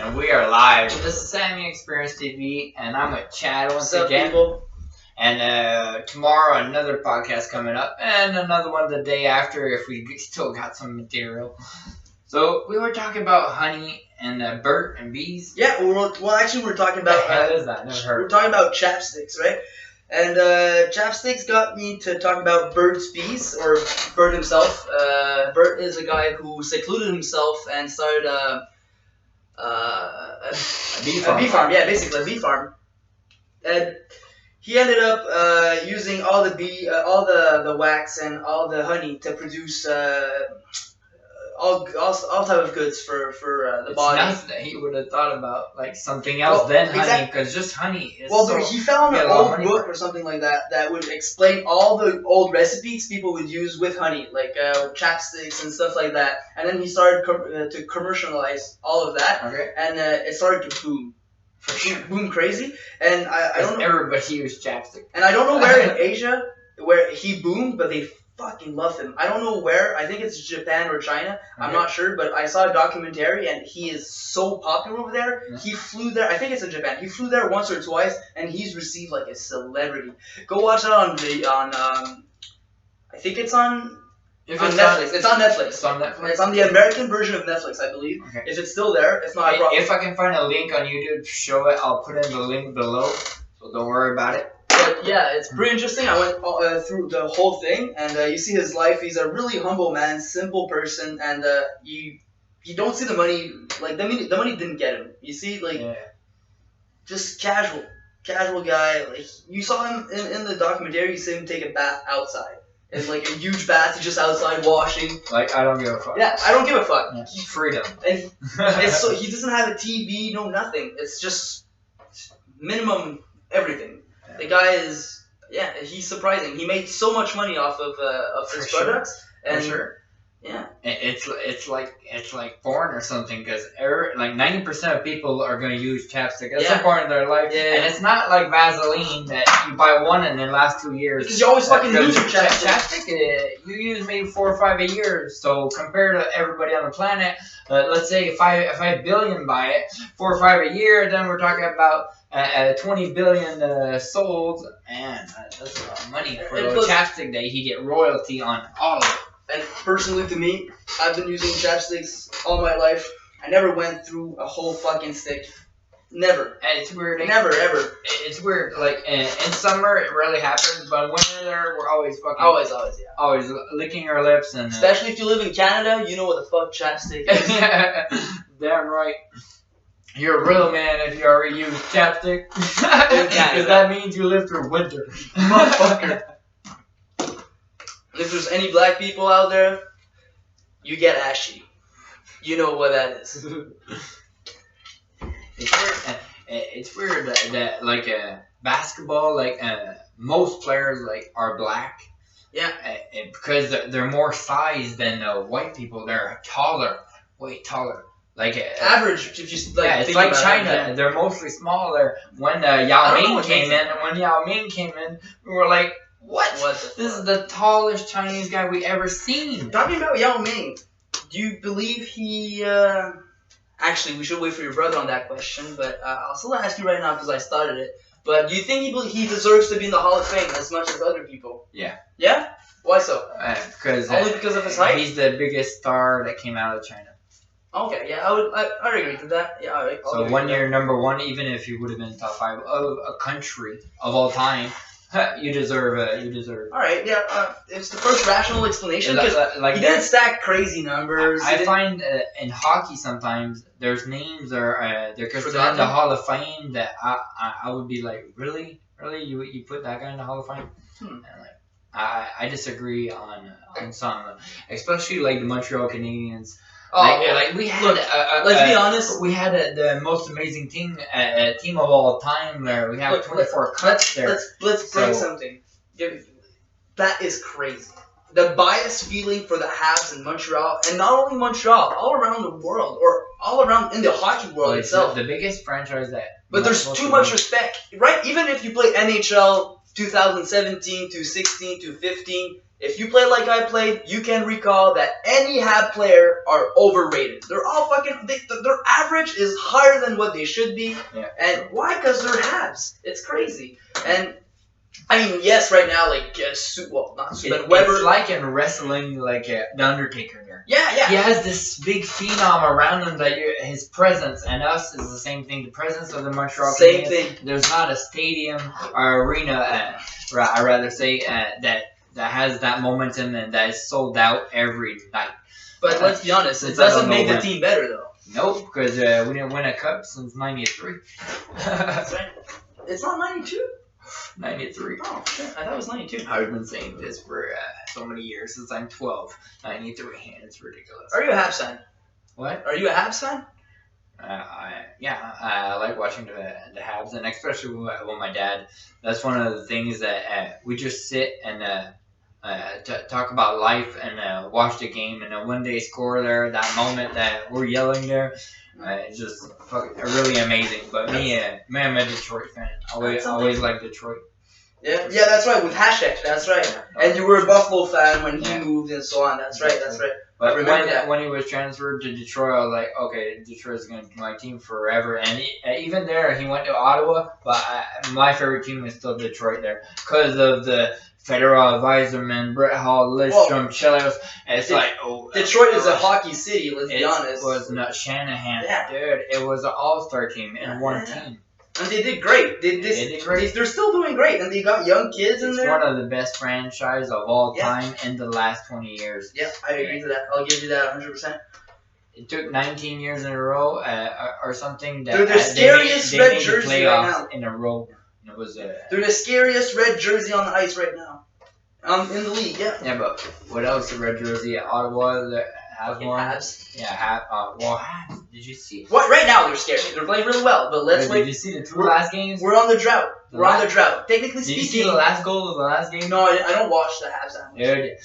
And we are live. This is Sammy Experience TV, and I'm with Chad once again. People? And tomorrow another podcast coming up, and another one the day after if we still got some material. So we were talking about honey and Bert and bees. Yeah, actually we're talking about. What the hell is that? Never heard. We're talking about chapsticks, right? And chapsticks got me to talk about Bert's bees, or Bert himself. Bert is a guy who secluded himself and started a bee farm. Yeah, basically a bee farm. And he ended up using all the wax and all the honey to produce all type of goods for the body. It's nuts that he would have thought about like something else than honey, because just honey is. Well, he found an old book or something like that would explain all the old recipes people would use with honey, like chapsticks and stuff like that. And then he started to commercialize all of that, and it started to boom. Boom crazy. And I don't know. Everybody used chapstick. And I don't know where in Asia where he boomed, but they fucking love him. I don't know where. I think it's Japan or China. I'm not sure, but I saw a documentary and he is so popular over there. Yeah. He flew there. I think it's in Japan. He flew there once or twice, and he's received like a celebrity. Go watch that on I think it's on. Netflix. It's on Netflix. It's on Netflix. It's on the American version of Netflix, I believe. Okay. If it's still there, it's not a problem. If I can find a link on YouTube to show it, I'll put in the link below. So don't worry about it. But yeah, it's pretty interesting. I went through the whole thing, and you see his life. He's a really humble man, simple person, and you don't see the money. Like the money didn't get him. You see, like just casual guy. Like you saw him in the documentary. You see him take a bath outside. It's like a huge bath. He's just outside washing. Like I don't give a fuck. Yeah, I don't give a fuck. Yeah. Freedom. And he doesn't have a TV, no nothing. It's just minimum everything. The guy is, he's surprising. He made so much money off of his products, and yeah, it's like porn or something, because like 90% of people are gonna use chapstick at some point in their life, and it's not like Vaseline that you buy one and it lasts 2 years. Because you always fucking use your chapstick. Chapstick, you use maybe 4 or 5 a year. So compared to everybody on the planet, let's say if 5 billion buy it, 4 or 5 a year, then we're talking about 20 billion sold, and that's a lot of money for a chapstick that he get royalty on all of it. And personally, to me, I've been using chapsticks all my life. I never went through a whole fucking stick. Never. And it's weird. Never, ever. It's weird. Like in summer, it rarely happens, but in winter, we're always fucking. Always licking our lips, and. Especially if you live in Canada, you know what the fuck chapstick is. Damn right. You're a real man if you already use chapstick. Because that means you live through winter. Motherfucker. If there's any black people out there, you get ashy. You know what that is. It's weird that like basketball, like most players like are black. Yeah. Because they're more size than white people. They're taller, way taller. Like average, if you like. Yeah, it's like China. They're mostly smaller. When Yao Ming came in, we were like, what? This is the tallest Chinese guy we ever seen. Talking about Yao Ming, do you believe he? Actually, we should wait for your brother on that question, but I'll still ask you right now because I started it. But do you think he deserves to be in the Hall of Fame as much as other people? Yeah. Yeah? Why so? Only because of his height? He's the biggest star that came out of China. Okay, yeah, I agree with that. Yeah, all right. So when you're number one, even if you would have been top 5 of a country of all time, you deserve. All right, yeah. It's the first rational explanation because he didn't stack crazy numbers. I find in hockey sometimes there's names they're considered in the Hall of Fame that I would be like, really you put that guy in the Hall of Fame? And like I disagree on some, especially like the Montreal Canadiens. Like we had, let's be honest. We had the most amazing team of all time there. We have 24 cuts there. Let's bring something. That is crazy. The bias feeling for the Habs in Montreal, and not only Montreal, all around the world, or all around in the hockey world itself. The biggest franchise that. But there's too much respect, right? Even if you play NHL 2017 to 16 to 15. If you play like I played, you can recall that any Hab player are overrated. They're all fucking. Their average is higher than what they should be. Yeah. And why? Because they're Habs. It's crazy. And I mean, yes, right now, like, but Weber. It's like in wrestling, like the Undertaker there. Yeah. He has this big phenom around him that his presence, and us is the same thing. The presence of the Montreal Same Canadiens, thing. There's not a stadium or arena, I rather say, that has that momentum and that is sold out every night. But let's be honest, it doesn't make the team better, though. Nope, because we didn't win a cup since '93. That's right. It's not 92? 93. Oh, shit. I thought it was 92. I've been saying this for so many years, since I'm 12. 93, and it's ridiculous. Are you a Habs fan? What? Are you a Habs fan? I like watching the Habs, and especially with my dad. That's one of the things that we just sit and talk about life and watch the game, and then when they score there, that moment that we're yelling there, it's just really amazing. But me, I'm a Detroit fan. Always like Detroit. Yeah, that's right. With Hasek, that's right. Yeah. And you were a Buffalo fan when he moved and so on. That's right. But I remember that. when he was transferred to Detroit, I was like, okay, Detroit's going to be my team forever. And even there, he went to Ottawa, but my favorite team is still Detroit there because of the Federal Advisorman, Brett Hall, Lidstrom, Chelios. It's like, Detroit is a hockey city, let's be honest. It was not Shanahan. Yeah. Dude, it was an all-star team in one team. And they did great. They did great. They're still doing great, and they got young kids in there. It's one of the best franchises of all time in the last 20 years. Yeah, I agree to that. I'll give you that 100%. It took 19 years in a row or something. They're the scariest red jersey right now. In a row. It was, they're the scariest red jersey on the ice right now. In the league, yeah. Yeah, but what else? The red jersey at Ottawa has one. Habs. Yeah, Habs. Did you see? What? Right now they're scary. They're playing really well, but let's wait. Did you see the two last games? We're on the drought. We're on the drought. Technically speaking. Did you see the last goal of the last game? No, I don't watch the Habs that much. Dude,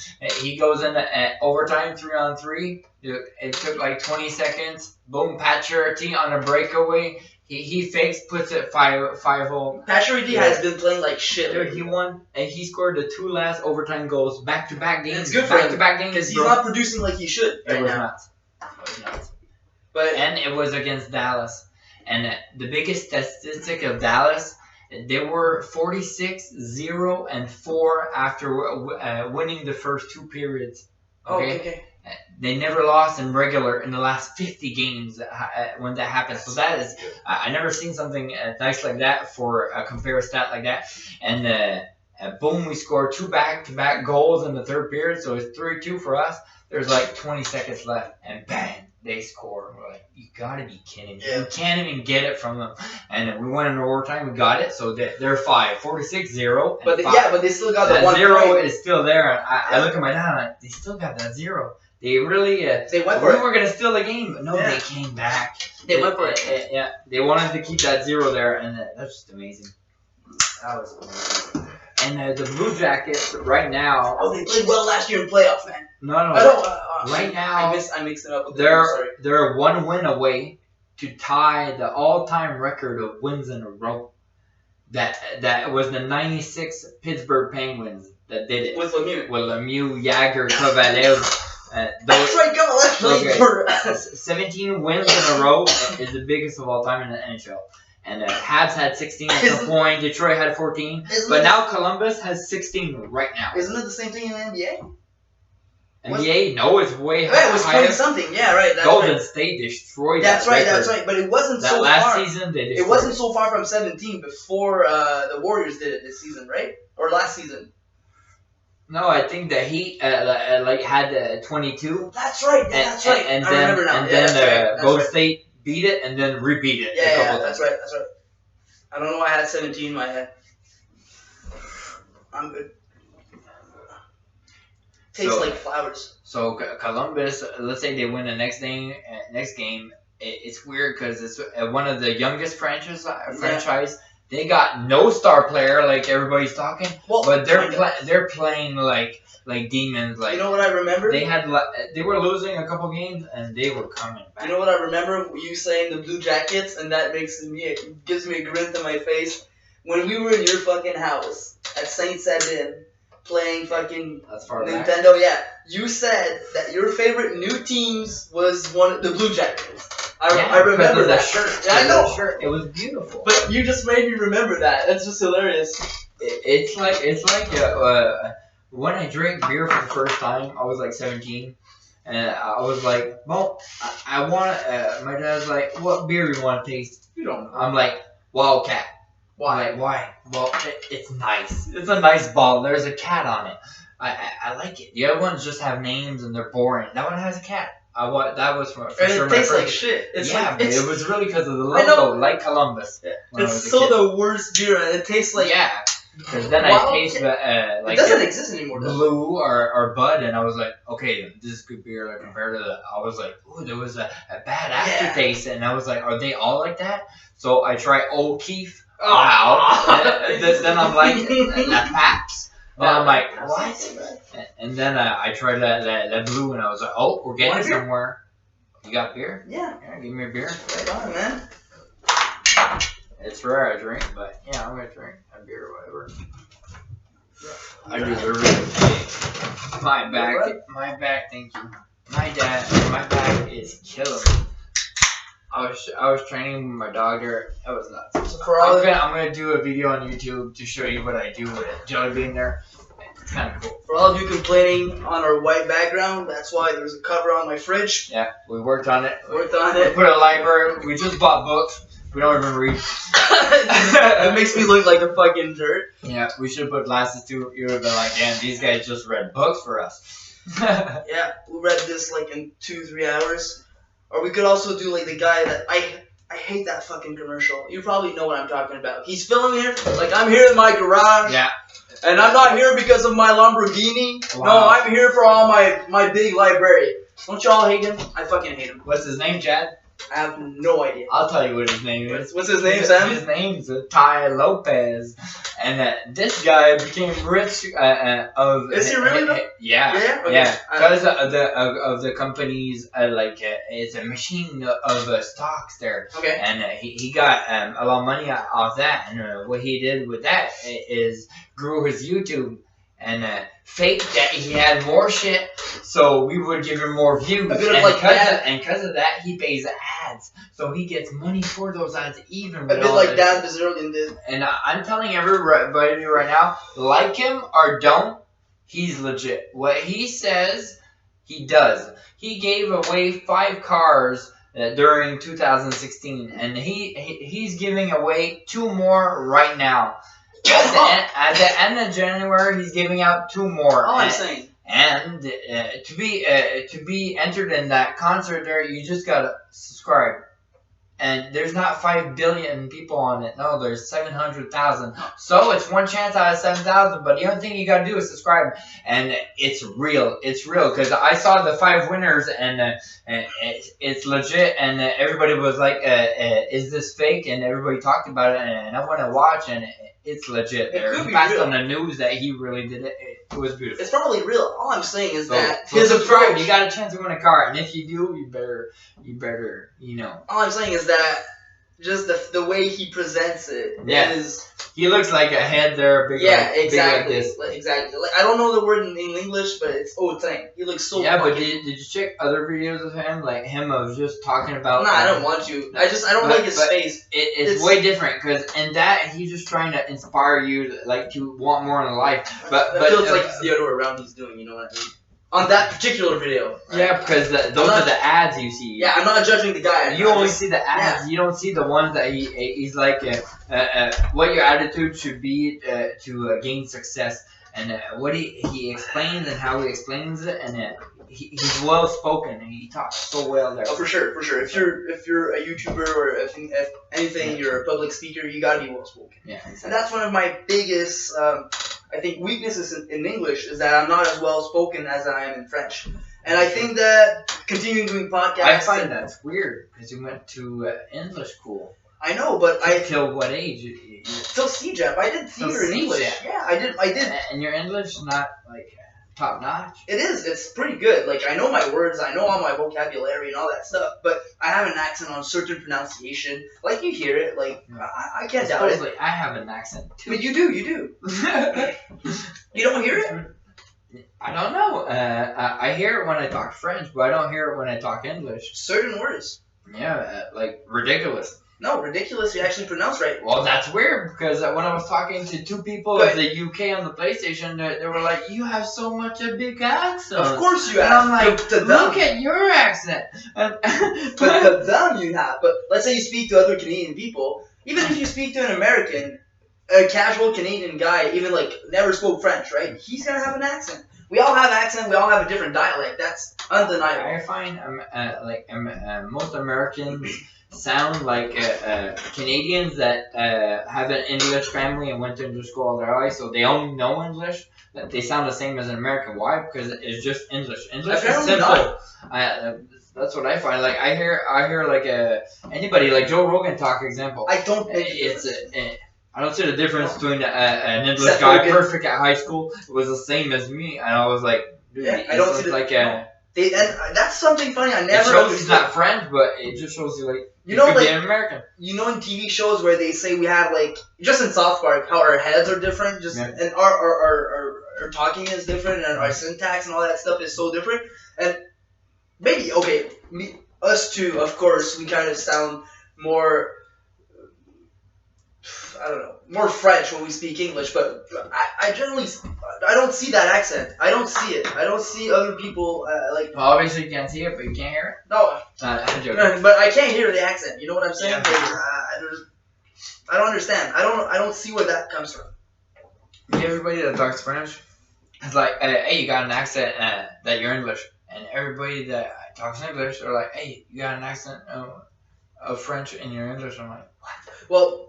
he goes in at overtime 3-on-3. Dude, it took like 20 seconds. Boom, Pacioretty on a breakaway. He fakes, puts it 5-0. Pacioretty has been playing like shit. Dude, he won, and he scored the two last overtime goals back-to-back games. It's good for him. Back-to-back games. Because he's not producing like he should right now. It was nuts. And it was against Dallas. And the biggest statistic of Dallas, they were 46-0-4 after winning the first two periods. Okay? They never lost in regular in the last 50 games when that happened. So that is, I never seen something nice like that for a compare stat like that. And boom, we scored two back-to-back goals in the third period. So it's 3-2 for us. There's like 20 seconds left, and bang, they score. And we're like, you gotta be kidding me. Yeah. We can't even get it from them. And then we went into overtime, we got it. So they're 46-0. But they still got the 1 0 point. is still there. And I look at my dad, I'm like, they still got that 0. They really, they went for it. We were going to steal the game, but no, they came back. They went for it. Yeah, they wanted to keep that 0 there, and that's just amazing. That was amazing. And the Blue Jackets, right now... Oh, they played well last year in playoffs, man. No. Right now, I mixed it up with they're 1 win away to tie the all-time record of wins in a row. That was the 96 Pittsburgh Penguins that did it. With Lemieux. With Lemieux, Jagger, Kovalev. That's right, Kovalev played for 17 wins in a row is the biggest of all time in the NHL. And Habs had 16 at some point. Detroit had 14. But now Columbus has 16 right now. Isn't it the same thing in the NBA? NBA? No, it's way higher. It was 20-something. Yeah, right. That's Golden right. State destroyed That's that right, record. that's right. But it wasn't that so last far. Season, they destroyed it wasn't so far from 17 before the Warriors did it this season, right? Or last season. No, I think the Heat had 22. That's right. That's right. And I remember now. And then Golden State beat it and then rebeat it. Yeah, that's right. That's right. I don't know why I had 17 in my head. I'm good. Tastes like flowers. So Columbus, let's say they win the next game. It's weird because it's one of the youngest franchise. They got no star player like everybody's talking, but they're playing like demons. Like, you know what I remember? They were losing a couple games and they were coming back. You know what I remember? You saying the Blue Jackets, and that gives me a grin to my face. When we were in your fucking house at Saint Sabin, playing fucking That's far Nintendo. back. Yeah, you said that your favorite new teams was the Blue Jackets. I remember that shirt. Yeah, I know. Shirt. It was beautiful. But you just made me remember that. That's just hilarious. It's like when I drank beer for the first time, I was like 17, and I was like, well, I want. My dad's like, what beer do you want to taste? You don't know. I'm like, Wildcat. Why? I'm like, why? Well, it's nice. It's a nice ball. There's a cat on it. I like it. The other ones just have names and they're boring. That one has a cat. That was for and sure. It tastes like shit. It's but it's, it was really because of the logo, like Columbus. It's so the worst beer, and it tastes like Because then I taste like it doesn't exist anymore. Blue or Bud, and I was like, okay, this is good beer. Like compared to the, I was like, ooh, there was a bad aftertaste, and I was like, are they all like that? So I try O'Keefe. Wow. Then I'm like, La Paps. And I'm like, what? And then I tried that blue, and I was like, oh, we're getting somewhere. You got beer? Yeah. Give me a beer. Right on, man. It's rare I drink, but yeah, I'm gonna drink a beer or whatever. I deserve it. My back, thank you. My back is killing me. I was training with my dog there. That was nuts. So I'm gonna do a video on YouTube to show you what I do with it. Jelly bean there. It's kind of cool. For all of you complaining on our white background, that's why there's a cover on my fridge. Yeah, we worked on it. We put a library. We just bought books. We don't even read. It makes me look like a fucking dirt. Yeah, we should have put glasses too. You would have been like, damn, these guys just read books for us. Yeah, we read this like in 2-3 hours. Or we could also do like the guy that I hate that fucking commercial. You probably know what I'm talking about. He's filming here, like I'm here in my garage. Yeah. And I'm not here because of my Lamborghini. Wow. No, I'm here for all my big library. Don't y'all hate him? I fucking hate him. What's his name, Chad? I have no idea. I'll tell you what his name is. What's his name, Sam? His name's Tai Lopez, and this guy became rich. Is he really? Yeah. Because of the company's it's a machine of stocks there. Okay. And he got a lot of money off that, and what he did with that is grew his YouTube. And faked that he had more shit, so we would give him more views. And because of that, he pays ads, so he gets money for those ads. Even a bit like Dan Bazillion did. And I'm telling everybody right now, like him or don't, he's legit. What he says, he does. He gave away 5 cars during 2016, and he's giving away 2 more right now. At the end of January, he's giving out 2 more. All I'm saying. And to be entered in that concert there, you just gotta subscribe. And there's not 5 billion people on it. No, there's 700,000. So it's one chance out of 7,000. But the only thing you gotta do is subscribe. And it's real. It's real. Because I saw the 5 winners, and it's legit. And everybody was like, "Is this fake?" And everybody talked about it. And I want to watch, and it's legit. He passed on the news that he really did it. It was beautiful. It's probably real. All I'm saying is that his approach. You got a chance to win a car, and if you do, you better, you know. All I'm saying is that just the way he presents it is. He looks like a head there, big. Yeah, exactly. Big like this. Exactly. Like I don't know the word in English, but it's thing. He looks so. Yeah, but did you check other videos of him, like him of just talking about? Nah, I don't want to. I don't like his face. It's way different because in that he's just trying to inspire you to want more in life. But it feels like it's the other way around. He's doing, you know what I mean? On that particular video. Right? Yeah, because those are the ads you see. Yeah, I'm not judging the guy. You only see the ads. Yeah. You don't see the ones that he's like, what your attitude should be to gain success. And what he explains and how he explains it. And he's well spoken. And he talks so well there. Oh, for sure. If you're a YouTuber or if anything, you're a public speaker, you gotta be well spoken. Yeah, exactly. And that's one of my biggest, I think, weaknesses in English is that I'm not as well spoken as I am in French. And I think that continuing doing podcasts, I find that's weird because you went to English school. I know, but till what age? Till CJAP. I did theater in English. Yeah, I did. And your English not like top notch? It is. It's pretty good. Like I know my words, I know all my vocabulary and all that stuff, but I have an accent on certain pronunciation. Like you hear it. Like I can't doubt it. I have an accent too. But you do. You don't hear it? I don't know. I hear it when I talk French, but I don't hear it when I talk English. Certain words. Yeah, like ridiculous. No, ridiculous. You actually pronounce right. Well, that's weird because when I was talking to two people of the UK on the PlayStation, they were like, "You have so much a big accent." Of course you and have. I'm like, "Look at your accent." But to them you have. But let's say you speak to other Canadian people. Even if you speak to an American, a casual Canadian guy, even like never spoke French, right? He's gonna have an accent. We all have accent. We all have a different dialect. That's undeniable. I find most Americans sound like Canadians that have an English family and went to English school all their life, so they only know English. That they sound the same as an American. Why? Because it's just English. English is simple. That's what I find. Like I hear like anybody like Joe Rogan talk. Example. I don't think I don't see the difference between an English guy perfect at high school was the same as me, and I was like, dude, yeah, I don't see like and that's something funny. I never. It shows he's not French, but it just shows you like you know, could like be an American. You know, in TV shows where they say we have like just in South Park how our heads are different, just and our talking is different, and our syntax and all that stuff is so different, and maybe us too, of course, we kind of sound more. I don't know, more French when we speak English, but I generally, I don't see that accent. I don't see it. I don't see other people like. Well, obviously you can't see it, but you can't hear it. No, I'm joking. But I can't hear the accent. You know what I'm saying? Yeah. Like, I don't understand. I don't see where that comes from. Everybody that talks French is like, hey, you got an accent that you're English, and everybody that talks English are like, hey, you got an accent of French and you're English. I'm like, what? Well.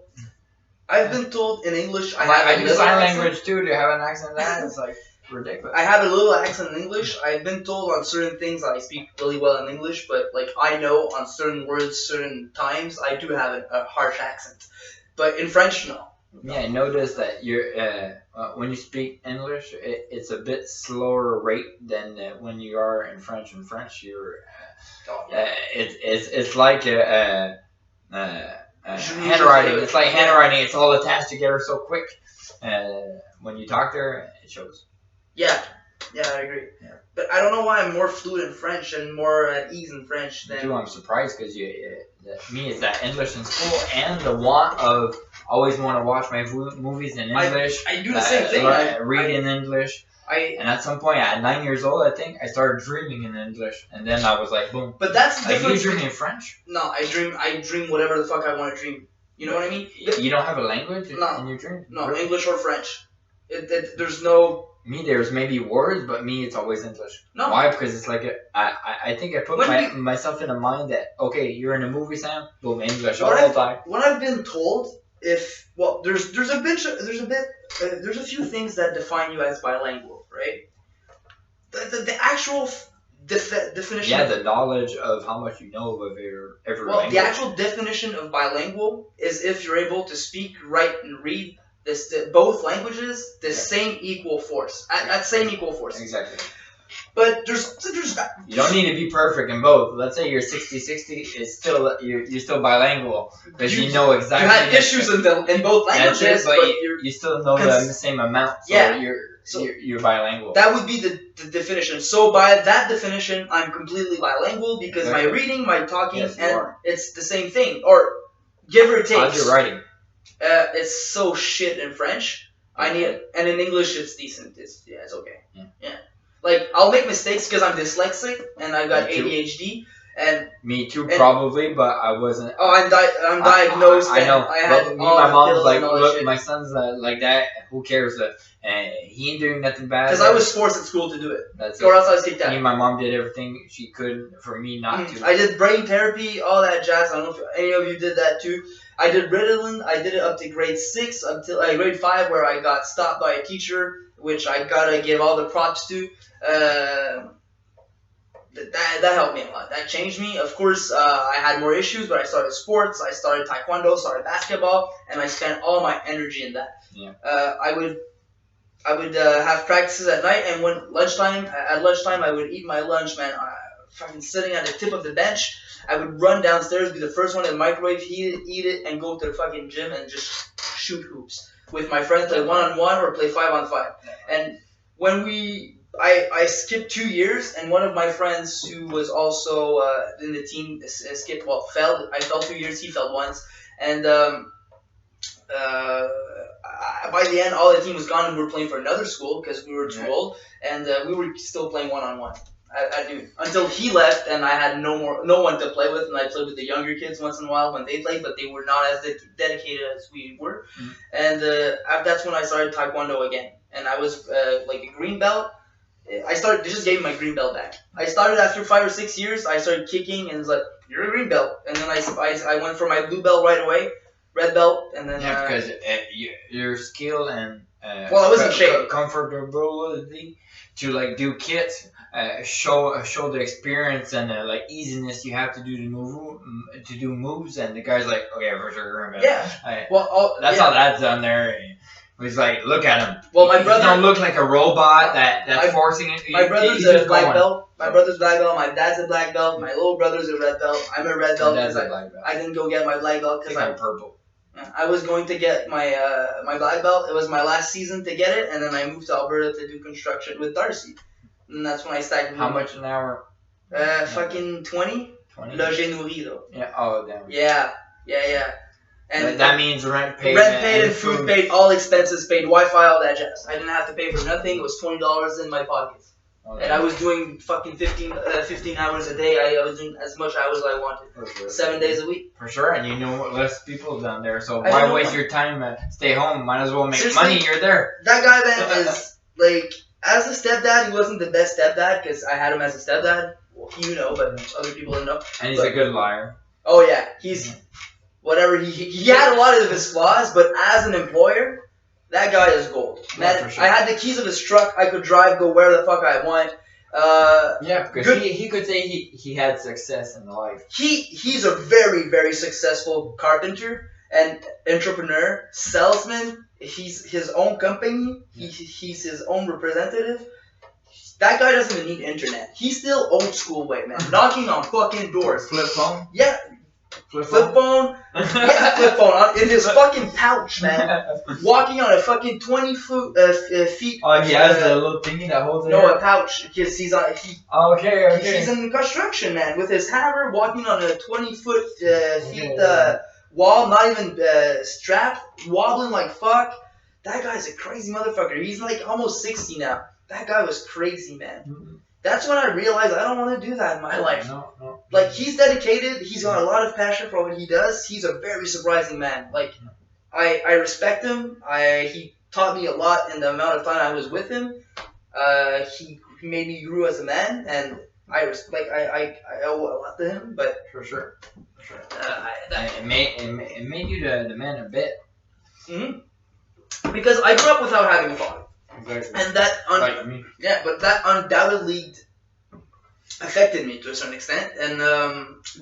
I've been told in English I do sign language too to have an accent. That is like ridiculous. I have a little accent in English. I've been told on certain things I speak really well in English, but like I know on certain words, certain times, I do have a harsh accent. But in French, no. Yeah, I noticed that you're when you speak English, it's a bit slower rate than when you are in French. In French, you're it's like handwriting. It's like handwriting. It's all attached together so quick. When you talk there, it shows. Yeah, I agree. Yeah. But I don't know why I'm more fluent in French and more at ease in French than. Too, I'm surprised because me is that English in school and the want of always want to watch my movies in English. I do the same thing. Read in English. And at some point, at 9 years old, I think, I started dreaming in English. And then I was like, boom. But that's the difference. You dream in French? No, I dream whatever the fuck I want to dream. You know what I mean? You don't have a language in your dream? No, really? English or French. There's no... Me, there's maybe words, but me, it's always English. No. Why? Because it's like, I think I put myself in a mind that, okay, you're in a movie, Sam, boom, English all the time. When I've been told, there's a few things that define you as bilingual, right? The actual definition. Yeah, the knowledge of how much you know of every language. The actual definition of bilingual is if you're able to speak, write, and read both languages, same equal force. At same equal force. Exactly. But there's you don't need to be perfect in both. Let's say you're 60-60, it's still you're still bilingual because you know exactly. You had issues in both languages, but you still know the same amount. So you're bilingual. That would be the definition. So by that definition, I'm completely bilingual because my reading, my talking, it's the same thing, or give or take. How's your writing? It's so shit in French. I need it, and in English it's decent. It's okay. Yeah. Like, I'll make mistakes because I'm dyslexic and I got ADHD. And me too, probably, but I wasn't. Oh, I'm diagnosed. I know. I had my mom's like, look, my son's like that. Who cares? He ain't doing nothing bad. Because I was forced at school to do it. That's or else I was kicked out. Me and my mom did everything she could for me not to. I did brain therapy, all that jazz. I don't know if any of you did that too. I did Ritalin. I did it up to grade 6, until grade 5, where I got stopped by a teacher, which I gotta give all the props to. That helped me a lot. That changed me. Of course, I had more issues, but I started sports. I started taekwondo, started basketball, and I spent all my energy in that. Yeah. I would have practices at night, and at lunchtime, I would eat my lunch, man. Fucking sitting at the tip of the bench. I would run downstairs, be the first one in the microwave, eat it, and go to the fucking gym and just shoot hoops with my friends, play 1-on-1 or play 5-on-5. And when I skipped 2 years, and one of my friends who was also in the team fell. I fell 2 years, he fell once, and by the end, all the team was gone, and we were playing for another school because we were too old, and we were still playing 1-on-1 at noon until he left, and I had no one to play with, and I played with the younger kids once in a while when they played, but they were not as dedicated as we were, and that's when I started Taekwondo again, and I was like a green belt. They just gave me my green belt back. I started after 5 or 6 years. I started kicking, and it's like, you're a green belt, and then I went for my blue belt right away. Red belt, and then because your skill and I wasn't shape comfortability to like do kits show the experience and like easiness you have to do moves, and the guy's like, okay, for sure, that's all that's done there. He's like, look at him. Well, my brother don't look like a robot that's forcing it. My brother's a black belt. My brother's black belt. My dad's a black belt. My little brother's a red belt. I'm a red belt because I didn't go get my black belt because I'm purple. I was going to get my my black belt. It was my last season to get it, and then I moved to Alberta to do construction with Darcy, and that's when I started. How much an hour? Fucking 20. 20. Le j'ai nourri though. Yeah. Oh damn. Yeah. And that means rent paid and food paid, all expenses paid, Wi-Fi, all that jazz. I didn't have to pay for nothing. It was $20 in my pockets. Okay. And I was doing fucking 15 hours a day. I was doing as much hours as I wanted. Sure. 7 days a week. For sure, and you know less people down there, so why waste your time? Stay home. Might as well make money. You're there. That guy then is like, as a stepdad, he wasn't the best stepdad because I had him as a stepdad. Well, you know, but other people didn't know. And he's a good liar. Oh yeah, he's whatever. He had a lot of his flaws, but as an employer, that guy is gold. Man, sure. I had the keys of his truck. I could drive, go where the fuck I want. Because he could say he had success in life. He's a very, very successful carpenter and entrepreneur, salesman. He's his own company. He's his own representative. That guy doesn't even need internet. He's still old school way, man. Knocking on fucking doors. Flip phone? Yeah. Flip phone? Yeah, flip phone. In his fucking pouch, man. Walking on a fucking 20 feet. Oh, he has the little thingy that holds it. No, a pouch. Because he's on. Okay. He's in construction, man. With his hammer, walking on a 20 feet wall, not even strapped, wobbling like fuck. That guy's a crazy motherfucker. He's like almost 60 now. That guy was crazy, man. Mm-hmm. That's when I realized I don't want to do that in my life. No. Like, he's dedicated. He's got a lot of passion for what he does. He's a very surprising man. Like, I respect him. He taught me a lot in the amount of time I was with him. He made me grow as a man, and I owe a lot to him. But for sure. It made you the man a bit. Mm-hmm. Because I grew up without having a father. Exactly. And but that undoubtedly affected me to a certain extent. And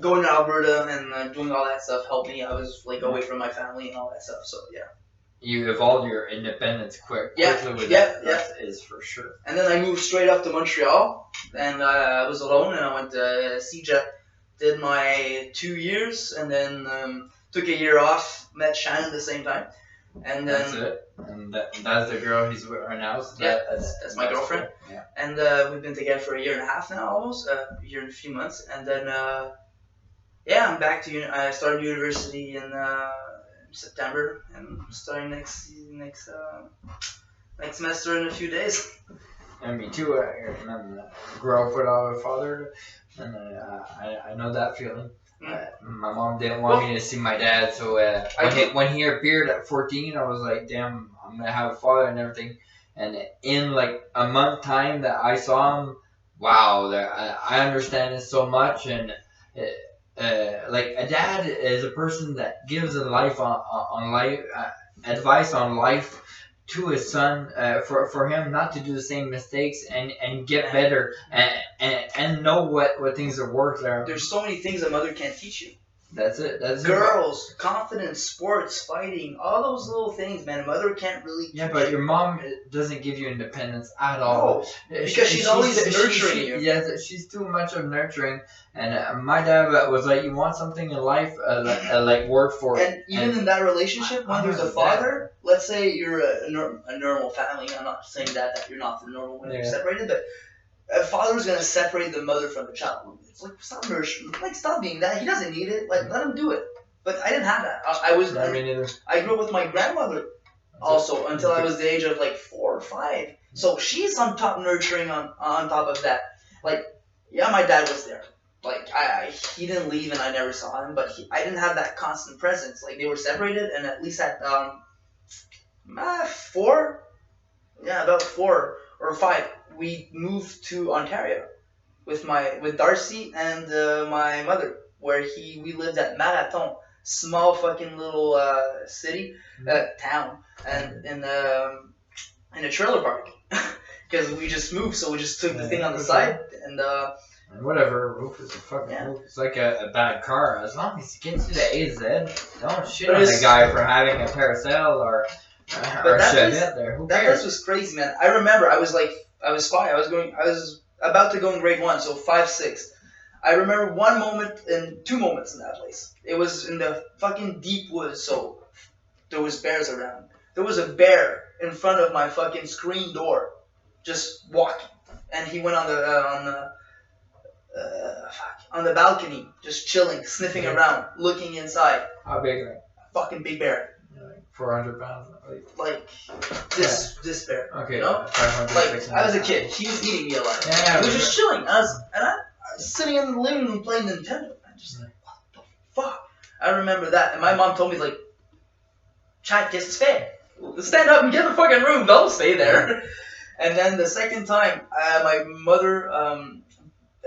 going to Alberta and doing all that stuff helped me. I was like away from my family and all that stuff. So yeah. You evolved your independence quickly with that. That is for sure. And then I moved straight up to Montreal, and I was alone, and I went to CJEP, did my 2 years, and then took a year off. Met Shannon at the same time. And then, that's it. And that's the girl he's with right now. So that's my girlfriend. Yeah. And we've been together for a year and a half now, almost a year and a few months. And then, I'm back to I started university in September, and starting next semester in a few days. And me too. I grew up without a father, and I know that feeling. My mom didn't want me to see my dad, so when he appeared at 14, I was like, damn, I'm gonna have a father and everything. And in like a month time that I saw him, wow, I understand it so much. And like a dad is a person that gives a life on life advice on life to his son, for him not to do the same mistakes and get better and know what things are worth there. There's so many things a mother can't teach you. That's it. That's girls, confidence, sports, fighting, all those little things, man. A mother can't really. Yeah, but your mom doesn't give you independence at all. No, because she's always nurturing you. Yes, she's too much of nurturing. And my dad was like, you want something in life, like work for it. And even in that relationship, when there's a father, let's say you're a normal family. I'm not saying that you're not the normal when you're separated, but a father's gonna separate the mother from the child. It's like, stop nurturing, like, stop being that. He doesn't need it. Like, let him do it. But I didn't have that. I grew up with my grandmother also until I was the age of like 4 or 5. So she's on top nurturing on top of that. Like, yeah, my dad was there. Like, he didn't leave and I never saw him, but I didn't have that constant presence. Like, they were separated, and at least at 4, yeah, about 4 or 5, we moved to Ontario with Darcy and my mother, where we lived at Marathon, small fucking little city, town, and in a trailer park, because we just moved, so we just took the thing on the side and. Whatever, a roof is a fucking roof. It's like a bad car. As long as you get to the A to Z, don't shit on the guy for having a paracel or shit there. Who cares? That place was crazy, man. I remember I was 5. I was about to go in grade 1, so 5, 6. I remember 2 moments in that place. It was in the fucking deep woods, so there was bears around. There was a bear in front of my fucking screen door, just walking, and he went on the balcony, just chilling, sniffing around, looking inside. How big are you? Fucking big bear. Like 400 pounds. Like this bear. Okay. You know? 500, like, I was a kid. He was eating me alive. Yeah. He was just chilling. I was sitting in the living room playing Nintendo. I'm just like, what the fuck? I remember that. And my mom told me, like, Chad, qu'est-ce que tu fais? Stand up and get in the fucking room. Don't stay there. And then the second time, my mother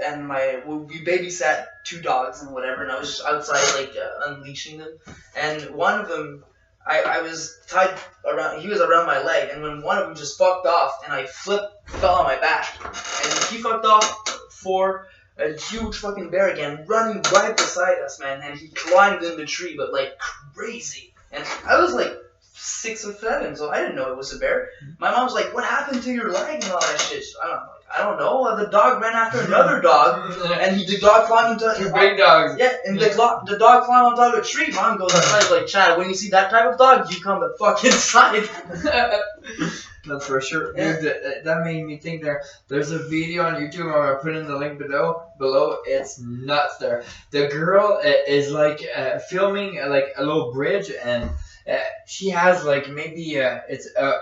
and we babysat 2 dogs and whatever, and I was just outside, like, unleashing them. And one of them, I was tied around, he was around my leg, and when one of them just fucked off, and I fell on my back, and he fucked off for a huge fucking bear again, running right beside us, man, and he climbed in the tree, but like crazy. And I was like 6 or 7, so I didn't know it was a bear. My mom was like, what happened to your leg and all that shit? I don't know. The dog ran after another dog, and the dog climbed into 2 big dogs. Yeah, and the dog climbed on top of a tree. Mom goes outside, like, Chad, when you see that type of dog, you come the fuck inside. That's for sure. Yeah. Dude, that made me think there's a video on YouTube. I'm going to put in the link below. It's nuts there. The girl is like filming like a little bridge, and she has like maybe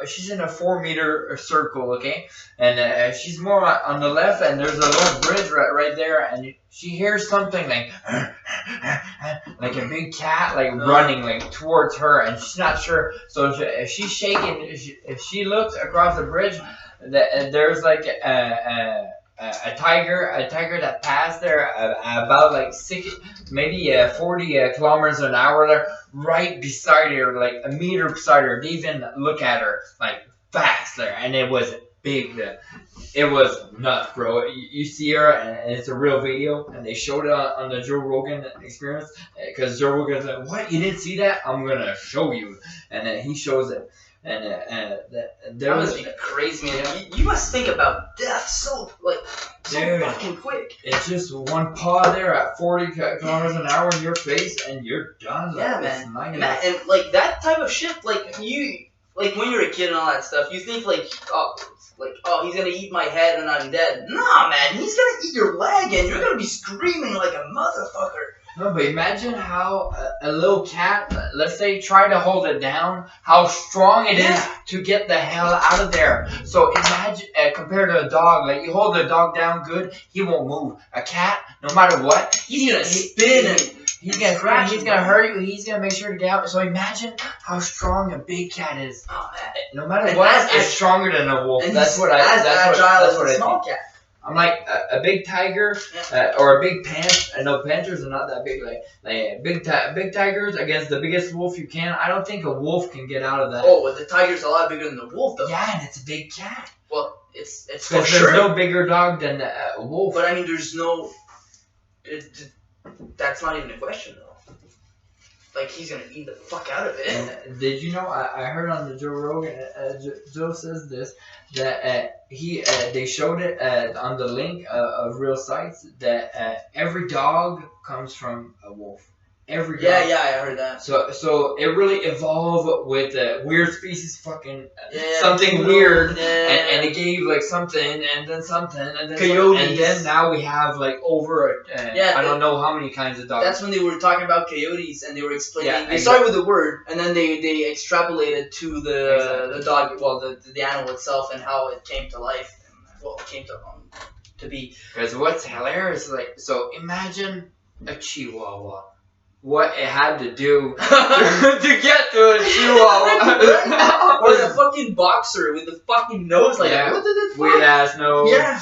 she's in a 4-meter circle, okay, and she's more on the left, and there's a little bridge right there, and she hears something like like a big cat like running like towards her, and she's not sure, so she's shaking. If she looks across the bridge, there's like a tiger that passed there about like 40 kilometers an hour there, right beside her, like a meter beside her. They even look at her like fast there, and it was big. It was nuts, bro. You see her, and it's a real video, and they showed it on the Joe Rogan Experience, because Joe Rogan's like, "What? You didn't see that? I'm gonna show you," and then he shows it. And there must be crazy, man. Yeah. You must think about death so fucking quick. It's just one paw there at 40 kilometers an hour in your face, and you're done. Yeah, man. And like that type of shit, like when you're a kid and all that stuff, you think oh, he's gonna eat my head and I'm dead. Nah, man, he's gonna eat your leg, and you're gonna be screaming like a motherfucker. No, but imagine how a little cat, let's say, try to hold it down, how strong it is to get the hell out of there. So imagine, compared to a dog, like you hold the dog down good, he won't move. A cat, no matter what, he's gonna spin and he's gonna hurt you, he's gonna make sure to get out. So imagine how strong a big cat is. Oh, man. No matter what, it's stronger than a wolf. That's what I small cat. I'm like a big tiger or a big panther. I know panthers are not that big. Like big tigers against the biggest wolf you can. I don't think a wolf can get out of that. Oh, but the tiger's a lot bigger than the wolf, though. Yeah, and it's a big cat. Well, it's for sure. There's no bigger dog than a wolf. But I mean, there's no. That's not even a question, though. like he's gonna eat the fuck out of it. And did you know? I heard on the Joe Rogan. Joe says this that they showed it on the link of real sites that every dog comes from a wolf. Every dog. Yeah, I heard that. So it really evolved with weird species, fucking something weird, and it gave like something, and then something, and then coyotes, and then now we have like over I don't know how many kinds of dogs. That's when they were talking about coyotes, and they were explaining. Yeah, they started with the word, and then they extrapolated to the dog, well, the animal itself, and how it came to life, and well, it came to be. Because what's hilarious, like, so imagine a Chihuahua. What it had to do to get to a Chihuahua. Or the fucking boxer with the fucking nose, like, what did it weird ass nose. Yeah.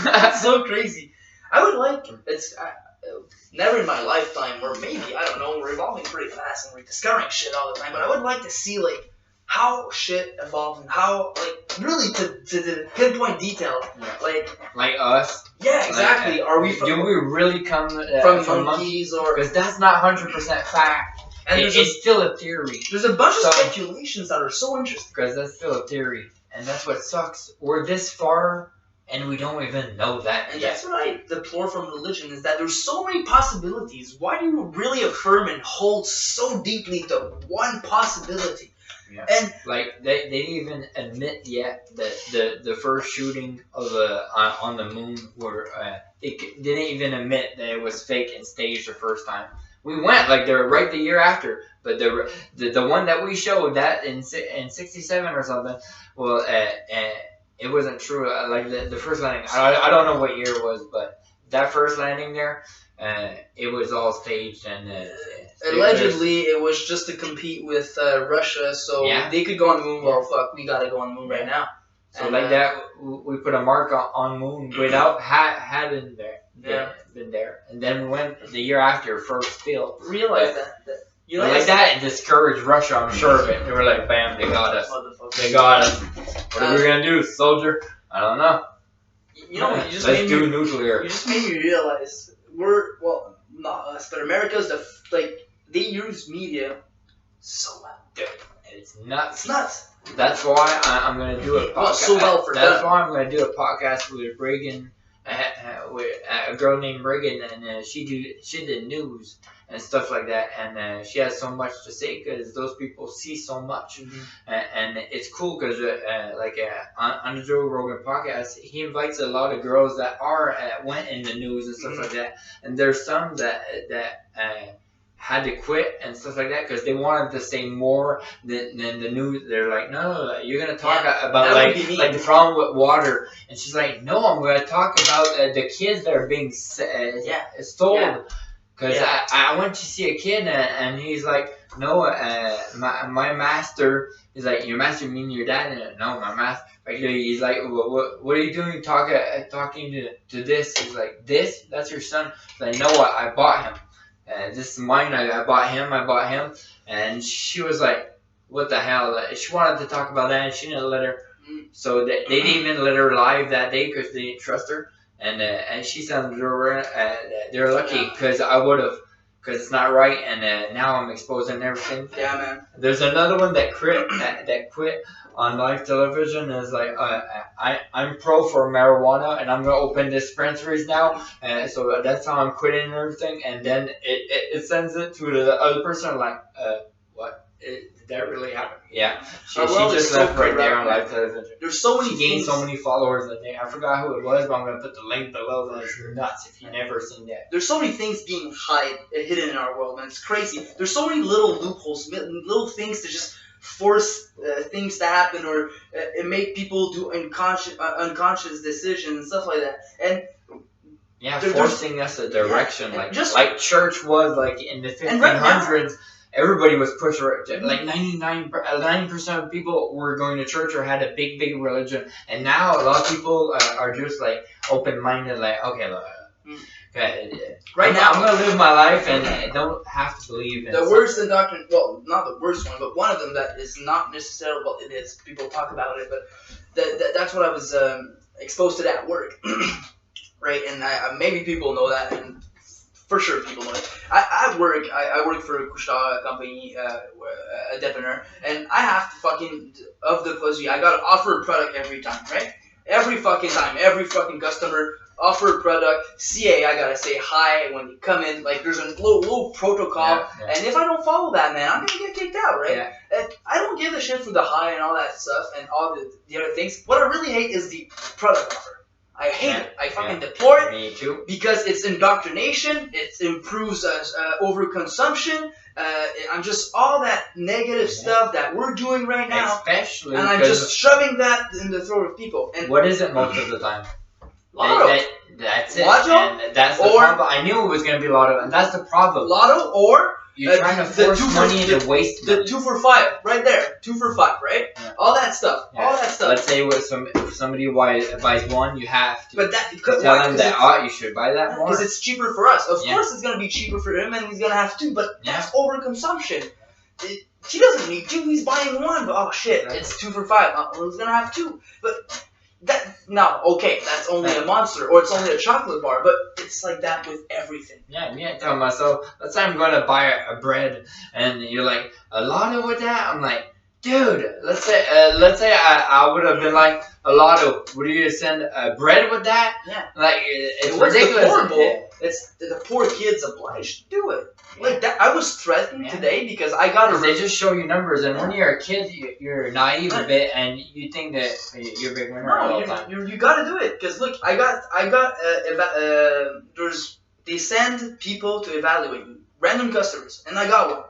That's so crazy. I would like, it's never in my lifetime, or maybe, I don't know, we're evolving pretty fast and we're discovering shit all the time, but I would like to see, like, how shit evolves and how, like, really to the pinpoint detail, like us. Yeah, exactly. Like, are we do we really come from monkeys, or because that's not 100% fact, and it's still a theory. There's a bunch of speculations that are so interesting because that's still a theory, and that's what sucks. We're this far, and we don't even know that. And that's what I deplore from religion, is that there's so many possibilities. Why do you really affirm and hold so deeply to one possibility? Yeah. And like they didn't even admit yet that the first shooting of on the moon were they didn't even admit that it was fake and staged the first time. We went like they were right the year after, but the one that we showed that in 67 or something, well it wasn't true. Like the first landing, I don't know what year it was, but that first landing there, it was all staged and. Allegedly, it was just to compete with Russia, so they could go on the moon. Well, fuck, we gotta go on the moon right now. So and, like that, we put a mark on moon without hadn't been there, and then we went the year after first field. Realize that you know, like that, it discouraged Russia. I'm sure of it. They were like, "Bam, they got us. They got us. What are we gonna do, soldier? I don't know. You know, you just let's do nuclear. You just made me realize not us, but America's they use media so well. Dude, it's nuts. It's nuts. That's why I'm going to do a podcast. So well for That's why I'm going to do a podcast with Reagan, with a girl named Reagan, and she did news and stuff like that, and she has so much to say because those people see so much, and it's cool because on the Joe Rogan podcast, he invites a lot of girls that went in the news and stuff like that, and there's some that had to quit and stuff like that because they wanted to say more than the news. They're like, no, you're gonna talk about like the problem with water, and she's like, no, I'm gonna talk about the kids that are being stolen. Because I went to see a kid and he's like, no, my master is like, your master meaning your dad? And no, my master. He's like, what are you doing talking to this? He's like, this? That's your son? He's like, no, I bought him. This is mine. I bought him. And she was like, what the hell? She wanted to talk about that, and she didn't let her. So they didn't even let her live that day because they didn't trust her. And she said they're lucky because I would have, because it's not right. And now I'm exposing everything. Yeah, man. There's another one that quit on live television. Is like, I'm pro for marijuana and I'm gonna open dispensaries now. And so that's how I'm quitting and everything. And then it sends it to the other person like, what? Did that really happen? Yeah. She just left right there on live television. There's so many. She gained so many followers that day. I forgot who it was, but I'm gonna put the link below. That's nuts if you've never seen that. There's so many things being hidden in our world, man. It's crazy. There's so many little loopholes, little things to just force things to happen, or make people do unconscious decisions and stuff like that. And forcing us a direction, like church was like in the 1500s. Everybody was pushed, like 90% of people were going to church or had a big religion, and now a lot of people are just like open-minded, like, okay, right now I'm gonna live my life and I don't have to believe in the worst indoctrination. Well, not the worst one, but one of them that is not necessarily. Well, it is. People talk about it, but that's what I was exposed to at work, right? And maybe people know that, and For sure, people know it. I work for a Kushta company, a depiner, and I have to fucking, of the fuzzy, I gotta offer a product every time, right? Every fucking time, every fucking customer, offer a product. CA, I gotta say hi when they come in. Like, there's a little protocol, and if I don't follow that, man, I'm gonna get kicked out, right? Yeah. And I don't give a shit for the hi and all that stuff and all the other things. What I really hate is the product offer. I hate it. I fucking deplore it. Me too. Because it's indoctrination. It improves overconsumption. I'm just all that negative stuff that we're doing right now. Especially. And I'm just shoving that in the throat of people. And what is it most of the time? Lotto. That's it. Lotto. And that's the problem. I knew it was going to be Lotto, and that's the problem. Lotto or... You're trying to force money into waste money. The 2 for 5, right there. 2 for 5, right? Yeah. All that stuff. Yeah. All that stuff. Let's say if somebody buys one, you have to tell them that you should buy that more. Because it's cheaper for us. Of course it's going to be cheaper for him and he's going to have 2, but that's overconsumption. He doesn't need 2, he's buying 1, but oh shit, it's 2 for 5. Well, he's going to have 2. But that's only a monster, or it's only a chocolate bar, but it's like that with everything. Yeah, me, I tell myself, let's say I'm going to buy a bread, and you're like, a Lotto with that? I'm like, dude, let's say I would have been like, a Lotto, would you send a bread with that? Yeah. Like, it's ridiculous. It's the poor kids obliged to do it. Like that, I was threatened today because I got they just show you numbers, and when you're a kid, you're naive a bit, and you think that you're a big winner all the time. You gotta do it, because look, I got they send people to evaluate me, random customers, and I got one.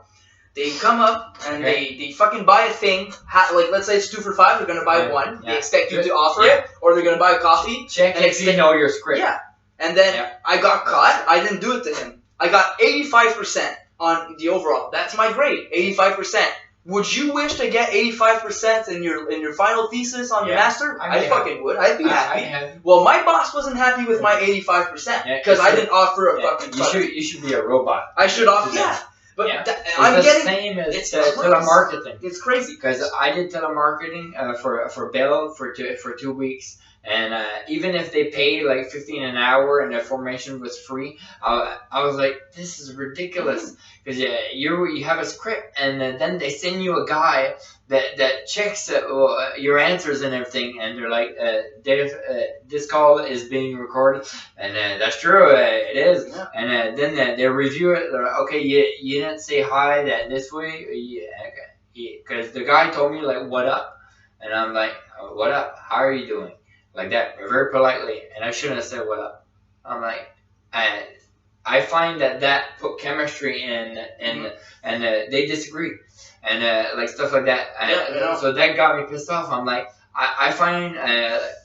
They come up and they fucking buy a thing. Like, let's say it's 2 for 5, they're gonna buy one. They expect you to offer it, or they're gonna buy a coffee. Check if you know your script. Yeah, and then I got caught. I didn't do it to him. I got 85% on the overall. That's my grade, 85%. Would you wish to get 85% in your final thesis on your master? I fucking would. I'd be happy. Well, my boss wasn't happy with my 85% because I didn't offer a fucking product. You should be a robot. I should offer, But I'm getting same as telemarketing. It's crazy. Because I did telemarketing for Bill for 2 weeks. And even if they paid like $15 an hour and the formation was free, I was like, this is ridiculous. Because you have a script, and then they send you a guy that checks your answers and everything, and they're like, this call is being recorded, and that's true, it is. Yeah. And then they review it. They're like, okay, you didn't say hi this way, because the guy told me like, what up, and I'm like, what up? How are you doing? Like that, very politely, and I shouldn't have said what up. I'm like, I find that put chemistry in, and they disagree, and like stuff like that. So that got me pissed off. I'm like, I find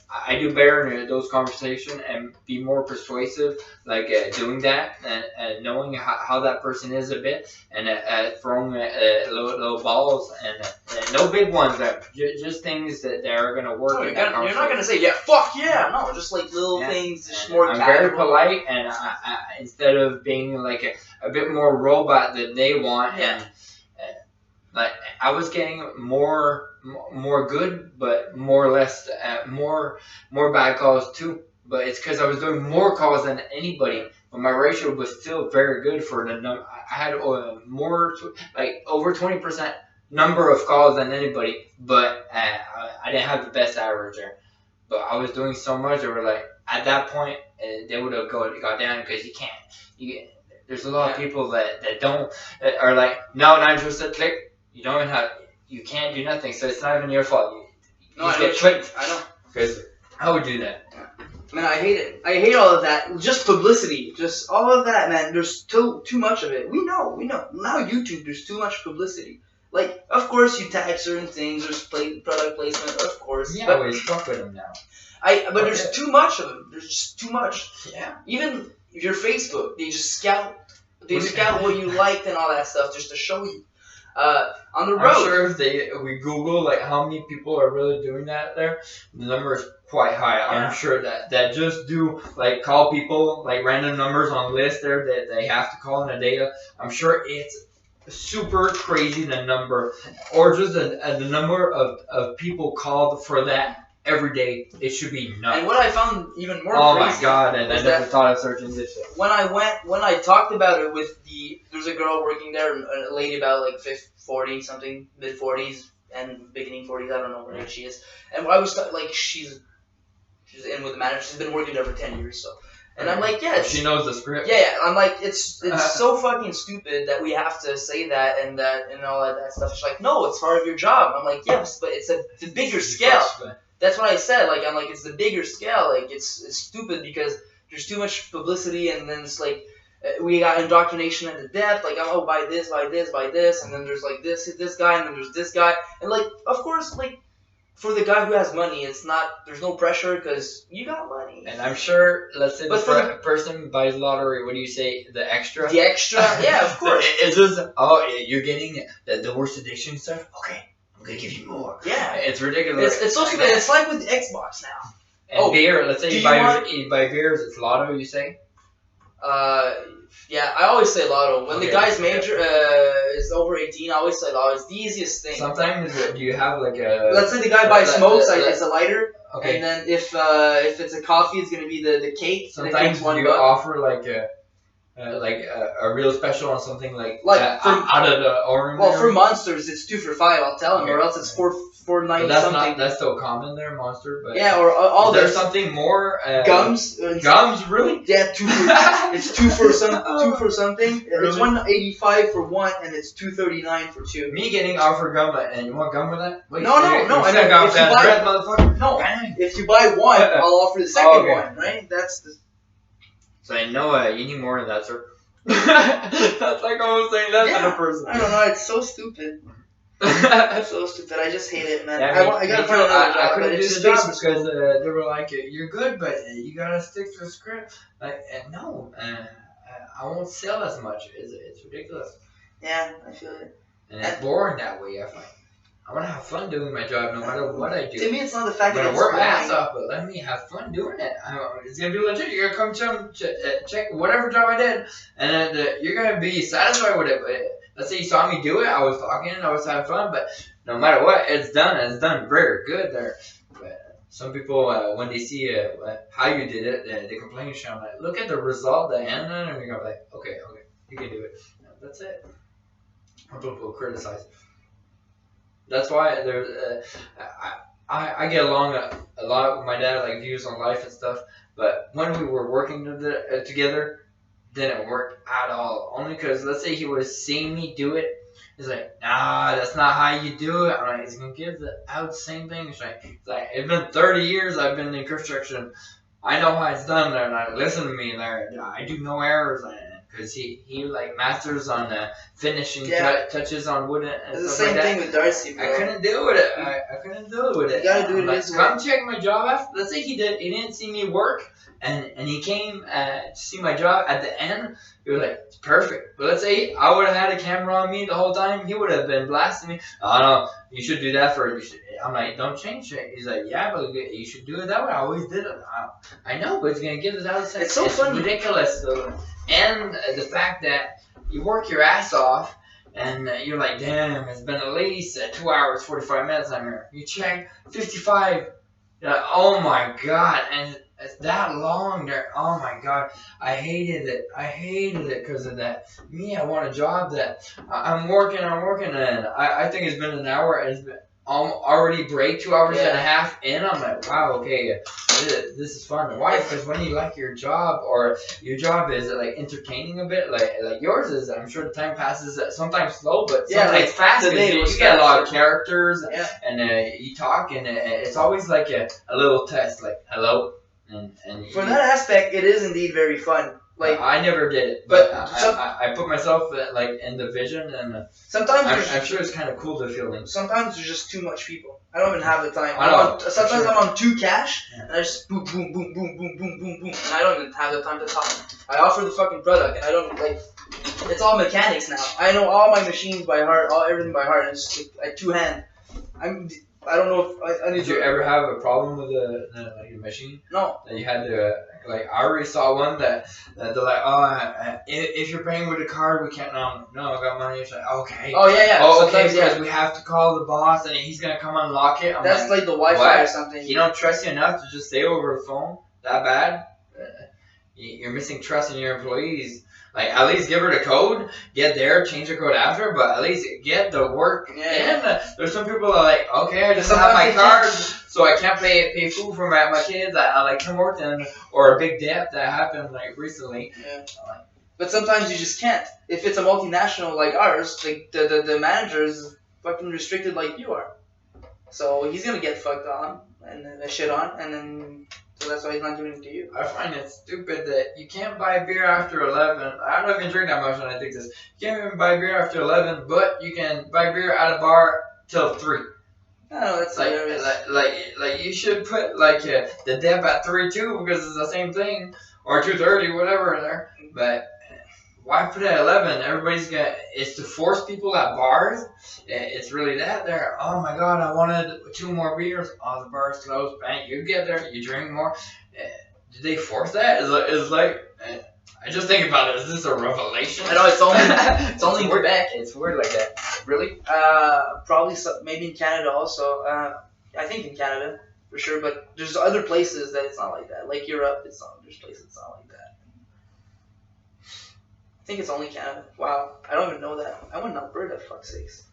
I do better in those conversations and be more persuasive, like doing that and knowing how that person is a bit, and throwing little balls and no big ones, just things that are gonna work. You're not gonna say fuck yeah, no, just like little things, just more. I'm very polite, and I instead of being like a bit more robot that they want, and like I was getting more good, but more bad calls too. But it's because I was doing more calls than anybody. But my ratio was still very good for the number. I had like over 20% number of calls than anybody. But I didn't have the best average there. But I was doing so much. They were like, at that point, they would have got down, because you can't. There's a lot of people that don't are like, no, not interested. Click. You can't do nothing, so it's not even your fault. You just get clicked. I know. Because I would do that. Man, I hate it. I hate all of that. Just publicity. Just all of that, man. There's too much of it. We know. Now YouTube, there's too much publicity. Like, of course, you tag certain things. There's product placement, of course. Yeah, but we fuck with them now. But there's too much of them. There's just too much. Yeah. Even your Facebook, they just scout. They scout what you liked and all that stuff just to show you. On the road. I'm sure if we Google like how many people are really doing that there, the number is quite high. I'm sure that just do like call people like random numbers on list there that they have to call in a data. I'm sure it's super crazy, the number, or just the number of people called for that every day. It should be nuts. And what I found even more oh crazy my god! And I never thought of searching this shit. When I talked about it with there's a girl working there, a lady about like 40 something, mid 40s and beginning 40s. I don't know what age she is. And I was like, she's in with the manager. She's been working there for 10 years, so. And I'm like, yeah. She knows the script. Yeah, I'm like, it's so fucking stupid that we have to say that and all that stuff. She's like, no, it's part of your job. I'm like, yes, but it's the bigger scale. That's what I said. Like, I'm like, it's the bigger scale. Like, it's stupid because there's too much publicity, and then it's like we got indoctrination in the depth. Like, oh, buy this, buy this, buy this, and then there's like this guy, and then there's this guy, and like, of course, like. For the guy who has money, there's no pressure because you got money. And I'm sure, let's say the person buys lottery, what do you say, the extra? The extra, yeah, of course. Is this, you're getting the worst addiction stuff? Okay, I'm going to give you more. Yeah. It's ridiculous. It's so stupid. It's like with Xbox now. And beer, let's say you buy beers, it's lotto, you say? Yeah, I always say lotto. When the guy's major is over 18, I always say lotto. It's the easiest thing. Sometimes do you have like a... Let's say the guy buys smokes, it's a lighter. Okay. And then if it's a coffee, it's gonna be the cake. Sometimes you offer like a real special on something like out of the ordinary. Well, for Monsters, it's 2 for $5. I'll tell him, or else it's $4.90 something. That's still common there, Monster. But yeah, or all there's something more. Gums. Gums, really? Yeah, it's 2 for something. Really? It's $1.85 for 1, and it's $2.39 for 2. Me getting offered gum, and you want gum with that? Wait, no. I mean, if you buy one, I'll offer the second one. Right? That's the. So I know you need more than that, sir. That's like almost saying that to a person. I don't know. It's so stupid. It's so stupid. I just hate it, man. Yeah, I gotta find another job. I couldn't do the job because they were like, "You're good, but you gotta stick to the script." Like, no, I won't sell as much. It's ridiculous. Yeah, I feel it. And it's boring that way. I find. I want to have fun doing my job no matter what I do. To me, it's not the fact that I'm gonna work my ass off, but let me have fun doing it. It's gonna be legit. You're gonna come check whatever job I did, and then you're gonna be satisfied with it. But let's say you saw me do it, I was talking, I was having fun, but no matter what, it's done very good there. But some people, when they see how you did it, they complain. I'm like, look at the result, the end, and you're gonna be like, okay, you can do it. That's it. Some people criticize. That's why there's I get along a lot with my dad, like views on life and stuff. But when we were working together, didn't work at all. Only because let's say he would have seen me do it. He's like, nah, that's not how you do it. I'm like, he's gonna give out the same thing. It's like it's been 30 years I've been in construction. I know how it's done there, and I listen to me there. I do no errors. Because he like masters on finishing touches on wood and it's stuff like that. It's the same thing with Darcy, bro. I couldn't do with it. I couldn't do it with it. You gotta do it his way. Come check my job after. Let's say he didn't see me work, and he came to see my job at the end. He was like, it's perfect. But let's say I would have had a camera on me the whole time. He would have been blasting me. Oh no, you should do that first. I'm like, don't change it. He's like, yeah, but you should do it that way. I always did it. I know, but it's gonna give us out of sense. It's so funny. Ridiculous though. And the fact that you work your ass off and you're like, damn, it's been at least 2 hours, 45 minutes I'm here. You check 55. Oh my god. And it's that long there. Oh my god. I hated it. Because of that. Me, I want a job that I'm working. And I think it's been an hour. It's been already break 2 hours and a half in. I'm like, wow, okay, this is fun. Why? Because when you like your job, or your job is like entertaining a bit, like yours is, I'm sure the time passes sometimes slow, but sometimes fast. You get a lot of characters, and you talk, and it's always like a little test, like hello, and for that aspect, it is indeed very fun. Like I never did it, but I put myself like in the vision, and sometimes I'm sure it's kind of cool to feel it. Sometimes there's just too much people. I don't even have the time. Sometimes I'm on 2 cash, and I just boom, boom, boom, boom, boom, boom, boom, boom, and I don't even have the time to talk. I offer the fucking product, and I don't like. It's all mechanics now. I know all my machines by heart, everything by heart, and it's just like 2 hand. I don't know if I need Did you ever have a problem with the machine? No. That you had to, like, I already saw one that they're like, oh, if you're paying with a card, we can't, no, I got money. It's like, okay. Oh, yeah. Oh, okay, because we have to call the boss and he's going to come unlock it. That's like the Wi-Fi what? or something. You don't trust you enough to just stay over the phone? That bad? You're missing trust in your employees. Like, at least give her the code, get there, change the code after, but at least get the work in. There's some people that are like, okay, I just have my card, so I can't pay food for my kids. I like come work then, or a big debt that happened like recently. Yeah. But sometimes you just can't. If it's a multinational like ours, like the manager is fucking restricted like you are. So he's gonna get fucked on and shit on, and then so that's why he's not giving it to you. I find it stupid that you can't buy beer after 11. I don't even drink that much when I think this. You can't even buy beer after 11, but you can buy beer at a bar till 3. Oh, that's hilarious. Like you should put like the dep at 3 too, because it's the same thing, or 2:30, whatever there. But why put it at 11? Everybody's got. It's to force people at bars. It's really that there. Oh my God, I wanted 2 more beers. Oh, the bar's closed. Bang, you get there, you drink more. Did they force that? It's like. I just think about it. Is this a revelation? I know it's only in Quebec. It's weird like that. Really? Probably maybe in Canada also. I think in Canada for sure, but there's other places that it's not like that. Like Europe, it's not. There's places it's not like that. I think it's only Canada. Wow, I don't even know that. I went to Alberta, fuck's sakes.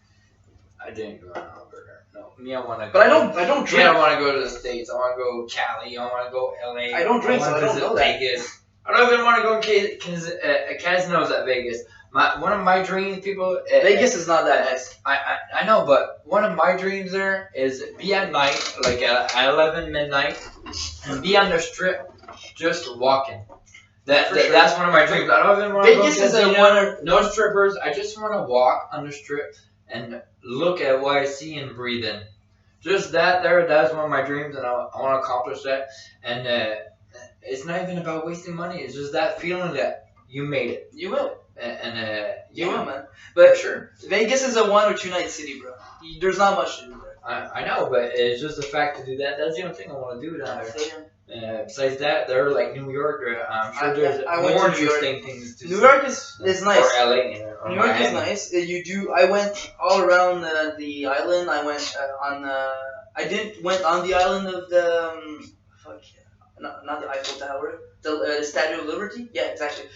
I didn't go to Alberta. No, me, I want to go. But I don't drink. Me, I want to go to the States. I want to go Cali. I want to go LA. I don't drink, so I don't know that. Vegas. I don't even want to go in casinos at Vegas. One of my dreams, people. Vegas is not that nice. I know, but one of my dreams there is be at night, like at 11 midnight, and be on the strip, just walking. That's one of my dreams. I don't even want to Vegas go is a one. No strippers. I just want to walk on the strip and look at what I see and breathe in. Just that there. That's one of my dreams, and I want to accomplish that. And it's not even about wasting money. It's just that feeling that you made it. You will. You will, man. But sure. Vegas is a 1 or 2 night city, bro. There's not much to do there. I know, but it's just the fact to do that. That's the only thing I want to do down there. Besides that, they're like New York. I'm sure there's more interesting things to see. New York is nice. Or LA. Or New York Miami. is nice. I went all around the island. I went went on the island of the not the Eiffel Tower, the Statue of Liberty. Yeah, exactly.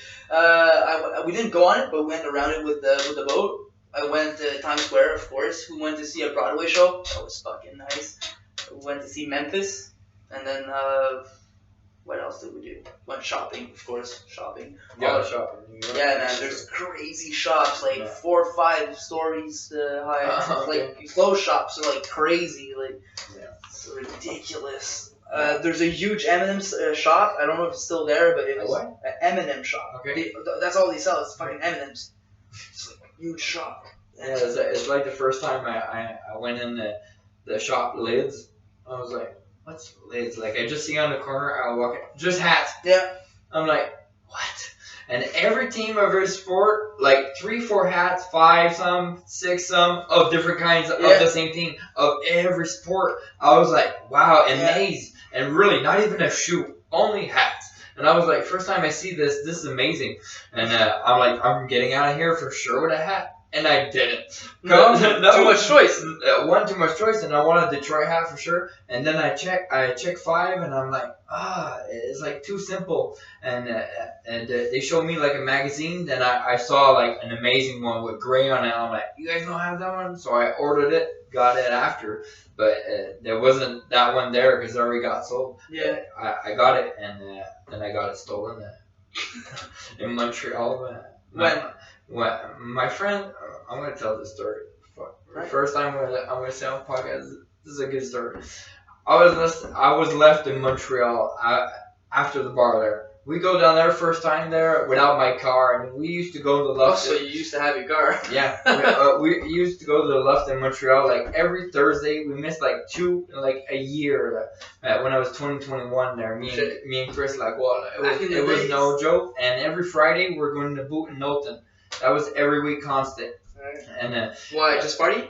We didn't go on it, but we went around it with the boat. I went to Times Square, of course. We went to see a Broadway show. That was fucking nice. We went to see Memphis, and then what else did we do? Went shopping, of course. Shopping. Yeah, shopping. Yeah, man. There's crazy shops, like 4 or 5 stories high. Okay. Like clothes shops are like crazy, like it's ridiculous. There's a huge M&M's shop. I don't know if it's still there, but it was an M&M shop. Okay. That's all they sell. It's fucking M&M's. It's like a huge shop. Yeah, it's like the first time I went in the shop Lids. I was like, what's Lids? Like I just see on the corner. I walk in, just hats. Yeah. I'm like, what? And every team of every sport, like 3, 4 hats, 5 some, 6 some of different kinds of the same team of every sport. I was like, wow, amazed. And really, not even a shoe, only hats. And I was like, first time I see this is amazing. And I'm like, I'm getting out of here for sure with a hat. And I didn't. No, too much choice. One, too much choice, and I want a Detroit hat for sure. And then I check 5, and I'm like, it's like too simple. And they showed me like a magazine. Then I saw like an amazing one with gray on it. I'm like, you guys don't have that one? So I ordered it, got it after. But there wasn't that one there because it already got sold. Yeah. I got it, and then I got it stolen in Montreal. When my friend, I'm gonna tell this story. First time I'm gonna say on podcast. This is a good story. I was left in Montreal after the bar there. We go down there first time there without my car, and we used to go to the left. Oh, so you used to have your car? Yeah, we used to go to the left in Montreal like every Thursday. We missed like 2 like a year when I was 2021 there. Me and Chris like it was no joke. And every Friday we're going to Boot and Knowlton. That was every week constant. And why? Just party?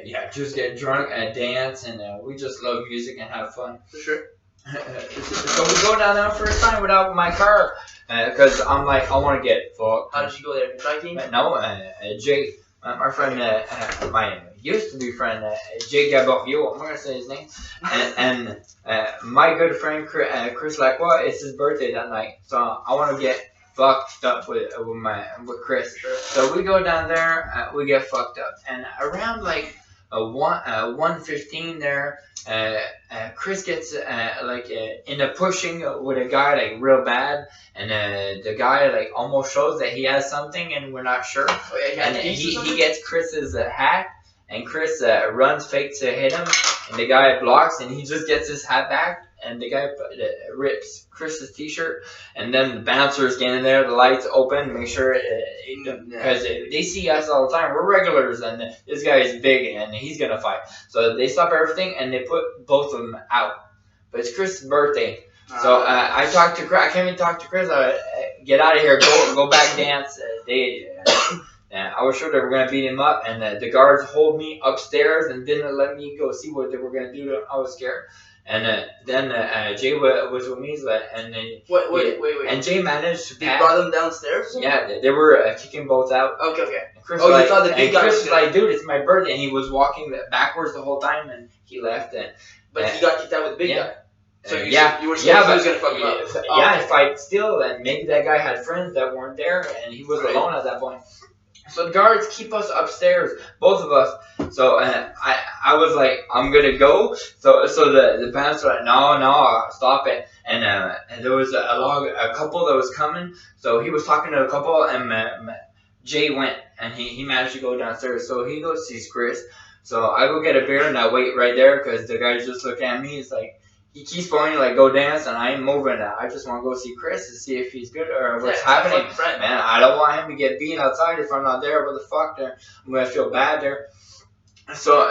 Yeah, just get drunk and dance, and we just love music and have fun. For sure. So we go down there first time without my car, cause I'm like I want to get fucked. How did you go there? Biking? No, Jay, my friend, my used to be friend, Jay Gaborio, I'm gonna say his name, and my good friend Chris Lacroix, it's his birthday that night, so I want to get fucked up with Chris. Sure. So we go down there, we get fucked up, and around like 1:15 there, Chris gets in a pushing with a guy like real bad, and the guy like almost shows that he has something, and we're not sure. Oh, yeah, And he gets Chris's hat, and Chris runs fake to hit him, and the guy blocks, and he just gets his hat back, and the guy rips Chris's t-shirt, and then the bouncers get in there, the lights open, make sure because they see us all the time. We're regulars, and this guy is big, and he's gonna fight. So they stop everything, and they put both of them out. But it's Chris's birthday. So I talked to Chris. I can't even talk to Chris. Get out of here. Go back dance. I was sure they were gonna beat him up, and the guards hold me upstairs and didn't let me go see what they were gonna do to him. I was scared. And then Jay was with me, and wait. And Jay managed to. You brought them downstairs? Yeah, they were kicking both out. Okay. And Chris You thought the big guy Chris was like, dude, it's my birthday, and he was walking backwards the whole time, and he left. But he got kicked out with the big guy. So you were scared he was gonna fuck him up. If I still, and maybe that guy had friends that weren't there, and he was alone at that point. So the guards keep us upstairs, both of us. So I was like, I'm gonna go. So the bouncer was like, no, stop it. And there was a couple that was coming. So he was talking to a couple, and Jay went, and he managed to go downstairs. So he goes sees Chris. So I go get a beer, and I wait right there because the guy just look at me. He's like, he keeps going like go dance, and I ain't moving. I just want to go see Chris to see if he's good or what's happening. Man, I don't want him to get beat outside if I'm not there. What the fuck? There, I'm gonna feel bad there. So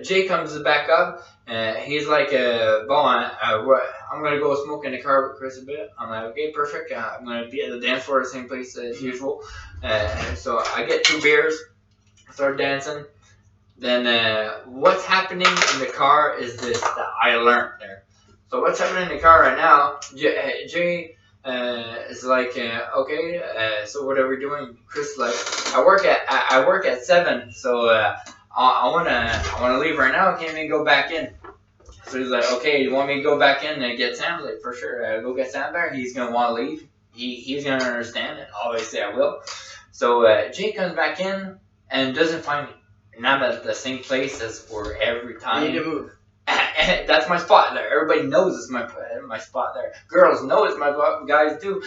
Jay comes back up, and he's like, I'm gonna go smoke in the car with Chris a bit. I'm like, okay, perfect. I'm gonna be at the dance floor, the same place as usual. So I get 2 beers, start dancing. Then what's happening in the car is this that I learned there. So what's happening in the car right now? Jay is like, okay. So what are we doing? Chris like, I work at 7. So I wanna leave right now. Can't even go back in. So he's like, okay, you want me to go back in and get Sam? Like, for sure. Go get Sam there. He's gonna want to leave. He's gonna understand it. Obviously, I will. So Jay comes back in and doesn't find me. And I'm at the same place as for every time. You need to move. That's my spot there. Everybody knows it's my spot there. Girls know it's my spot. Guys do.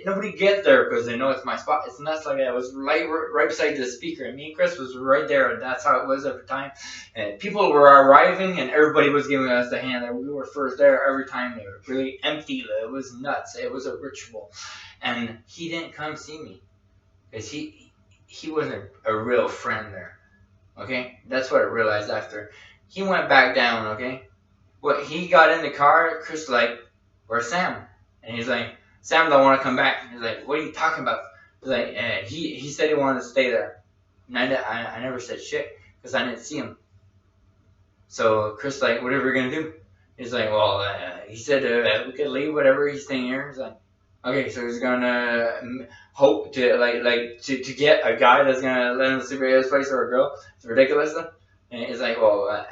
Nobody gets there because they know it's my spot. It's nuts like that. I was right beside the speaker, and me and Chris was right there. And that's how it was every time. And people were arriving, and everybody was giving us the hand. And we were first there every time. They were really empty. It was nuts. It was a ritual. And he didn't come see me because he wasn't a real friend there. Okay, that's what I realized after. He went back down, okay? He got in the car, Chris like, where's Sam? And he's like, Sam don't want to come back. He's like, what are you talking about? He's like, he said he wanted to stay there. And I never said shit because I didn't see him. So Chris like, what are we going to do? He's like, well, he said we could leave, whatever, he's staying here. He's like, okay, so he's going to hope to to get a guy that's going to let him sleep at his place or a girl. It's ridiculous though. And he's like, well,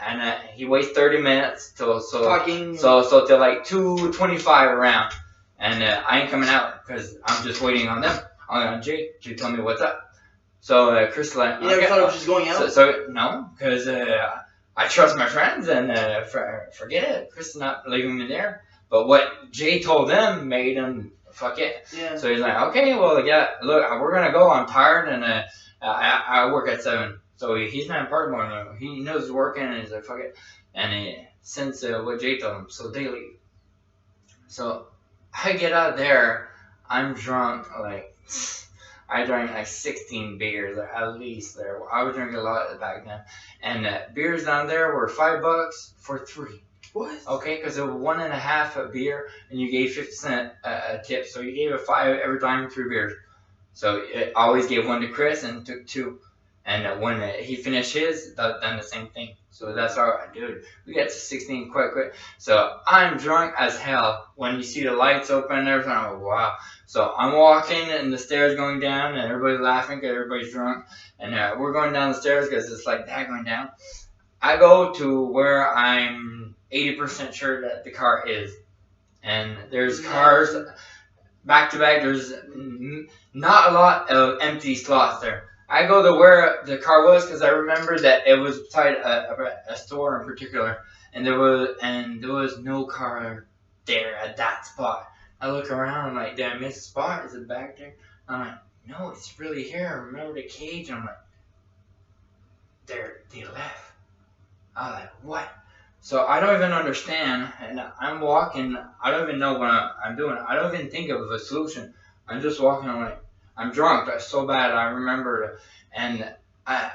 he waits 30 minutes till till like 2:25 around, and I ain't coming out because I'm just waiting on them, on Jay to tell me what's up. So Chris like, you never thought of just going out? So no, because I trust my friends and forget it. Chris is not leaving me there. But what Jay told them made him fuck it. Yeah. So he's like, okay, well, yeah, look, we're gonna go. I'm tired, and I work at 7. So he's not important anymore. He knows he's working, and he's like, fuck it. And since what Jay told him, so they leave. So I get out there, I'm drunk, like, I drank like 16 beers, at least there. I was drinking a lot back then. And beers down there were $5 for 3. What? Okay, because it was 1.5 a beer, and you gave 50 cents a tip. So you gave a $5 every time, 3 beers. So I always gave 1 to Chris and took 2. And when he finished his, done the same thing. So that's our dude. We got to 16 quick. So I'm drunk as hell. When you see the lights open and everything, I'm like, wow. So I'm walking and the stairs going down and everybody's laughing because everybody's drunk. And we're going down the stairs because it's like that going down. I go to where I'm 80% sure that the car is. And there's cars back to back. There's not a lot of empty slots there. I go to where the car was because I remember that it was beside a store in particular, and there was no car there at that spot. I look around, I'm like, did I miss a spot? Is it back there? I'm like, no, it's really here. I remember the cage. I'm like, they left. I'm like, what? So I don't even understand, and I'm walking. I don't even know what I'm doing. I don't even think of a solution. I'm just walking. I'm like, I'm drunk. That's so bad. I remember, and I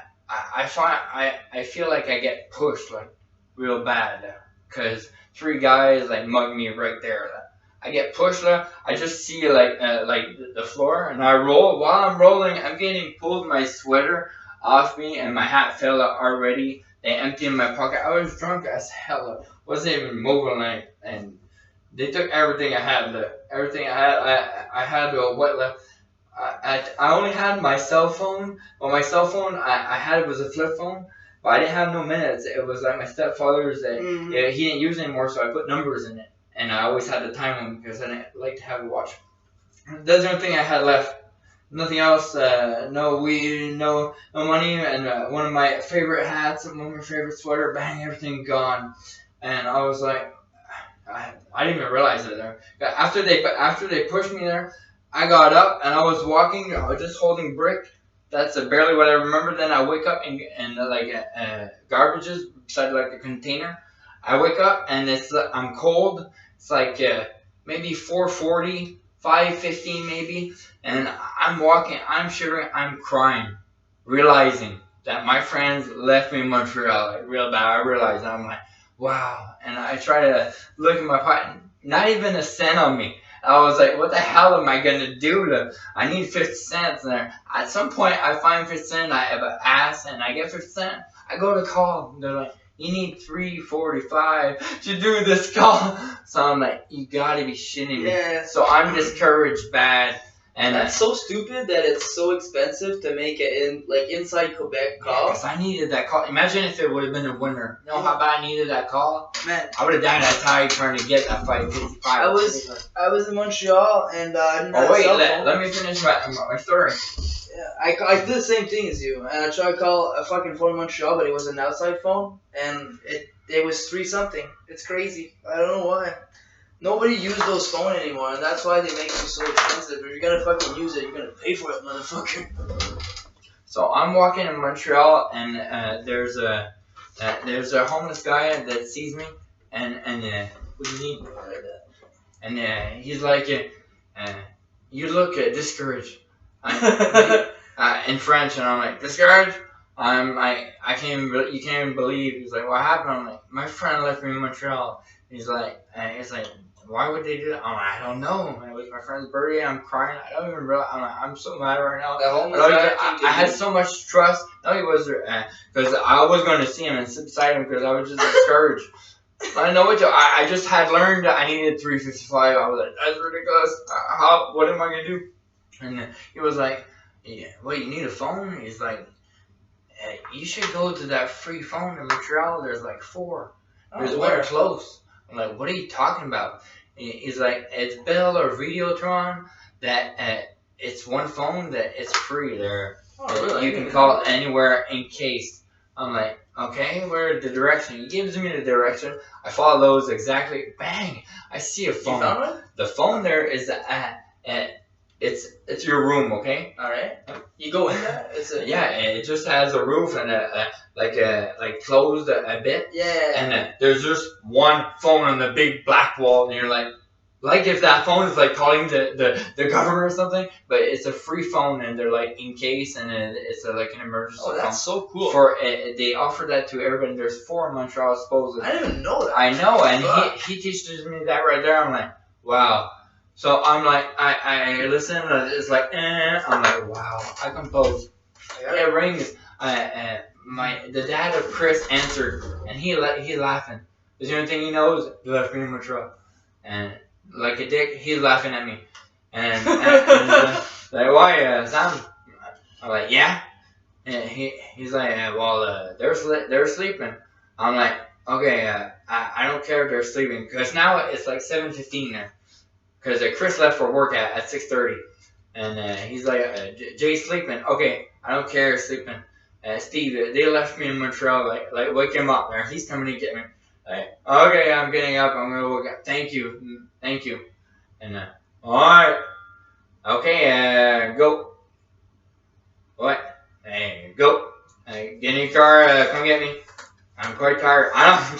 feel like I get pushed like real bad because 3 guys like mug me right there. I get pushed. I just see like the floor, and I roll. While I'm rolling, I'm getting pulled my sweater off me, and my hat fell out already. They emptied my pocket. I was drunk as hell. Wasn't even moving, and they took everything I had. I had what left. I only had my cell phone. Well, my cell phone I had was a flip phone, but I didn't have no minutes. It was like my stepfather's that he didn't use anymore, so I put numbers in it, and I always had the time on because I didn't like to have a watch. That's the only thing I had left. Nothing else, no weed, no money, and one of my favorite hats, one of my favorite sweater, bang, everything gone. And I was like, I didn't even realize it there. After they pushed me there, I got up and I was walking, I was just holding brick. That's barely what I remember. Then I wake up and garbages beside like a container. I wake up and I'm cold. It's like maybe 4:40. 5:15 maybe, and I'm walking, I'm shivering, I'm crying, realizing that my friends left me in Montreal, like real bad. I realized, I'm like, wow, and I try to look in my pocket, not even a cent on me. I was like, what the hell am I gonna do? I need 50 cents there. At some point, I find 50 cents, I have an ass, and I get 50 cents. I go to call, they're like, you need $3.45 to do this call. So I'm like, you gotta be shitting me. Yeah. So I'm discouraged bad. And that's so stupid that it's so expensive to make it inside Quebec call. Because I needed that call. Imagine if it would have been a winner. You know how bad I needed that call? Man, I would have died at tired trying to get that fight 55. I was in Montreal and I didn't have let me finish my story. Yeah, I did the same thing as you, and I tried to call a fucking phone in Montreal, but it was an outside phone, and it was 3 something. It's crazy. I don't know why. Nobody uses those phones anymore, and that's why they make them so expensive. If you're gonna fucking use it, you're gonna pay for it, motherfucker. So I'm walking in Montreal, and there's a homeless guy that sees me, and what do you need? And he's like, you look discouraged. In French, and I'm like, discouraged? You can't even believe. He's like, what happened? I'm like, my friend left me in Montreal. He's like, why would they do that? I'm like, I don't know. It was my friend's birthday. I'm crying. I don't even realize. I'm so mad right now. I had so much trust. No, he was because I was going to see him and sit beside him because I was just discouraged. I know what I just had learned that I needed $3.55. I was like, that's ridiculous. What am I gonna do? And he was like, yeah, well, you need a phone? He's like, you should go to that free phone in Montreal. There's like 4. There's one close. I'm like, what are you talking about? He's like, it's Bell or Videotron that it's one phone that it's free there. Really? You can call anywhere in case. I'm like, okay, where's the direction? He gives me the direction. I follow those exactly. Bang! I see a phone. You found one? The phone there is it's your room, okay? All right. You go in there. It just has a roof and like closed a bit. Yeah. And there's just one phone on the big black wall, and you're like if that phone is like calling the government or something, but it's a free phone, and they're like in case, and it's like an emergency phone. Oh, that's so cool. They offer that to everybody. There's 4 in Montreal, supposedly. I didn't even know that. I know, and he teaches me that right there. I'm like, wow. So I'm like, I listen, it's like, I'm like, wow, I compose. It rings. the dad of Chris answered, and he laughing. The only thing he knows, he left me in Montreal, and like a dick, he's laughing at me, and he's like, why, Sam? I'm like, yeah, and he's like, well, they're sleeping. I'm like, okay, I don't care if they're sleeping, because now it's like 7:15 there, because Chris left for work at 6:30, and he's like, Jay's sleeping. Okay, I don't care, sleeping. Steve, they left me in Montreal. Like wake him up, man. He's coming to get me. Like, okay, I'm getting up. I'm gonna wake up. Thank you. And all right, okay, go. What? Hey, go. Get in your car. Come get me. I'm quite tired. I don't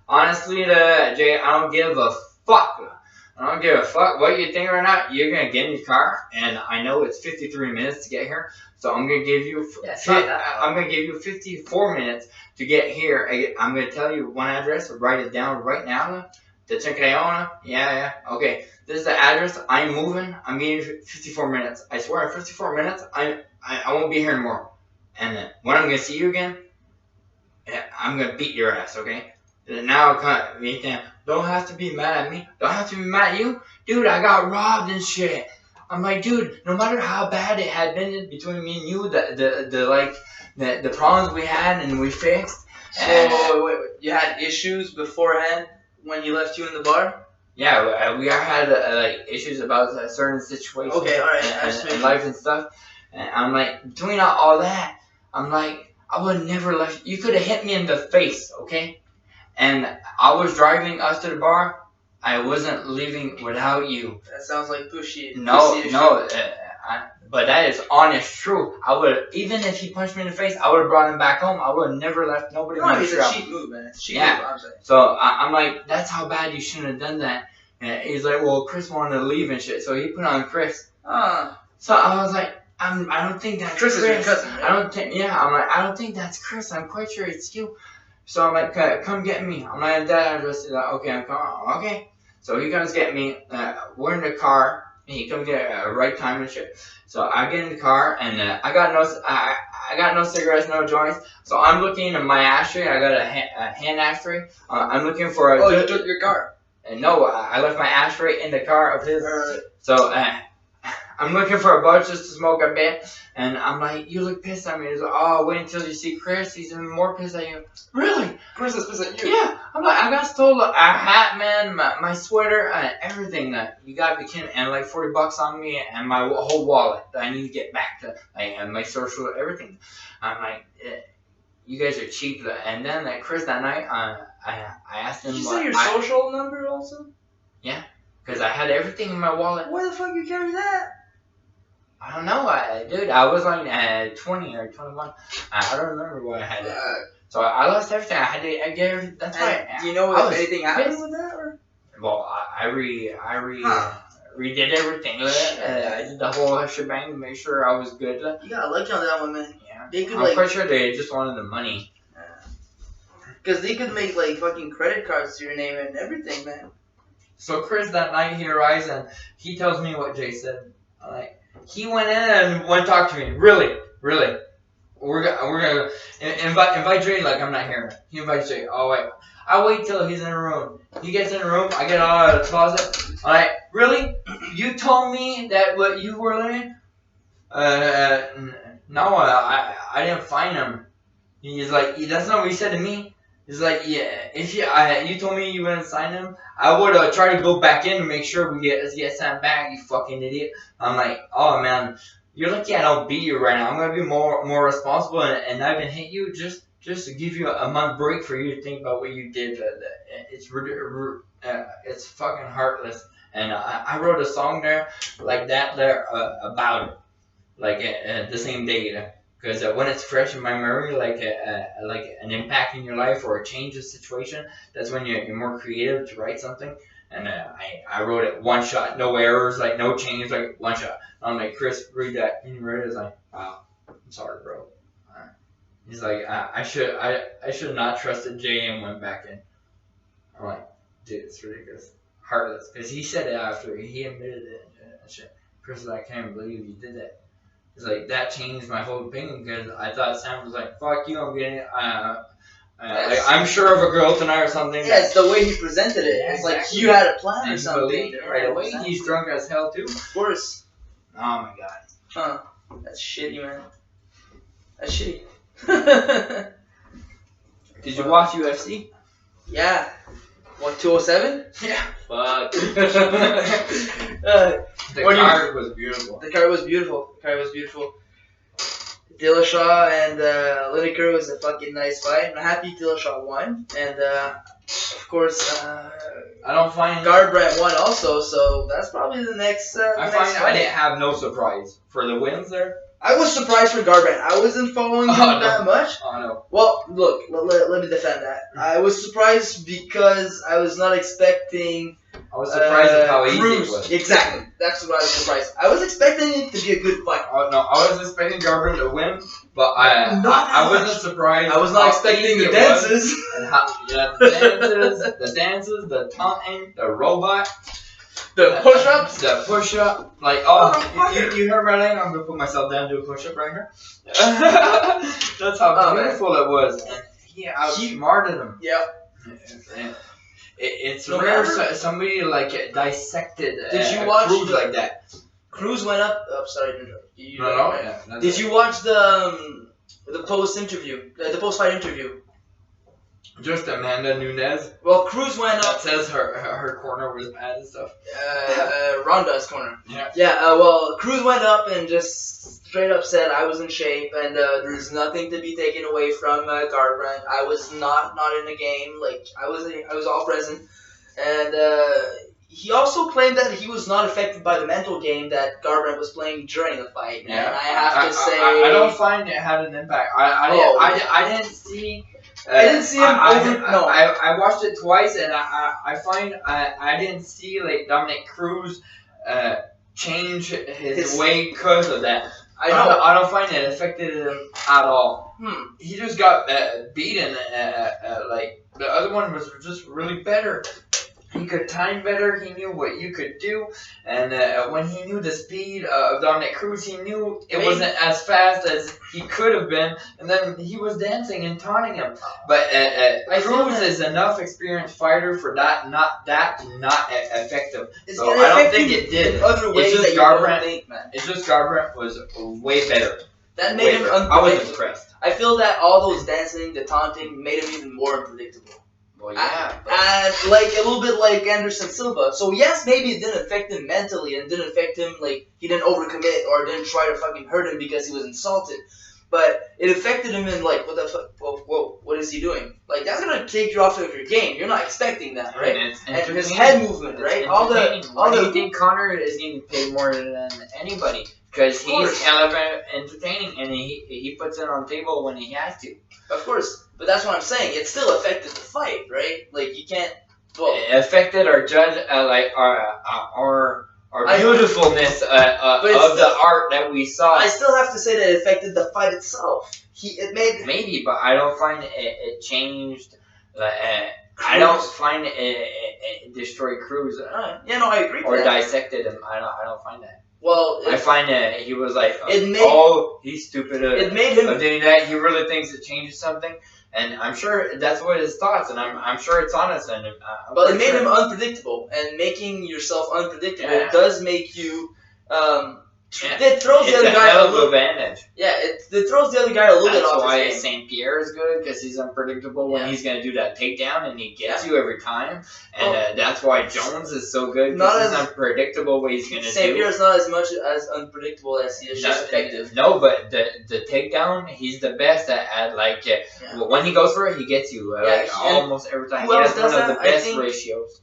honestly, Jay, I don't give a fuck. I don't give a fuck what you think or not. You're gonna get in your car, and I know it's 53 minutes to get here, so I'm gonna give you. I'm gonna give you 54 minutes to get here. I'm gonna tell you one address. Write it down right now. The Chincreona. Yeah. Okay. This is the address. I'm moving. I'm getting 54 minutes. I swear, in 54 minutes, I won't be here anymore. And when I'm gonna see you again, I'm gonna beat your ass. Okay. Now, don't have to be mad at me. Don't have to be mad at you. Dude, I got robbed and shit. I'm like, dude, no matter how bad it had been between me and you, the problems we had and we fixed. So, wait, you had issues beforehand when he left you in the bar? Yeah, we had like issues about certain situations. Okay, alright. And life and stuff. And I'm like, between all that, I'm like, I would never left. You could have hit me in the face, okay? And I was driving us to the bar. I wasn't leaving without you. That sounds like pushy. No. But that is honest truth. I would, even if he punched me in the face, I would have brought him back home. I would have never left nobody. No, it's a cheap move, man. It's a cheap move, I'm saying. So I'm like, that's how bad you shouldn't have done that. And he's like, well, Chris wanted to leave and shit, so he put on Chris. So I was like, I don't think that's Chris. Is your cousin, right? I don't think that's Chris. I'm quite sure it's you. So I'm like, come get me. I'm like, that address. He's like, okay, I'm coming. Okay. So he comes get me. We're in the car. And he comes get right time and shit. So I get in the car and I got no cigarettes, no joints. So I'm looking in my ashtray. I got a hand ashtray. I'm looking for a. Oh, you took your car. And no, I left my ashtray in the car of his. So I'm looking for a bunch just to smoke a bit, and I'm like, you look pissed at me. He's like, oh, wait until you see Chris. He's even more pissed at you. Really? Chris is pissed at you? Yeah. I'm like, I got stolen a hat, man, my sweater, everything that you got became, and like $40 on me, and my whole wallet that I need to get back to, and my social, everything. I'm like, you guys are cheap. And then Chris that night, I asked him. Did you say your social number also? Yeah, because I had everything in my wallet. Why the fuck you carry that? I don't know, dude. I was like 20 or 21. I don't remember what I had. So I lost everything. I get everything. That's why. Do you know if anything happened with that? Or? Well, I redid everything. I did the whole shebang to make sure I was good. You got lucky on that one, man. Yeah. They could I'm pretty sure they just wanted the money. Because they could make like fucking credit cards to your name and everything, man. So Chris that night he arrives and he tells me what Jay said. Like. He went in and went talk to me. Really. We're gonna invite Jay like I'm not here. He invites Jay. Oh wait. I wait till he's in the room. He gets in the room. I get out of the closet. I'm like, really? You told me that what you were living? No, I didn't find him. He's like, that's not what he said to me. He's like, yeah, if you told me you wouldn't sign him, I would try to go back in and make sure we get sent back, you fucking idiot. I'm like, oh man, you're lucky I don't beat you right now. I'm gonna be more responsible and I even hit you just to give you a month break for you to think about what you did. It's fucking heartless. And I wrote a song there like that there about it, like the same day. Because when it's fresh in my memory, like an impact in your life or a change of situation, that's when you're more creative to write something. And I wrote it one shot, no errors, like no change, like one shot. I'm like, Chris, read that. And he read it. He's like, wow, I'm sorry, bro. He's like, I should not trusted Jay and went back in. I'm like, dude, it's ridiculous, heartless. Because he said it after he admitted it. And shit. Chris was like, I can't believe you did that. It's like that changed my whole opinion because I thought Sam was like, "Fuck you, I'm getting like, I'm sure of a girl tonight or something." Yeah, it's the way he presented it. Yeah, it's exactly. like you had a plan or And something. right away, he's drunk as hell too. Of course. Oh my god. Huh. That's shitty, man. That's shitty. Did you watch UFC? Yeah. What, 207? Yeah. Fuck. The card was beautiful. The card was beautiful. Dillashaw and Lineker was a fucking nice fight. I'm happy Dillashaw won. And, of course, I don't find Garbrandt won also, so that's probably the next I next find fight. I didn't have no surprise for the wins there. I was surprised for Garbrandt. I wasn't following him that much. Oh no. Well, look, let me defend that. I was surprised because I was not expecting. I was surprised at how easy Cruz. it was. Exactly. That's what I was surprised. I was expecting it to be a good fight. Oh no, I was expecting Garbrandt to win, but I wasn't surprised. I was not expecting the dances. And the dances, the taunting, the robot. The push-ups? The push-up. Like, you heard my leg? I'm going to put myself down and do a push-up right here. That's how beautiful it was. And he outsmarted him. Yep. It's rare somebody, like, dissected Did you watch Cruz like that. Cruz went up... Oh, sorry to interrupt. No. Did you watch the post-interview? The post-fight interview? Just Amanda Nunes. Well, Cruz went up. That says her corner was bad and stuff. Ronda's corner. Yeah. Yeah. Well, Cruz went up and just straight up said I was in shape and there's nothing to be taken away from Garbrandt. I was not in the game. Like I was all present, and he also claimed that he was not affected by the mental game that Garbrandt was playing during the fight. Yeah. And I have to say, I don't find it had an impact. I didn't see. I didn't see him I watched it twice, and I find I didn't see like Dominic Cruz change his way because of that. I don't find it affected him at all. He just got beaten. Like the other one was just really better. He could time better. He knew what you could do, and when he knew the speed of Dominic Cruz, he knew it wasn't as fast as he could have been. And then he was dancing and taunting him. But Cruz is enough experienced fighter for that not affect him. So I don't think it did. Other ways it's just that Garbrandt. think, man. It's just Garbrandt was way better. That made him unpredictable. I was impressed. I feel that all those dancing, the taunting, made him even more unpredictable. Well, yeah. Like a little bit like Anderson Silva. So yes, maybe it didn't affect him mentally and didn't affect him like he didn't overcommit or didn't try to fucking hurt him because he was insulted. But it affected him in like, what the fuck? Whoa, what is he doing? Like that's gonna take you off of your game. You're not expecting that, right? And his head movement, right? All the. You think Connor is getting paid more than anybody because he's entertaining and he puts it on the table when he has to. Of course. But that's what I'm saying. It still affected the fight, right? Like you can't. Well, it affected our judge, like our beautifulness of the art that we saw. I still have to say that it affected the fight itself. Maybe, but I don't find it changed. I don't find it destroyed Cruz. Yeah, no, I agree. Or dissected him. I don't find that. Well, I find that he was like, he's stupid. It made him doing that. He really thinks it changes something. And I'm sure that's what his thoughts, and I'm sure it's honest. And but it made him unpredictable, and making yourself unpredictable does make you. It throws the other guy a little advantage. Yeah, it throws the other guy a little bit off. That's why St. Pierre is good because he's unpredictable when he's gonna do that takedown, and he gets you every time. And that's why Jones is so good because he's unpredictable what he's gonna do. St. Pierre is not as much as unpredictable as he is just effective. No, but the takedown, he's the best at like when he goes for it, he gets you almost every time. He has one of the best ratios.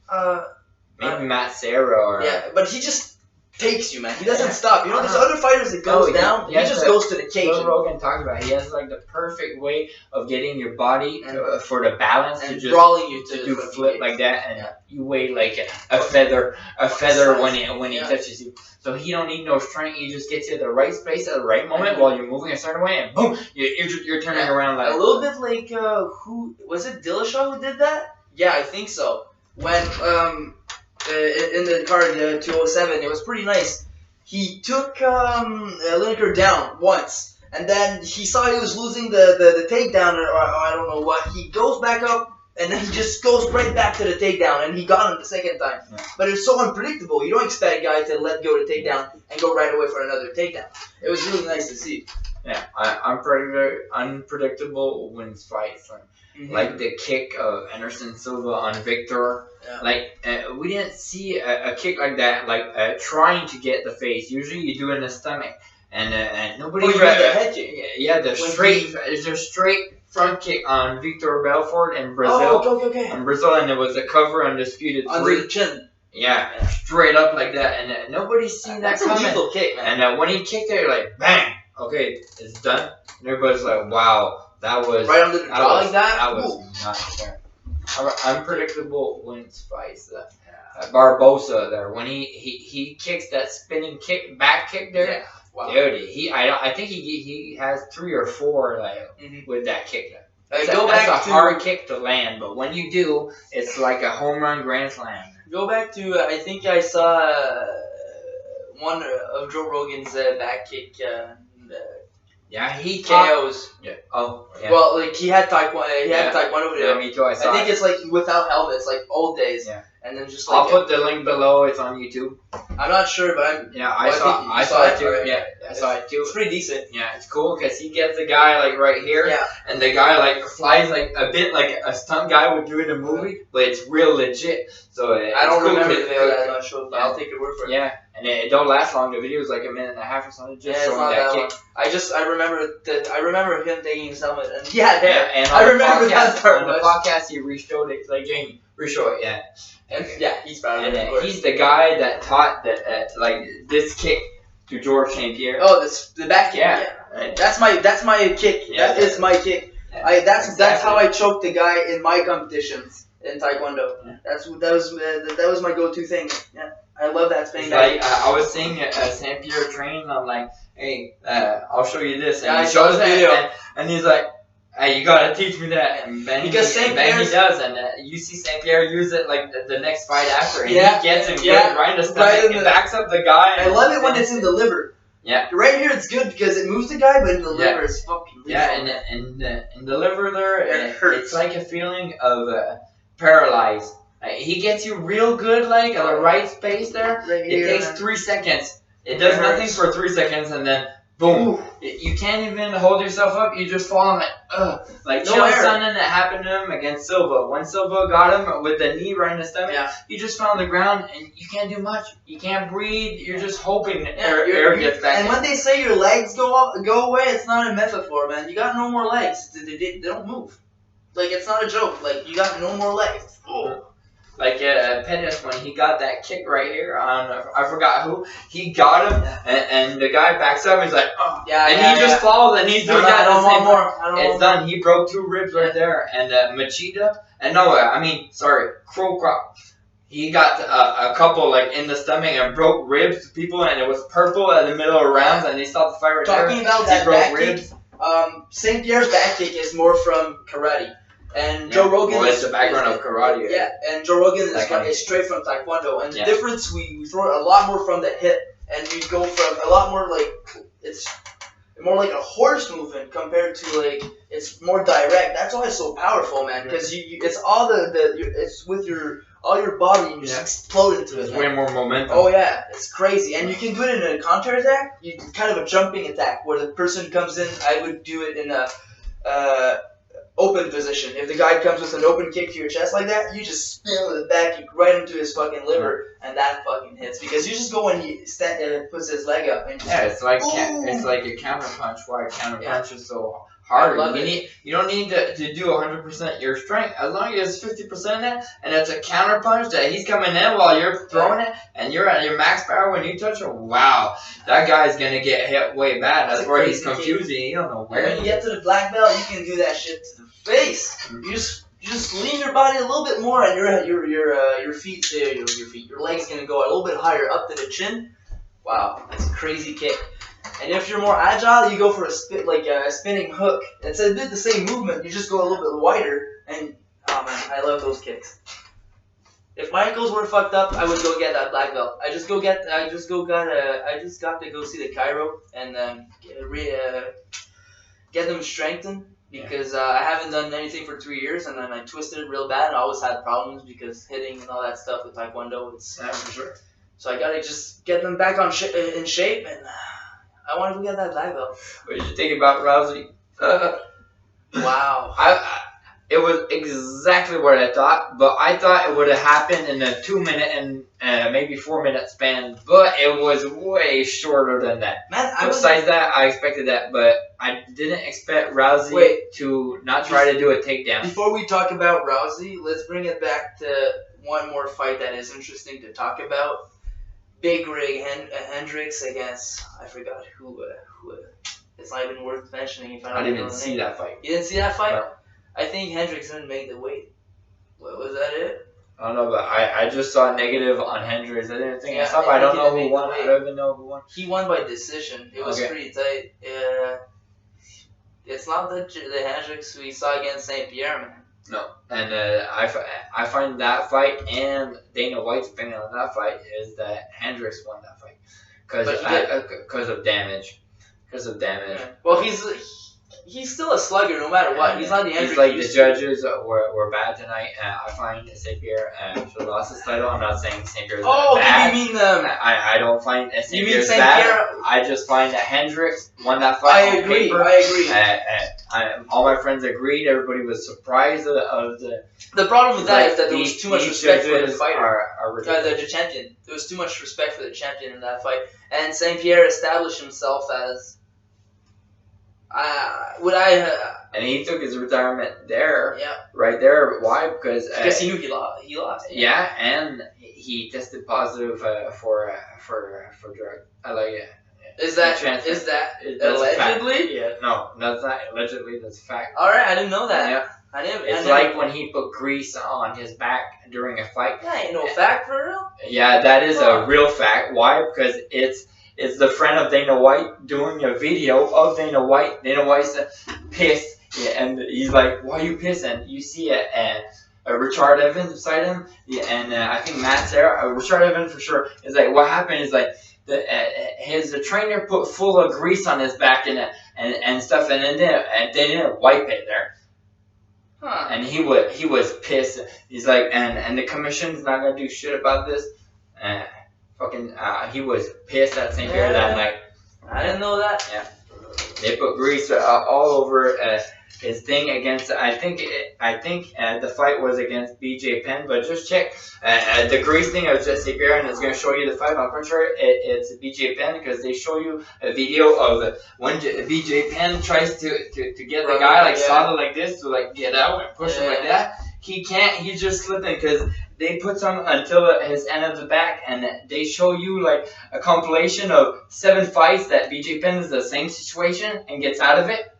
Maybe Matt Serra or but he just takes you, man. He doesn't stop. You know, there's other fighters that goes down. He just goes to the cage. Joe Rogan talked about it. He has like the perfect way of getting your body for the balance and to just brawling you to do a flip like that, and you weigh like a feather when he touches you. So he don't need no strength. He just gets you at the right space at the right moment while you're moving a certain way, and boom, you're turning around like a little bit like who was it? Dillashaw who did that? Yeah, I think so. When in the card 207, it was pretty nice. he took Lineker down once. And then he saw he was losing the takedown, or I don't know what. He goes back up, and then he just goes right back to the takedown, and he got him the second time. Yeah. But it's so unpredictable. You don't expect a guy to let go the takedown and go right away for another takedown. It was really nice to see. Yeah, unpredictable wins fights. Like the kick of Anderson Silva on Victor. Yeah. Like, we didn't see a kick like that, like trying to get the face. Usually you do it in the stomach. And nobody. The head kick. Yeah, the straight front kick on Victor Belfort in Brazil. Oh, okay. In Brazil, and it was a cover undisputed 3. Under the chin. Yeah, straight up like that, and nobody's seen that coming. That's a lethal kick, man. And when he kicked it, like bang. Okay, it's done. And everybody's like, wow, that was right under the jaw like that. That was not fair. Unpredictable wins fights. Barbosa there when he kicks that spinning back kick there. Yeah. Wow. Dude, I think he has 3 or 4 with that kick. That's a hard kick to land, but when you do, it's like a home run grand slam. Go back to I think I saw one of Joe Rogan's back kick. Yeah, he KOs. Yeah. Oh. Yeah. Well, like he had taekwondo. He had taekwondo video. Yeah, me too. I think it's like without helmets, like old days. Yeah. And then just like I'll put the link below. It's on YouTube. I'm not sure, but I saw it too. Right? Yeah, I saw it too. It's pretty decent. Yeah, it's cool because he gets the guy like right here. Yeah. And the guy like flies like a bit like a stunt guy would do in a movie, but it's real legit. So I don't remember the video that much, but I'll take your word for it. Yeah. And it don't last long. The video is like a minute and a half or something. Just showing that kick. I remember him taking his helmet. And and I remember that part. On the podcast, he re-showed it. Like Jamie, re-show it. Yeah. And he's proud of it. And he's the guy that taught that like this kick to George St. Pierre. Oh, the back kick. Yeah. Right. That's my kick. Yeah, that is my kick. Yeah, that's how I choked the guy in my competitions in Taekwondo. Yeah. That was my go-to thing. Yeah. I love that spinning back. Like I was seeing St. Pierre train. I'm like, hey, I'll show you this. And he shows that, and he's like, hey, you gotta teach me that. And then he does, and you see St. Pierre use it like the next fight after, and he gets him right in the stomach, and backs up the guy. I love it when it's in the liver. Yeah. Right here it's good because it moves the guy, but in the liver it's fucking lethal. Yeah, and in the liver there, it hurts. It's like a feeling of paralyzed. He gets you real good, like at the right space there. It takes 3 seconds. It does nothing for 3 seconds, and then boom. Ooh. You can't even hold yourself up. You just fall on like Chael Sonnen, that happened to him against Silva. When Silva got him with the knee right in the stomach, he just fell on the ground, and you can't do much. You can't breathe. You're just hoping air gets back. And when they say your legs go away, it's not a metaphor, man. You got no more legs. They don't move. Like, it's not a joke. Like, you got no more legs. Oh. Like Pettis, when he got that kick right here on, I forgot who, he got him, and the guy backs up, and he's like, oh. He just falls, and he's doing that the same more. It's done. He broke 2 ribs right there. And Machida, Crow Crop, he got a couple like in the stomach and broke ribs to people, and it was purple at the middle of rounds, and they stopped the fight right there. Talking about that back kick, St. Pierre's back kick is more from karate. And Joe Rogan is the background of karate. Yeah, and Joe Rogan is straight from Taekwondo. And the difference, we throw a lot more from the hip, and we go from a lot more like, it's more like a horse movement compared to like, it's more direct. That's why it's so powerful, man, because it's all it's with all your body, and you just explode into it. There's way more momentum. Oh yeah, it's crazy. And you can do it in a counter attack, kind of a jumping attack, where the person comes in. I would do it in a open position. If the guy comes with an open kick to your chest like that, you just spin with the back kick right into his fucking liver, and that fucking hits. Because you just go when he puts his leg up. And just it's like a counter punch. Why a counter punch is so hard. You don't need to do 100% your strength. As long as it's 50% of that, and it's a counter punch that he's coming in while you're throwing it, and you're at your max power when you touch him. Wow, that guy's gonna get hit way bad. That's where he's confusing. You don't know where. When you get to the black belt, you can do that shit to the face. You just lean your body a little bit more, and your feet, your legs gonna go a little bit higher up to the chin. Wow, that's a crazy kick. And if you're more agile, you go for a spinning hook. It's a bit the same movement. You just go a little bit wider, and oh man, I love those kicks. If my ankles were fucked up, I would go get that black belt. I just got to go see the chiro and get them strengthened because I haven't done anything for 3 years, and then I twisted it real bad. I always had problems because hitting and all that stuff with taekwondo. For sure. So I gotta just get them back in shape, and I want to go get that black belt. What did you think about Rousey? Wow. It was exactly what I thought, but I thought it would have happened in a 2 minute and maybe 4 minute span, but it was way shorter than that. Man, Besides that, I expected that, but I didn't expect Rousey to not try to do a takedown. Before we talk about Rousey, let's bring it back to one more fight that is interesting to talk about. Big Rig Hendricks against, I forgot who. It's not even worth mentioning if I don't know the see name. that fight. You didn't see that fight? No. I think Hendricks didn't make the weight. What was that it? I don't know, but I just saw negative on Hendricks. I didn't think I saw, but I I don't think know he who didn't won. make the I don't even know who won. He won by decision. It was pretty tight. It's not the Hendricks we saw against St. Pierre, man. No, and I find that fight and Dana White's opinion on that fight is that Hendricks won that fight because of damage. Yeah. Well, he's still a slugger no matter what. He's not the Hendricks. He's like the judges were bad tonight. I find St. Pierre should have lost his title. I'm not saying St. Pierre's bad. You mean I don't find St. You mean Pierre's St. bad. Pierre? I just find that Hendricks won that fight. I agree. All my friends agreed. Everybody was surprised of the. The problem with that is that there was too much respect for the fighter, the champion. There was too much respect for the champion in that fight, and St. Pierre established himself as. And he took his retirement there. Yeah. Right there. Why? Because he knew he lost. Yeah, and he tested positive for drug. I like it. Is that allegedly? Yeah. No, that's not allegedly. That's a fact. All right, I didn't know that. Yeah. It's like when he put grease on his back during a fight. That ain't no fact for real. Yeah, that is a real fact. Why? Because it's the friend of Dana White doing a video of Dana White. Dana White's pissed, and he's like, "Why are you pissed?" And you see a Richard Evans beside him, and I think Matt's there. Richard Evans for sure is like, "What happened?" Is like his trainer put full of grease on his back and stuff, and they didn't wipe it there. Huh. And he was pissed. He's like, and the commission's not gonna do shit about this. He was pissed at St. Pierre that night. I didn't know that. Yeah, they put grease all over his thing against. I think the fight was against BJ Penn, but just check the grease thing of St. Pierre, and it's gonna show you the fight. I'm pretty sure it's BJ Penn because they show you a video of when BJ Penn tries to get the guy solid like this to get out and push him like that. He can't. He's just slipping because they put some until his end of the back, and they show you a compilation of 7 fights that BJ Penn is the same situation and gets out of it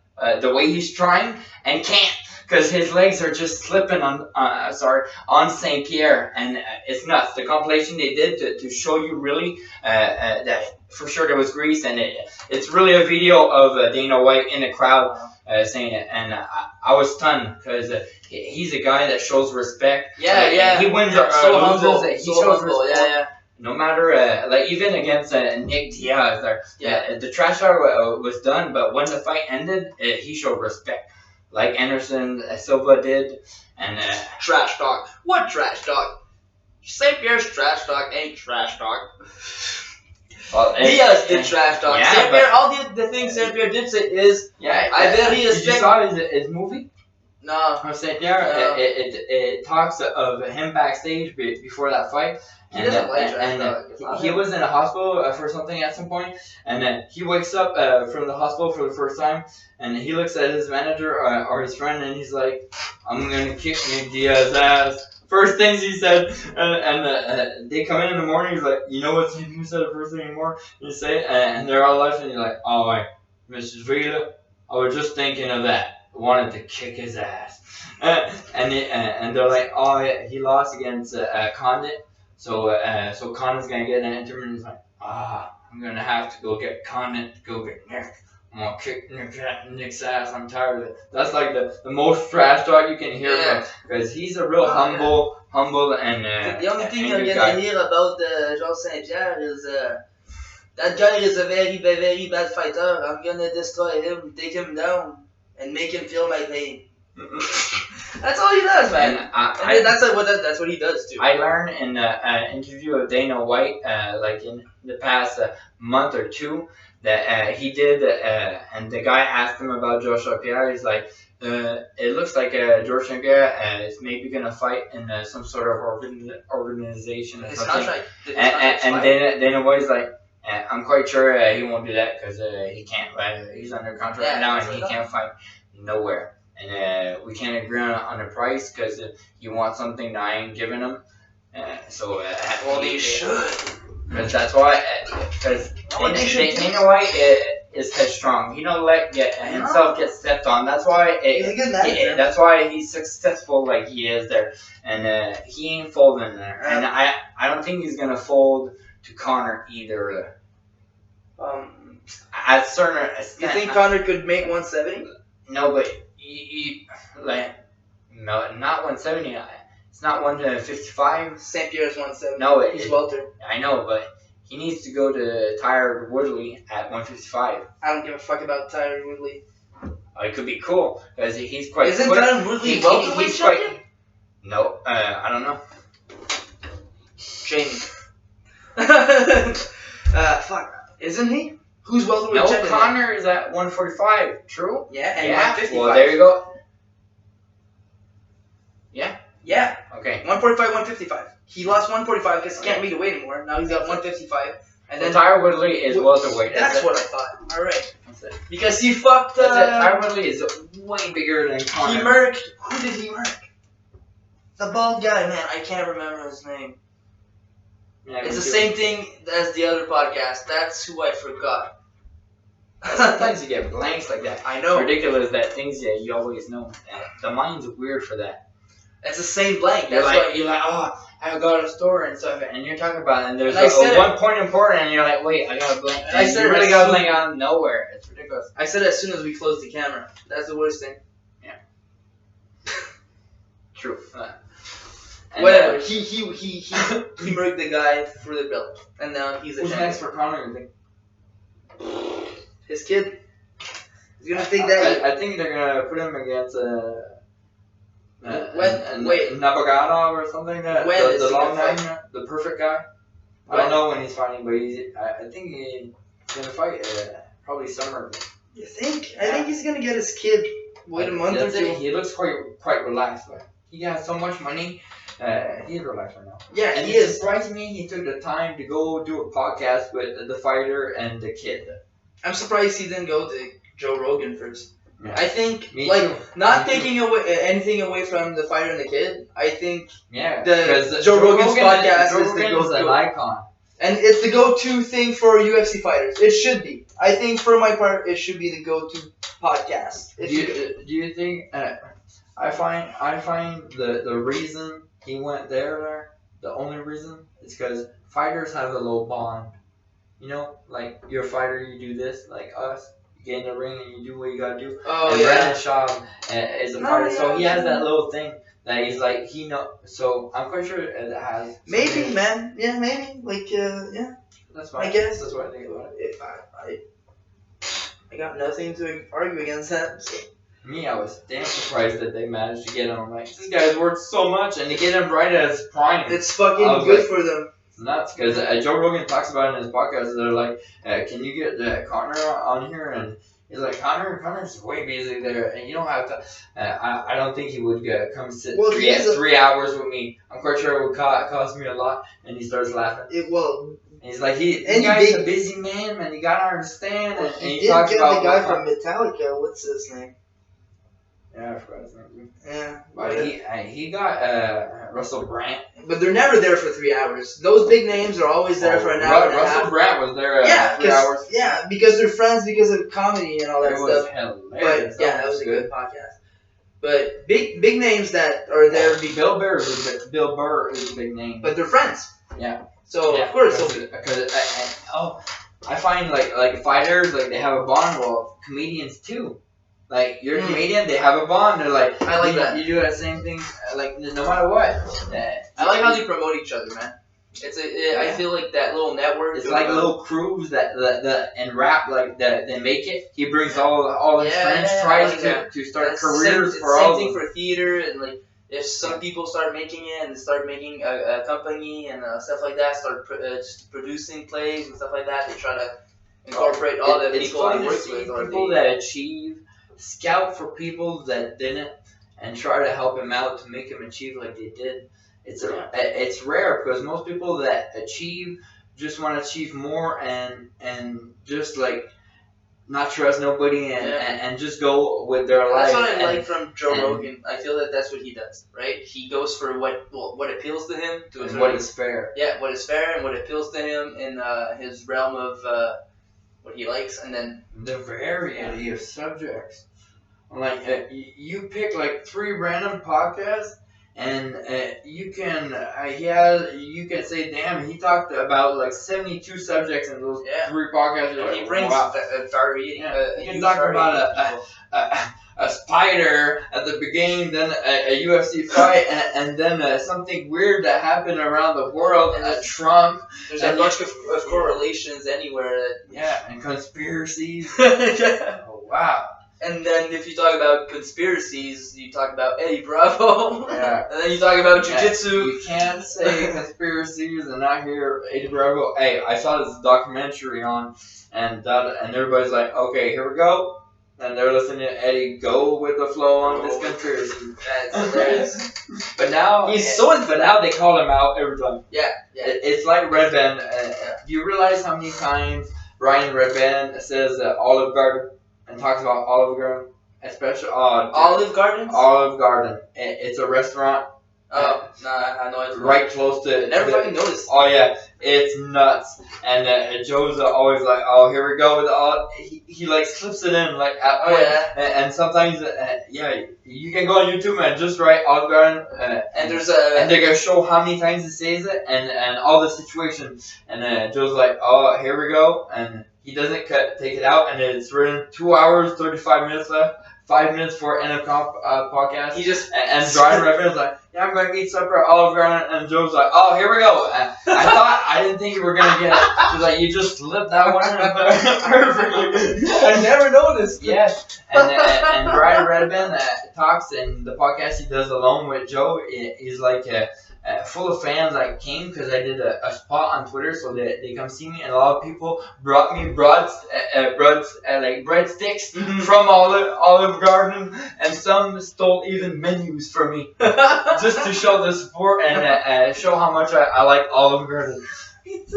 the way he's trying and can't because his legs are just slipping on St. Pierre, and it's nuts. The compilation they did to show you really that for sure there was grease, and it's really a video of Dana White in the crowd saying it, and I was stunned because he's a guy that shows respect. Yeah. He wins so humble. He so shows humble. respect. Yeah. No matter even against Nick Diaz, the trash talk was done, but when the fight ended, he showed respect, like Anderson Silva did, and trash talk. What trash talk? St. Pierre's trash talk ain't trash talk. Well, Diaz did trash talk. Yeah, St. Pierre, all the things St. Pierre did say is, I very respect. Did you saw his movie? No. Of St. Pierre, it talks of him backstage before that fight. He doesn't like trash talk. He was in a hospital for something at some point, and then he wakes up from the hospital for the first time, and he looks at his manager or his friend, and he's like, "I'm gonna kick Nick Diaz's ass." First things he said, and they come in the morning. He's like, "You know what you said the first thing anymore?" You say, and they're all laughing. And you're like, "Oh, right, Mrs. Vila, I was just thinking of that. I wanted to kick his ass." And they're like, "Oh, yeah, he lost against Condit, so Condit's gonna get an interview." He's like, "I'm gonna have to go get Condit to go get Nick. I'm gonna kick Nick's ass. I'm tired of it." That's the most trash talk you can hear from, because he's a real humble, humble and the only thing and you're gonna hear about Georges Saint-Pierre is that guy is a very, very, very bad fighter. I'm gonna destroy him, take him down, and make him feel my pain. That's all he does, man. And that's what he does too. I learned in an interview of Dana White, like in the past month or two, that he did, and the guy asked him about Georges Saint-Pierre. He's like, it looks like Georges Saint-Pierre is maybe gonna fight in some sort of organization or something. And Dana White's like, I'm quite sure he won't do that because he can't. He's under contract right now and he can't fight nowhere. And we can't agree on a price because you want something that I ain't giving him. Well, they should. Because that's why. Because Dana White is headstrong. He don't let himself get stepped on. That's why. He's a good manager. That's why he's successful like he is there, and he ain't folding there. And I don't think he's gonna fold to Conor either. At certain extent, you think Conor could make 170? No, but no, not 170. It's not 155. St. Pierre's 170. No, he's welter. I know, but he needs to go to Tyron Woodley at 155. I don't give a fuck about Tyron Woodley. It could be cool because he's quite. Isn't Tyron Woodley welterweight champion? No, I don't know. Jamie. Fuck. Isn't he? Who's welterweight champion? No, Conor is at 145. True. Yeah, and 155. Well, there you go. Yeah. Yeah. Okay. 145, 155. He lost 145 because he can't meet a weight anymore. Now he's got 155. And then Tyron Woodley is welterweight. That's what I thought. All right. That's it. Because he fucked. Tyron Woodley is way bigger than Conor. He murked. Who did he murk? The bald guy, man. I can't remember his name. Yeah, it's the same thing as the other podcast. That's who I forgot. Sometimes you get blanks like that. I know. It's ridiculous that things that you always know. The mind's weird for that. It's the same blank. You're like, oh, I got a story and stuff, and you're talking about it, and there's one point important, and you're like, wait, I got a blank. And I said, you really got a blank out of nowhere. It's ridiculous. I said as soon as we closed the camera. That's the worst thing. Yeah. True. Whatever. He murked the guy for the belt, and now he's a Who's champion. next for Conor, you think? His kid. He's gonna take that. I think they're gonna put him against wait, Nabagana or something. The long nine, the perfect guy. I don't know when he's fighting, but I think he's gonna fight probably summer. You think? Yeah. I think he's gonna get his kid. Wait a month or two. He looks quite relaxed. Like he has so much money. He's relaxed right now. Yeah, and he is. It surprised me he took the time to go do a podcast with the fighter and the kid. I'm surprised he didn't go to Joe Rogan first. Yeah. I think, not taking anything away from the fighter and the kid, I think the Joe Rogan's podcast is the go-to. An icon. And it's the go-to thing for UFC fighters. It should be. I think for my part, it should be the go-to podcast. Do you think... I find the reason he went there, the only reason, is because fighters have a low bond. You know, like you're a fighter, you do this, like us. You get in the ring and you do what you gotta do. Oh, and yeah. Brandon Shaw is a fighter, so he has that little thing that he's like, he know. So I'm quite sure it has. Maybe, man. Yeah, maybe. Like, yeah. That's why. I guess. That's what I think about it. I got nothing to argue against that. So. Me, I was damn surprised that they managed to get him. Like, this guy's worth so much, and to get him right at his prime. It's fucking good for them. It's nuts, because Joe Rogan talks about it in his podcast. They're like, can you get Conor on here? And he's like, Conor's way busy there, and you don't have to. I don't think he would come sit 3 hours with me. I'm quite sure it would cost me a lot. And he starts laughing. And he's like, he's a busy man, you gotta understand. Well, and he talks about the guy from Metallica. What's his name? Yeah, I forgot his name. Yeah. But he got Russell Brand. But they're never there for 3 hours. Those big names are always there for an hour and a half. Russell Brand was there 3 hours. Yeah, because they're friends because of comedy and all that stuff. It was hilarious. But, that was a good podcast. But big names that are there. Bill Burr is a big name. But they're friends. Yeah. So, of course. I find like fighters, like they have a bond. Well, comedians too. Like you're a comedian, they have a bond. They're like, I like that. You do that same thing, like no matter what. I like how they promote each other, man. I feel like that little network. It's like little crews that and rap like that. They make it. He brings all his friends tries to start careers for all. Same thing for theater and like. If some people start making it and start making a company and stuff like that, start just producing plays and stuff like that, they try to incorporate all the people they work with. People that achieve, scout for people that didn't, and try to help him out to make him achieve like they did. It's rare because most people that achieve just want to achieve more and just like not trust nobody and just go with their life. That's what I like from Joe Rogan. I feel that that's what he does, right? He goes for what appeals to him. What is fair. Yeah, what is fair and what appeals to him in his realm of what he likes, and then the variety of subjects. Like you pick like 3 random podcasts. And you can say, damn, he talked about like 72 subjects in those 3 podcasts. Like, he brings variety. You can talk about a spider at the beginning, then a UFC fight, and then something weird that happened around the world, and Trump. There's a bunch of correlations anywhere. And conspiracies. Oh, wow. And then if you talk about conspiracies, you talk about Eddie Bravo. Yeah. And then you talk about jiu-jitsu. You can't say conspiracies and not hear Eddie Bravo. Hey, I saw this documentary on, and everybody's like, okay, here we go. And they're listening to Eddie go with the flow on this conspiracy. That's hilarious. But now but now they call him out every time. Yeah. It's like Redban. Do you realize how many times Ryan Redban says Olive Garden? And talks about Olive Garden, especially Olive Gardens. Olive Garden. It's a restaurant. Oh, no, I know it's right close to. I never fucking noticed. Oh yeah, it's nuts. And Joe's always like, oh, here we go with the olive. He like slips it in like. And sometimes you can go on YouTube and just write Olive Garden. And there's and they're gonna show how many times he says it and all the situations. And Joe's like, oh, here we go, and he doesn't take it out, and it's written 2 hours, 35 minutes left, 5 minutes for end of podcast. He just and Brian Redban's like, yeah, I'm going to eat supper at Olive Garden, and Joe's like, oh, here we go. And I didn't think you were going to get it. She's like, you just slipped that one in perfectly. I never noticed. Yes. And Brian Redban talks in the podcast he does alone with Joe. He's like full of fans that came because I did a spot on Twitter, so they come see me, and a lot of people brought me like breadsticks from Olive Garden, and some stole even menus from me just to show the support and show how much I like Olive Garden.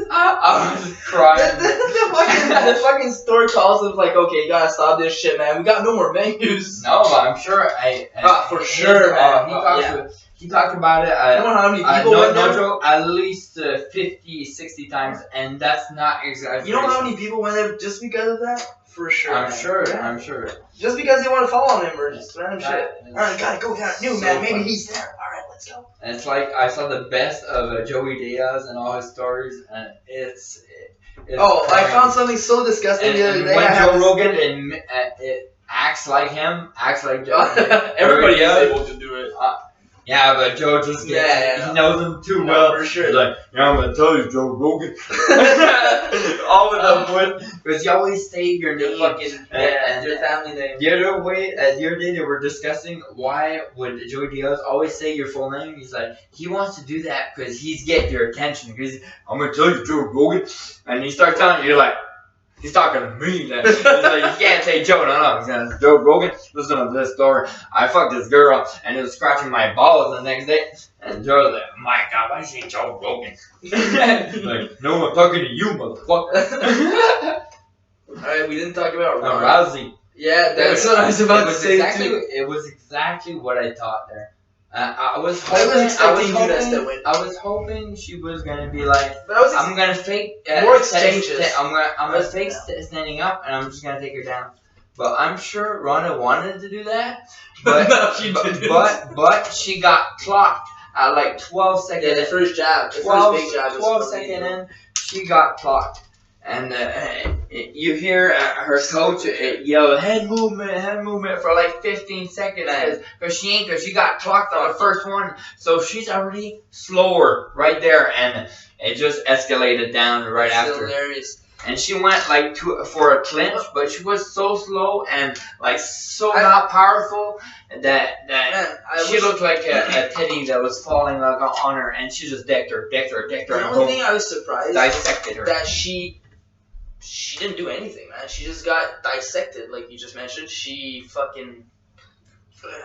I was crying. The fucking store calls him like, okay, you gotta stop this shit, man. We got no more menus. No, but I'm sure for sure, man. He talked about it. I don't know how many people went there. Joke, at least 50, 60 times, and that's not exaggeration. You know how many people went there just because of that? For sure. I'm sure. Just because they want to follow him or just random shit. Alright, gotta go down new, man. Maybe he's there. Alright, let's go. And it's like I saw the best of Joey Diaz and all his stories, and it's I found something so disgusting the other day. When Joe Rogan it acts like him, acts like Joe. Everybody is able to do it. Yeah, but Joe just he knows him too well. For sure. He's like, I'm gonna tell you, Joe Rogan. All with the voice, because you always say your name, and your family name. The other day they were discussing why would Joey Diaz always say your full name. He's like, he wants to do that because he's getting your attention. Because I'm gonna tell you, Joe Rogan, and he starts telling you, you're like. He's talking to me then. He's like, you can't say Joe, no. He's gonna Joe Rogan. Listen to this story. I fucked this girl and it was scratching my balls the next day. And Joe's like, my God, why is he Joe Rogan? Like, no, I'm talking to you, motherfucker. Alright, we didn't talk about Rousey. Yeah, that's what I was about to say too. It was exactly what I thought there. I was hoping she was gonna be like, I'm gonna fake more exchanges. I'm gonna fake standing up, and I'm just gonna take her down. But I'm sure Ronda wanted to do that, but but she got clocked at like 12 seconds. Yeah, the first jab, 12 seconds in, she got clocked. And you hear her coach yell head movement for like 15 seconds because she got clocked on the first one, so she's already slower right there, and it just escalated down right after. Hilarious. And she went like for a clinch, but she was so slow and like so not powerful that she looked like a teddy that was falling like on her, and she just decked her. The only thing I was surprised dissected her. That she didn't do anything, man. She just got dissected, like you just mentioned. She fucking.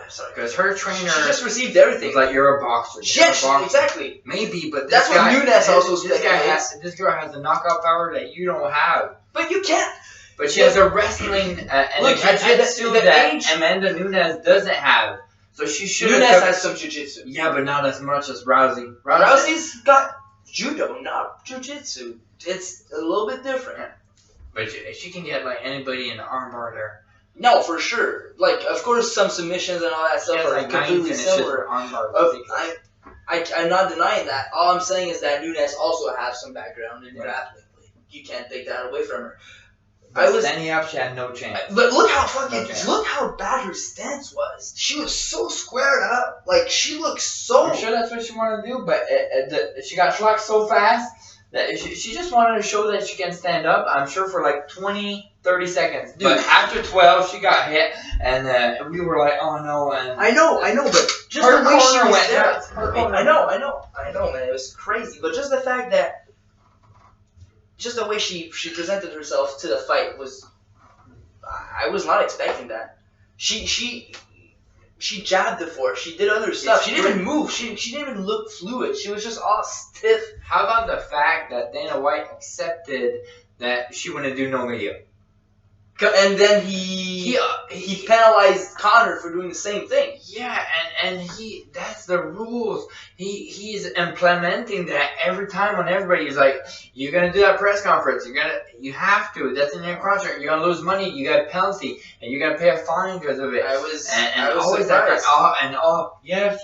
Sorry. Because her trainer. She just received everything. Like, you're a boxer. Exactly. Maybe, but that's what Nunes also said. This girl has a knockout power that you don't have. But you can't. But she has a wrestling and a jiu-jitsu that Amanda Nunes doesn't have. So she should have. Nunes has some jiu-jitsu. Yeah, but not as much as Rousey. Rousey's got judo, not jiu-jitsu. It's a little bit different. But she can get like anybody in the armbar there. No, for sure. Like, of course, some submissions and all that stuff are like completely similar. I'm not denying that. All I'm saying is that Nunes also has some background in grappling. Like, you can't take that away from her. Standing up, she had no chance. But look how bad her stance was. She was so squared up. Like, she looked so. I'm sure that's what she wanted to do, but she got clocked so fast that she just wanted to show that she can stand up. I'm sure for like 20, 30 seconds. Dude. But after 12, she got hit, and we were like, oh no. And I know, but just the way she went there. I know, man. It was crazy. But just the fact that. Just the way she presented herself to the fight was, I was not expecting that. She jabbed before. She did other stuff. She didn't even move. She didn't even look fluid. She was just all stiff. How about the fact that Dana White accepted that she wouldn't do no video? And then he penalized Conor for doing the same thing. Yeah, and that's the rules. He's implementing that every time on everybody. He's like, you're gonna do that press conference. You have to. That's in your contract. You're gonna lose money. You got a penalty, and you gotta pay a fine because of it. I was always surprised. Yes.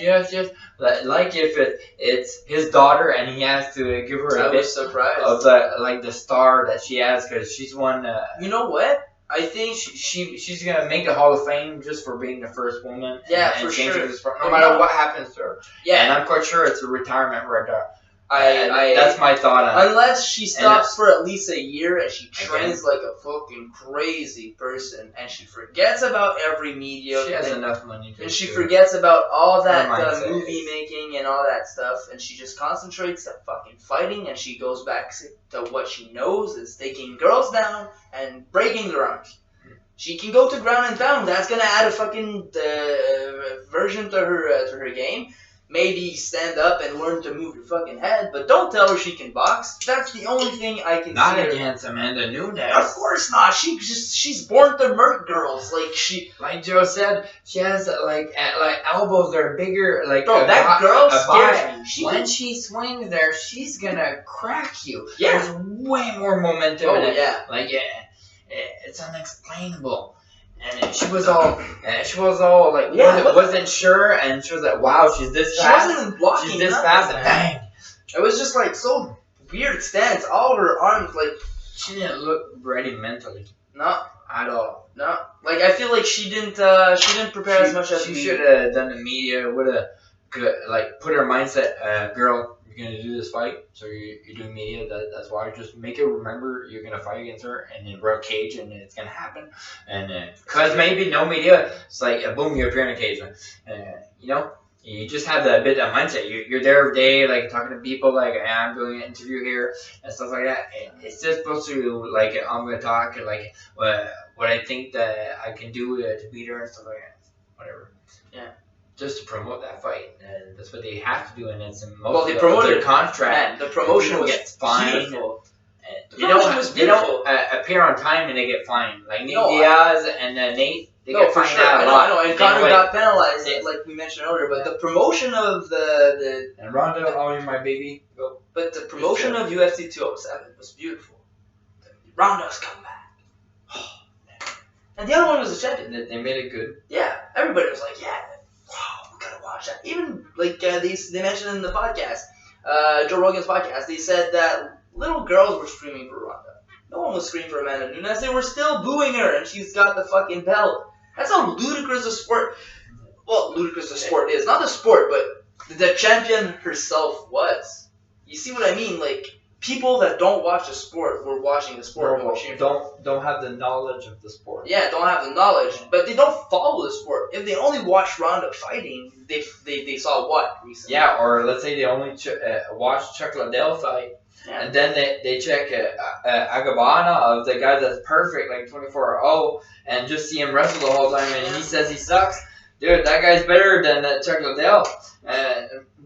Like if it's his daughter, and he has to give her a bit of the star that she has because she's won. You know what? I think she's gonna make the Hall of Fame just for being the first woman. Yeah, and for sure. No matter what happens to her. Yeah, and I'm quite sure it's a retirement right there. That's my thought on it. Unless she stops for at least a year and she trains like a fucking crazy person and she forgets about every media. She has enough money and she forgets about all that movie making and all that stuff, and she just concentrates on fucking fighting, and she goes back to what she knows is taking girls down and breaking their arms. She can go to ground and pound. That's gonna add a fucking version to her game. Maybe stand up and learn to move your fucking head, but don't tell her she can box. That's the only thing I can. Not against Amanda Nunes. Of course not. She's born to murk girls. Like Joe said, she has like elbows that are bigger. Like bro, that girl scares me. When she swings there, she's gonna crack you. Yeah. There's way more momentum. Oh in it. yeah. It's unexplainable. And she was all like, wasn't sure, and she was like, wow, she's this fast. She wasn't even blocking. She's this fast, and bang. It was just like so weird stance. All her arms, like. She didn't look ready mentally. No. At all. No. Like, I feel like she didn't prepare as much as she should have done the media, would have, put her mindset, girl, you're going to do this fight, so you're doing media, that's why. Just make her remember you're going to fight against her, and in a cage, and it's going to happen. And, because maybe no media, it's like, boom, you appear in a cage. You just have that bit of mindset. You're there every day, like, talking to people, like, hey, I'm doing an interview here, and stuff like that. It's just supposed to, like, I'm going to talk, and, like, what I think that I can do to beat her and stuff like that. Whatever. Yeah. Just to promote that fight, and that's what they have to do, and it's in most they promoted their contract. The promotion was gets fined. Beautiful. They don't appear on time and they get fined. Like Diaz and Nate, they get fined out a lot. I know, and Conor got penalized, like we mentioned earlier. But the promotion of the and Ronda, oh, you're my baby. Go. But the promotion of UFC 207 was beautiful. Ronda's come back. And the other one was a champion. They made it good. Yeah, everybody was like, yeah. Wow, we gotta watch that. Even like they mentioned in the podcast, Joe Rogan's podcast, they said that little girls were screaming for Ronda. No one was screaming for Amanda Nunes. They were still booing her, and she's got the fucking belt. That's how ludicrous the sport. Well, ludicrous the sport is. Not the sport, but the champion herself was. You see what I mean? Like, people that don't watch the sport were watching the sport. Don't have the knowledge of the sport. Yeah, don't have the knowledge, but they don't follow the sport. If they only watch Ronda fighting, they saw what recently? Yeah, or let's say they only watch Chuck Liddell fight, and then they check Agabana of the guy that's perfect, like 24-0, and just see him wrestle the whole time, and he says he sucks. Dude, that guy's better than Chuck Liddell.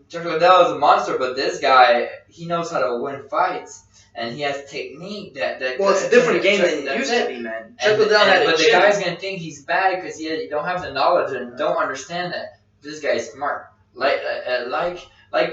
Chuck Liddell is a monster, but this guy, he knows how to win fights, and he has technique well, it's a different game than it used to be, man. Chuck Liddell had but the guy's gonna think he's bad because he don't have the knowledge and don't understand that this guy's smart. Like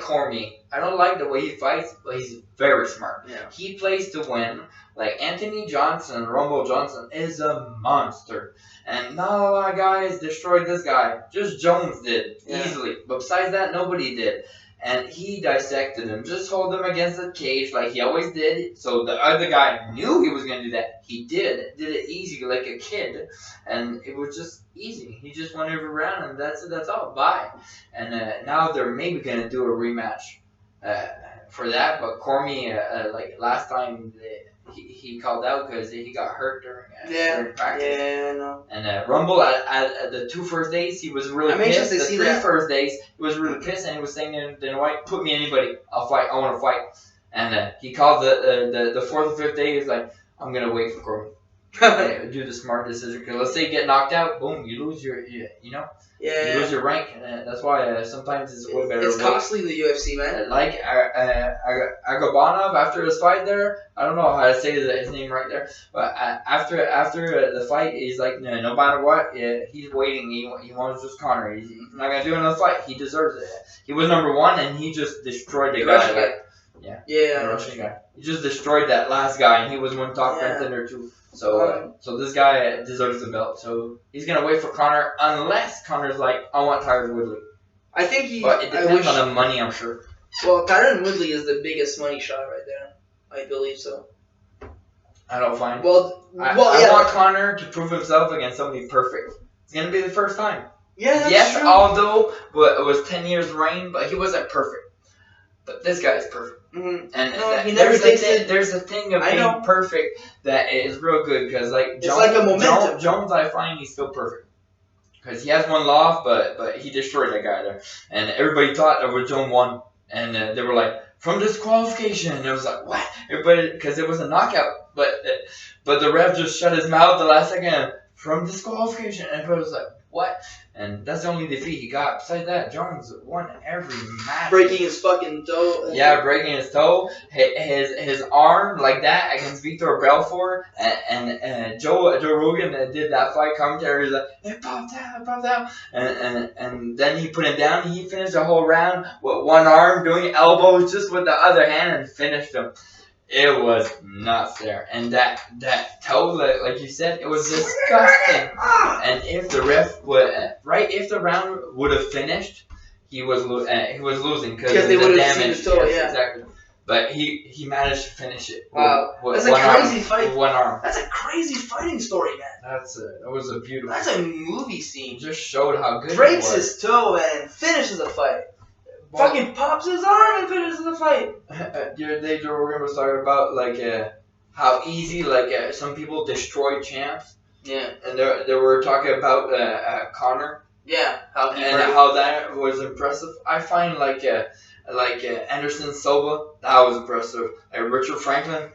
Cormier, I don't like the way he fights, but he's very smart. Yeah. He plays to win. Like Anthony Johnson, Rumble Johnson is a monster. And not a lot of guys destroyed this guy. Just Jones did, easily. But besides that, nobody did. And he dissected him. Just hold him against the cage like he always did. So the other guy knew he was going to do that. He did. Did it easy like a kid. And it was just easy. He just won every round and that's all. Bye. And now they're maybe going to do a rematch for that. But Cormier, like last time... He called out because he got hurt during practice. Yeah, I know. And Rumble at the 2 first days, he was really pissed. The 3 first days, he was really pissed, and he was saying to Dana White, "Put me anybody, I'll fight. I want to fight." And he called the 4th or 5th day. He was like, "I'm gonna wait for Cormier." Do the smart decision because let's say you get knocked out, boom, you lose your you lose your rank, and that's why sometimes it's way better. It's costly, the UFC, man. Like Agabanov after his fight there, I don't know how to say his name right there, but after the fight, he's like, no matter what, he's waiting. He wants just Conor. He's not gonna do another fight. He deserves it. He was number 1, and he just destroyed the guy. The Russian guy. He just destroyed that last guy, and he was one top contender too. So this guy deserves the belt. So he's gonna wait for Conor unless Conor's like, I want Tyron Woodley. I think he. But it depends on the money, I'm sure. Well, Tyron Woodley is the biggest money shot right there. I believe so. I don't find. I want Conor to prove himself against somebody perfect. It's gonna be the first time. Yeah, that's true. Although it was 10 years reign, but he wasn't perfect. But this guy is perfect. Mm-hmm. And there's a thing of being perfect that is real good because like Jones, like a momentum. Jones, I find he's still perfect because he has one loss, but he destroyed that guy there, and everybody thought that was Jones won, and they were like from disqualification, and it was like what? Everybody because it was a knockout, but the ref just shut his mouth the last second from disqualification, and everybody was like what? And that's the only defeat he got. Besides that, Jones won every match. Breaking his fucking toe. Yeah, breaking his toe. His arm like that against Vitor Belfort. And Joe Rogan did that fight commentary. He was like, it popped out. And then he put him down. He finished the whole round with one arm doing elbows just with the other hand and finished him. It was nuts there, and that toe, like you said, it was disgusting. And if the ref would, if the round would have finished, he was losing because they would have seen his toe. Yes, exactly. But he managed to finish it. Wow, with that's a crazy fight. With one arm. That's a crazy fighting story, man. That was a beautiful. That's a movie scene. It just showed how good. Breaks his toe and finishes the fight. Fucking pops his arm and finishes the fight. The other day, Joe Rogan was talking about like how easy some people destroy champs. Yeah. And they were talking about Conor. Yeah. How that was impressive. I find like Anderson Silva, that was impressive. Richard Franklin,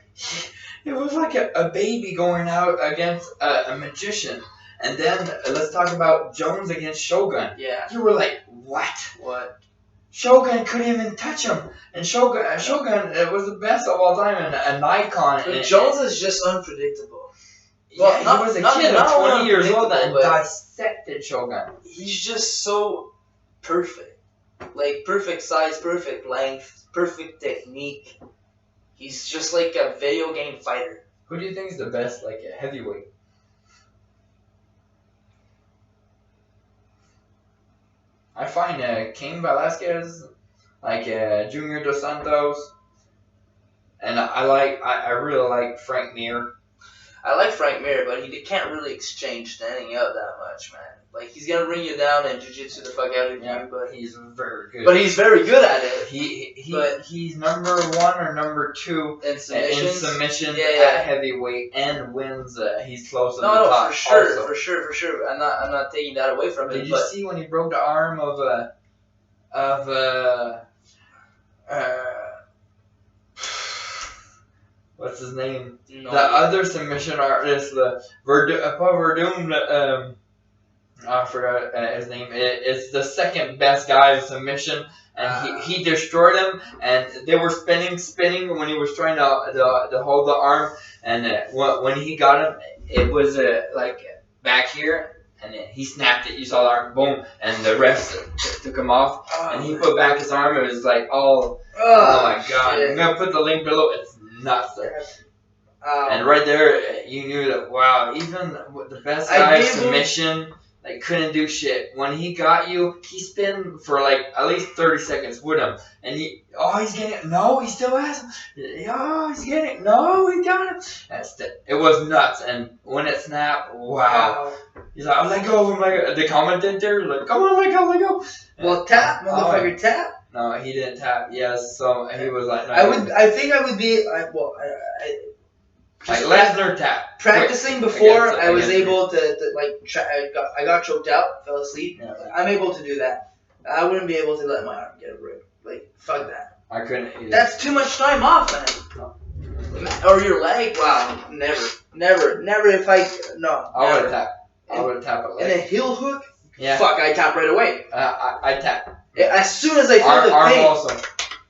it was like a baby going out against a magician. And then let's talk about Jones against Shogun. Yeah. You were like, what? What? Shogun couldn't even touch him, and Shogun was the best of all time and an icon. But Jones is just unpredictable. Well, he was a kid of 20 years old and dissected Shogun. He's just so perfect, like perfect size, perfect length, perfect technique. He's just like a video game fighter. Who do you think is the best, heavyweight? I find Cain Velasquez, Junior Dos Santos, And I really like Frank Mir. I like Frank Mir, but he can't really exchange standing out that much, man. Like, he's gonna bring you down and jiu-jitsu the fuck out of you, but he's very good. But he's very good at it. He's number 1 or number 2 in submission at heavyweight and wins. He's close to the top. No, for sure. I'm not taking that away from him. Did you see when he broke the arm of what's his name? No. The other submission artist, the Verdun. I forgot his name. It's the second best guy in submission, and he destroyed him. And they were spinning when he was trying to hold the arm. And when he got him, it was like back here. And he snapped it. You saw the arm, boom, and the ref took him off. And he put back his arm. It was like all. Oh my god! Shit. I'm gonna put the link below. It's nuts. And right there, you knew that. Wow, even the best guy submission, like, couldn't do shit. When he got you, he spun for like at least 30 seconds with him, and he's getting it. No, he still has him. He's getting it. No, he got him. It was nuts. And when it snapped, wow. He's like, let go of him. Like, the commentator, like, come on, let go. Well, tap, motherfucker, tap. No, he didn't tap. Yes, so he was like, no, I think I would be. Like Lesnar tap. Practicing before, I was able to I got choked out, fell asleep. Yeah. I'm able to do that. I wouldn't be able to let my arm get ripped. Like, fuck that. I couldn't either. That's too much time off, man. No. Or your leg? Wow, never. If I would have tapped. I would have tapped a leg. And a heel hook? Yeah. Fuck, I tap right away. I tap. As soon as I feel the pain.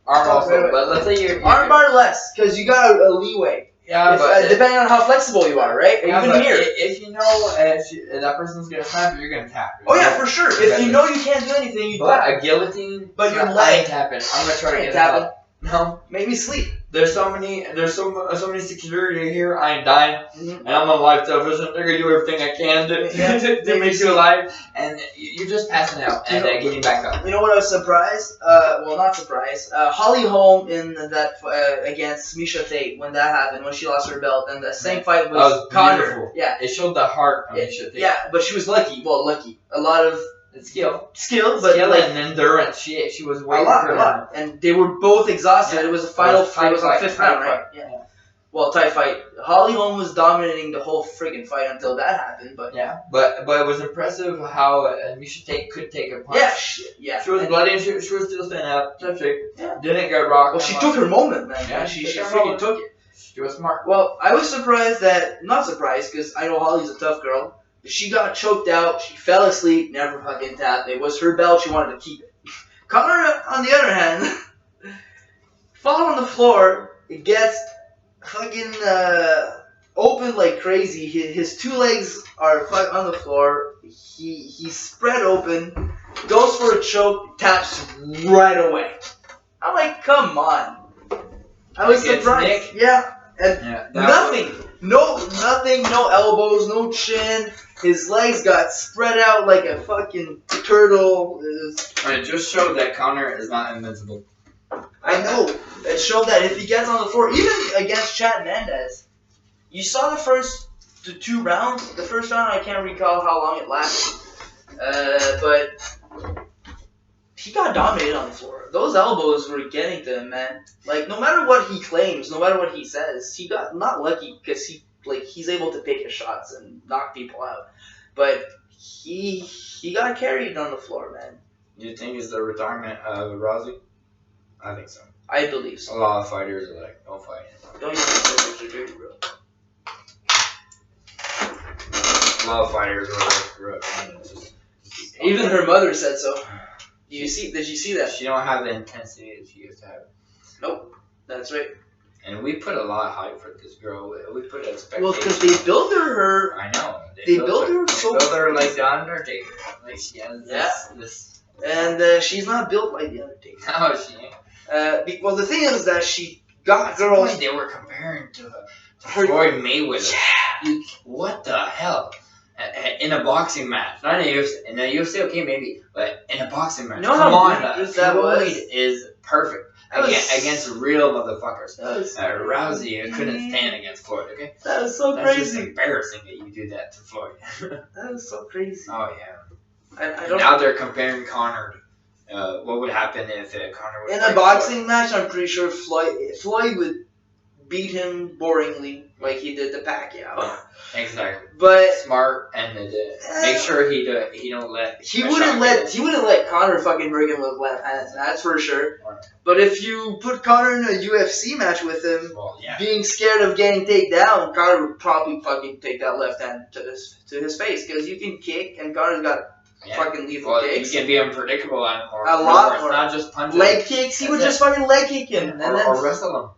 Arm also. But let's say you're armbar less, because you got a leeway. Yeah, but depending on how flexible you are, right? Yeah, even here. If you know if that person's gonna snap, you're gonna tap. Oh yeah, for sure. If you know you can't do anything, you tap. A guillotine. But your leg. I ain't tapping. I'm gonna try to get tapping. No. Make me sleep. There's so many security here. I ain't dying, and I'm on live television. They're gonna do everything I can to make you alive, and you're just passing out and getting back up. You know what I was surprised? Well, not surprised. Holly Holm in that against Miesha Tate when that happened, when she lost her belt, and the same fight was Connor. Beautiful. Yeah, it showed the heart of Miesha Tate. Yeah, but she was lucky. Well, lucky. A lot of. Skill, but and endurance. She was way a lot, and they were both exhausted. Yeah. It was a final fight. It was on the 5th round, right? Yeah. Well, tie fight. Holly Holm was dominating the whole friggin' fight until that happened, but but it was impressive how Miesha Tate could take a punch. Yeah. She was bloody. She was still standing up. Didn't get rocked. Well, she took her moment, man. Yeah, she freaking took it. She was smart. Well, I was surprised not surprised because I know Holly's a tough girl. She got choked out. She fell asleep. Never fucking tapped. It was her belt. She wanted to keep it. Connor, on the other hand, fall on the floor. It gets fucking open like crazy. His 2 legs are on the floor. He's spread open. Goes for a choke. Taps right away. I'm like, come on. I was surprised. Yeah. And nothing. Nothing. No elbows. No chin. His legs got spread out like a fucking turtle. It just showed that Connor is not invincible. I know. It showed that if he gets on the floor, even against Chad Mendez, you saw the first 2 rounds. The first round, I can't recall how long it lasted. But he got dominated on the floor. Those elbows were getting to him, man. Like, no matter what he claims, no matter what he says, he got not lucky because he's able to take his shots and knock people out. But he got carried on the floor, man. You think it's the retirement of Rousey? I think so. I believe so. A lot of fighters are like, don't fight anymore. Don't you think fighters are dirty, bro? A lot of fighters are like, even her mother said so. Did you see that? She don't have the intensity that she used to have. Nope. That's right. And we put a lot of hype for this girl. We put expectations. Well, because they built her. I know. They built her so. They built her like the Undertaker. Like she has this. And she's not built like the Undertaker. No, she ain't. Well, the thing is that she got girls. They were comparing to Floyd Mayweather. Yeah. What the hell? In a boxing match, not in a UFC. In a UFC, okay, maybe, but in a boxing match. No, come on, that Floyd is perfect. against real motherfuckers. Was, Rousey couldn't stand against Floyd. Okay. That was so That's crazy. just embarrassing that you do that to Floyd. That was so crazy. Oh yeah. I don't. Now they're comparing Conor. What would happen if Conor would In fight a boxing Floyd? match, I'm pretty sure Floyd would beat him boringly, like he did to Pacquiao. Exactly. But Smart and make sure he don't let he wouldn't let Conor fucking break him with left hands. That's for sure. But if you put Conor in a UFC match with him, being scared of getting taken down, Conor would probably fucking take that left hand to his face because you can kick and Conor's got fucking lethal kicks. He can be unpredictable and more. A lot more. It's not just punches. Leg kicks. He would just fucking leg kick him or wrestle him.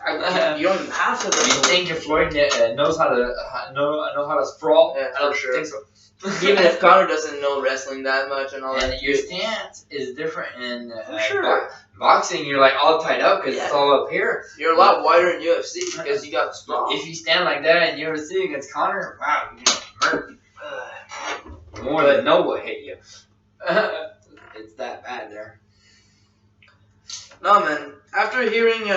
You don't even have to. You think if Floyd knows how to sprawl? Yeah, I don't for sure. think so. Even if Conor doesn't know wrestling that much and all and that. your stance is different in sure. boxing. You're like all tied up because it's all up here. You're a lot wider in UFC because you got the sprawl. If you stand like that in UFC against Conor, wow, you murder. More than no will hit you. It's that bad there. No man. After hearing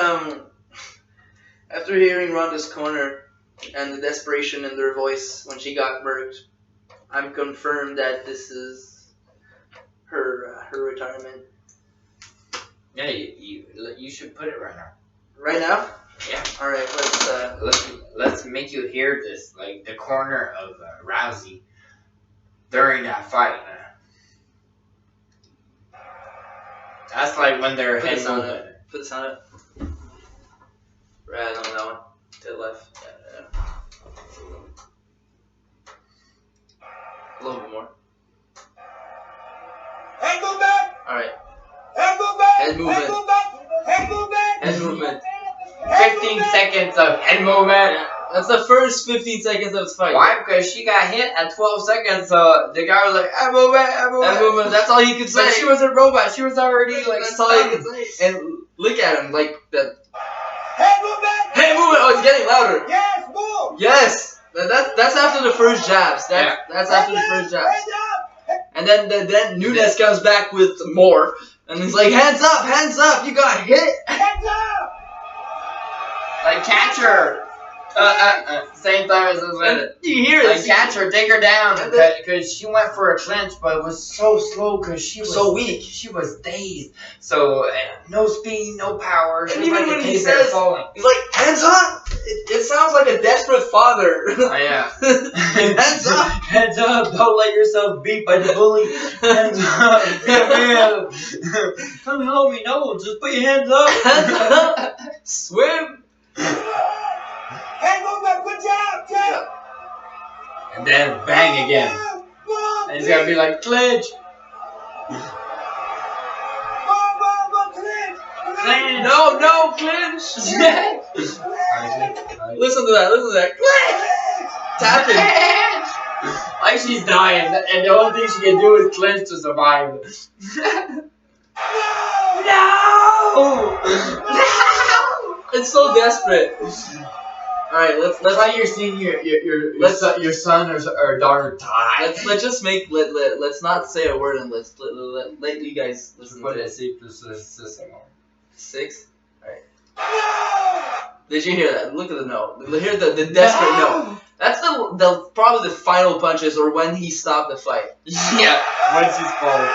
Ronda's corner and the desperation in their voice when she got murked, I'm confirmed that this is her retirement. Yeah, you should put it right now. Right now? Yeah. All right. Let's make you hear this, like the corner of Rousey during that fight. That's like when they're head movement. Put this on it. Right on that one. To the left. Yeah. A little bit more. Head movement! Alright. Head movement! Head movement. Head movement! Head movement! Head movement. 15 seconds of head movement. Yeah. That's the first 15 seconds of the fight. Why? Because she got hit at 12 seconds, so the guy was like, head movement, head movement. Head movement. That's all he could say. But she was a robot. She was already like That's all he could say. And look at him, like the Head movement! head movement. Oh, it's getting louder. Yes, move! Yes. That's after the first jabs. That's after the first jabs. Head up! And then Nunes comes back with more, and he's like, hands up, you got hit. Hands up! Like, catch her. Same time as this one. You hear Like, it. catch her, take her down. And then- Because she went for a clinch, but it was so slow because she was So weak. She was dazed. So, no speed, no power. She And was even like when a he kid says, falling. he's like, hands up. It sounds like a desperate father. Oh, yeah. Hands up. Hands up. Don't let yourself beat by the bully. Hands up. Come help me. No, just put your hands up. Hands up. Swim. Head movement! Good job! Jab! And then bang again. And he's gonna be like, clinch. Clinch! No, clinch. Listen to that. Clinch. Tap it. Like she's dying, and the only thing she can do is clinch to survive. No! It's so desperate. All right, let's like you're seeing your son or daughter die. let's just let's not say a word and let's let you guys listen to it. 6. All right. Did you hear that? Look at the note. Hear the desperate note. That's the probably the final punches or when he stopped the fight. Yeah, when she's falling.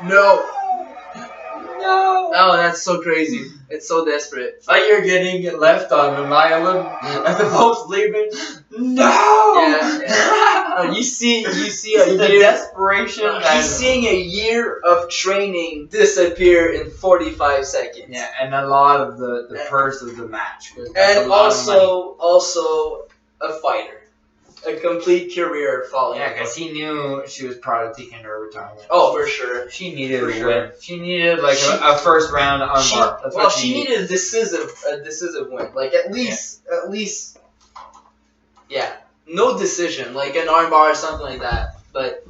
No. No. Oh, that's so crazy. It's so desperate. It's like you're getting left on an island and the boat's leaving. No. Yeah. You see a the year. Desperation. He's seeing a year of training disappear in 45 seconds. Yeah, and a lot of the purse of the match. And also a fighter. A complete career falling. Yeah, because he knew she was probably taking her retirement. Oh, for sure. She needed For a sure. win. She needed like a first round armbar. That's what she needed a decisive win. Like at least, yeah, no decision, like an armbar or something like that. But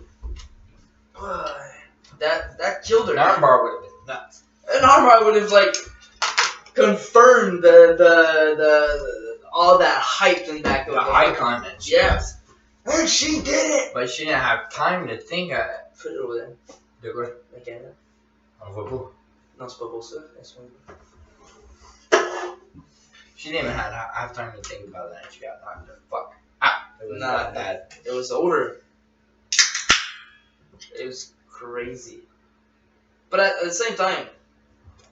that killed her. An armbar would have been nuts. An armbar would have like confirmed the all that hype and that The icon that she was. And she did it. But she didn't have time to think of it. Put it over there. De quoi? La camera. On voit pas. Non, c'est pas pour ça. She didn't even have time to think about that. She got knocked the fuck out. It was Nah, that bad. It was over. It was crazy. But at the same time,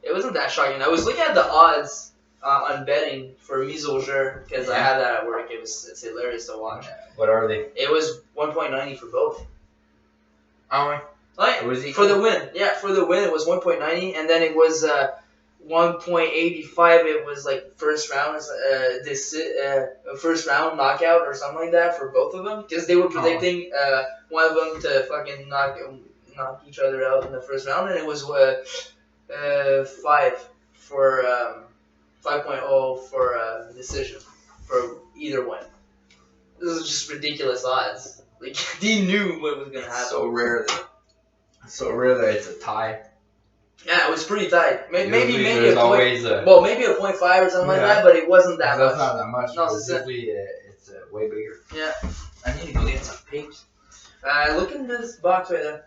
it wasn't that shocking. I was looking at the odds on betting for mise au jeu because I had that at work. It's hilarious to watch. What are they? It was 1.90 for both. Oh, Like, was he for the win. Yeah, for the win it was 1.90, and then it was 1.85. It was like first round, first round knockout or something like that for both of them because they were predicting one of them to fucking knock each other out in the first round, and it was 5 for 5.0 for decision for either one. This is just ridiculous odds. Like he knew what was gonna happen. So rare that it's a tie. Yeah, it was pretty tight. Maybe a Usually point. there's always Maybe a 0.5 or something like that, but it wasn't that That's much. not that much. No, It's usually it's way bigger. Yeah. I need to go get some papes. Look in this box right there.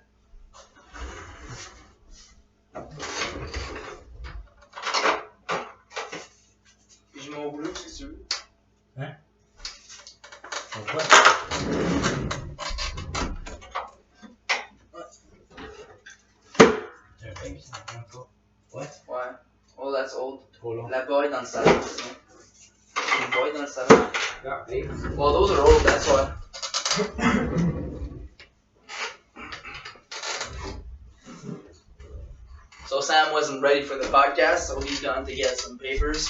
Puis je m'en bleu, c'est sûr. Hein? Pourquoi? What? Ouais. Oh, that's old. Trop long. La boy dans le salon. Une boy dans le salon. Got papes. Well, those are old, that's why. So Sam wasn't ready for the podcast, so he's gone to get some papers.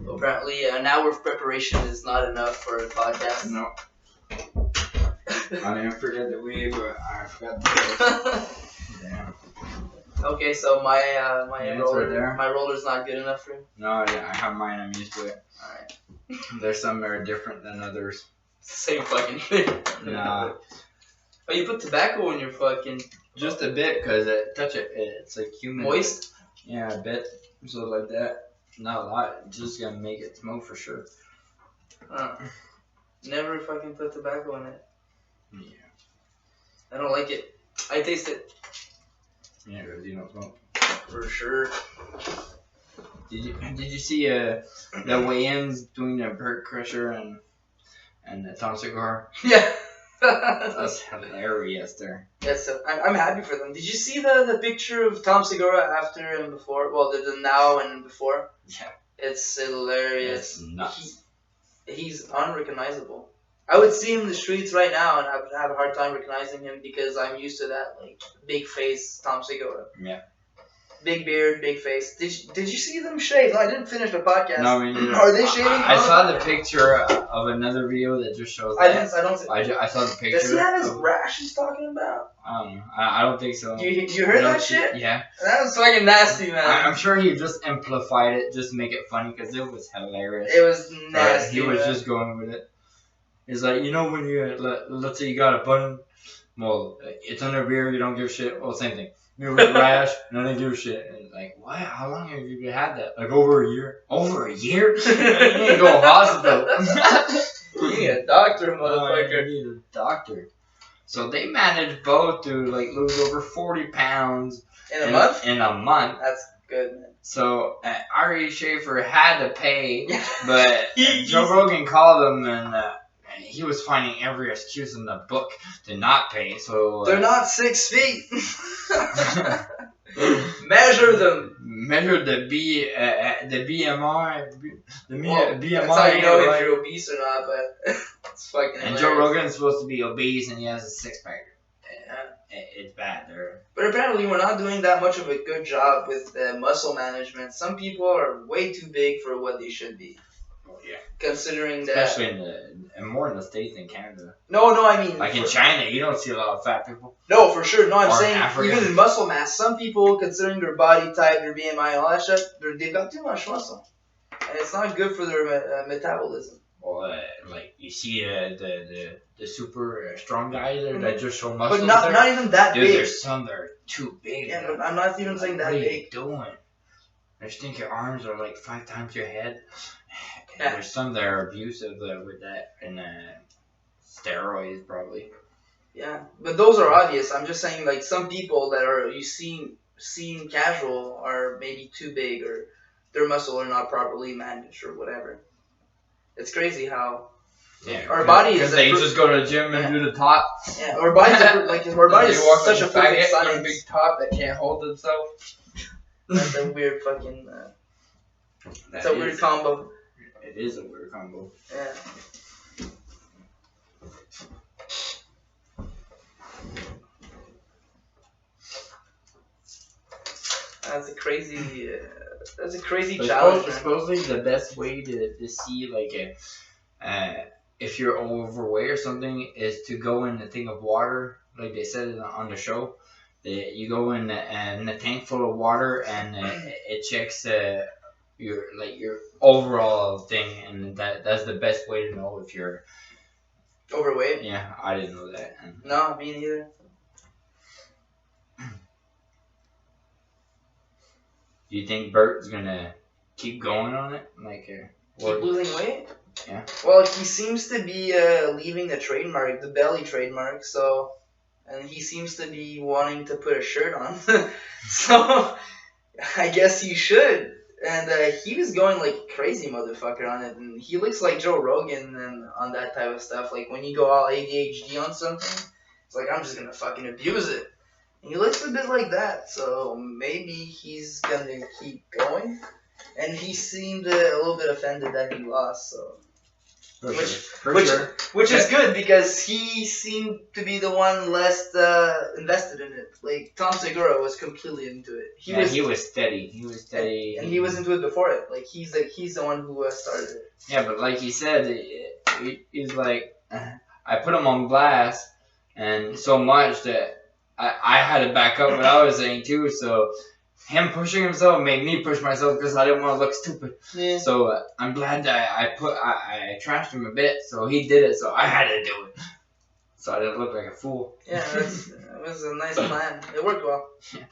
Apparently, an hour of preparation is not enough for a podcast. No. I didn't forget the weed, but I forgot the papes. Damn. Okay, so my Yeah, it's roller, right there. my roller's not good enough for you. No, yeah, I have mine. I'm used to it. Alright. There's some that are different than others. Same fucking thing. Nah, Oh, you put tobacco in your fucking just a bit, cause touch it, it's like humid. moist? Yeah, a bit. So like that. Not a lot. Just gonna make it smoke for sure. Never fucking put tobacco in it. Yeah. I don't like it. I taste it. Yeah, cause you don't smoke. For sure. Did you see the weigh-ins between Bert Crusher and Tom Segura? Yeah. That's hilarious there. Yes, I'm happy for them. Did you see the picture of Tom Segura after and before? Well, the now and before. Yeah. It's hilarious. It's nuts. He's unrecognizable. I would see him in the streets right now and I would have a hard time recognizing him because I'm used to that like big face Tom Segura. Yeah. Big beard, big face. Did you see them shave? No, I didn't finish the podcast. No, I mean, Are they shaving? I saw the picture of another video that just shows that. I don't. I saw the picture. Does he have his rash he's talking about? I don't know. I don't think so. You heard that shit? Yeah. That was fucking nasty, man. I'm sure he just amplified it just to make it funny because it was hilarious. It was nasty. He was man. just going with it. It's like, when you, let's say you got a button, well, it's under beer, you don't give a shit. Well, same thing. You have a rash, and I don't give a shit. And it's like, what? How long have you had that? Like, over a year? Over a year? You need to go to hospital. You need a doctor, You motherfucker. need a doctor. So they managed both to, lose over 40 pounds. In a month? In a month. That's good, man. So, Ari Schaefer had to pay, Yeah. but Joe Rogan called him and he was finding every excuse in the book to not pay. So They're not 6 feet. Measure them. Measure the BMI. Well, BMI. that's how you know right? if you're obese or not, but it's fucking And hilarious. Joe Rogan's supposed to be obese and he has a six-pack. Yeah. It's bad there. But apparently we're not doing that much of a good job with muscle management. Some people are way too big for what they should be. Oh, yeah. Considering that. Especially and more in the States than Canada. No, I mean. Like in China, you don't see a lot of fat people. No, for sure. No, I'm Or saying Africa. even in muscle mass, some people, considering their body type, their BMI, and all that shit, they've got too much muscle. And it's not good for their metabolism. Well, you see the super strong guys that just show muscle. But not even that Dude, big. there's some that are too big. Yeah, but I'm not even saying that What are you big. doing? I just think your arms are like 5 times your head. Yeah. There's some that are abusive with that and steroids probably. Yeah, but those are obvious. I'm just saying, like, some people that are, you see seem casual are maybe too big or their muscle are not properly managed or whatever. It's crazy how our body is. They just go to the gym and do the top. Yeah, our body's our body's such a perfect science. A big top that can't hold itself. That's a weird fucking. It's a weird combo. It is a weird combo. Yeah. That's a crazy. That's a crazy challenge. Supposedly the best way to see like if you're overweight or something is to go in a thing of water, like they said on the show. You go in a tank full of water and it checks your overall thing, and that's the best way to know if you're overweight. Yeah, I didn't know that. No, me neither. Do you think Bert's gonna keep going on it? Keep losing weight? Yeah. Well, he seems to be leaving the trademark, the belly trademark, so... And he seems to be wanting to put a shirt on. So, I guess he should. And he was going like a crazy motherfucker on it. And he looks like Joe Rogan and on that type of stuff. Like when you go all ADHD on something, it's like, I'm just gonna fucking abuse it. And he looks a bit like that. So maybe he's gonna keep going. And he seemed a little bit offended that he lost, so... Which is good because he seemed to be the one less invested in it. Like Tom Segura was completely into it. He was steady. And he was into it before it. Like he's the one who started it. Yeah, but like he said, he's like, I put him on blast, and so much that I had to back up what I was saying too. So him pushing himself made me push myself because I didn't want to look stupid. Yeah. So I'm glad that I trashed him a bit, so he did it, so I had to do it. So I didn't look like a fool. Yeah, it was a nice plan. It worked well. Yeah.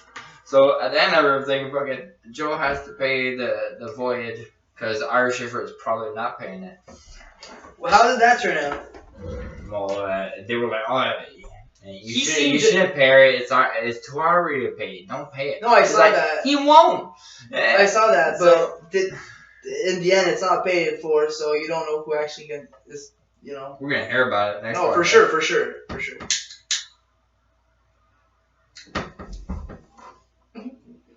So at the end of everything, fucking Joe has to pay the voyage because Irish Schiffer is probably not paying it. Well, how did that turn out? Well, they were like, oh, you shouldn't pay it. It's too hard to pay. Don't pay it. No, I saw that. He won't. I saw that, but in the end, it's not paid for, so you don't know who actually is. You know. We're gonna hear about it next. No, for sure.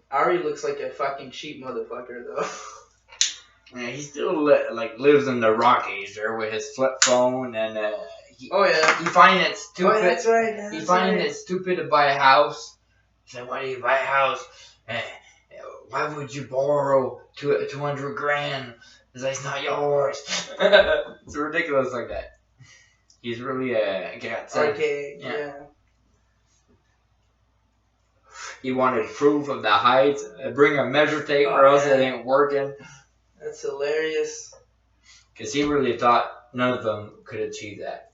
Ari looks like a fucking cheap motherfucker, though. Yeah, he still lives in the rock age there with his flip phone and. He find it stupid. Oh, that's right. Yeah, he find it stupid to buy a house. He said, "Why do you buy a house? Why would you borrow $200,000? It's not yours." It's ridiculous like that. He's really archaic. Yeah. He wanted proof of the height. Bring a measure tape, or else it ain't working. That's hilarious. Because he really thought none of them could achieve that.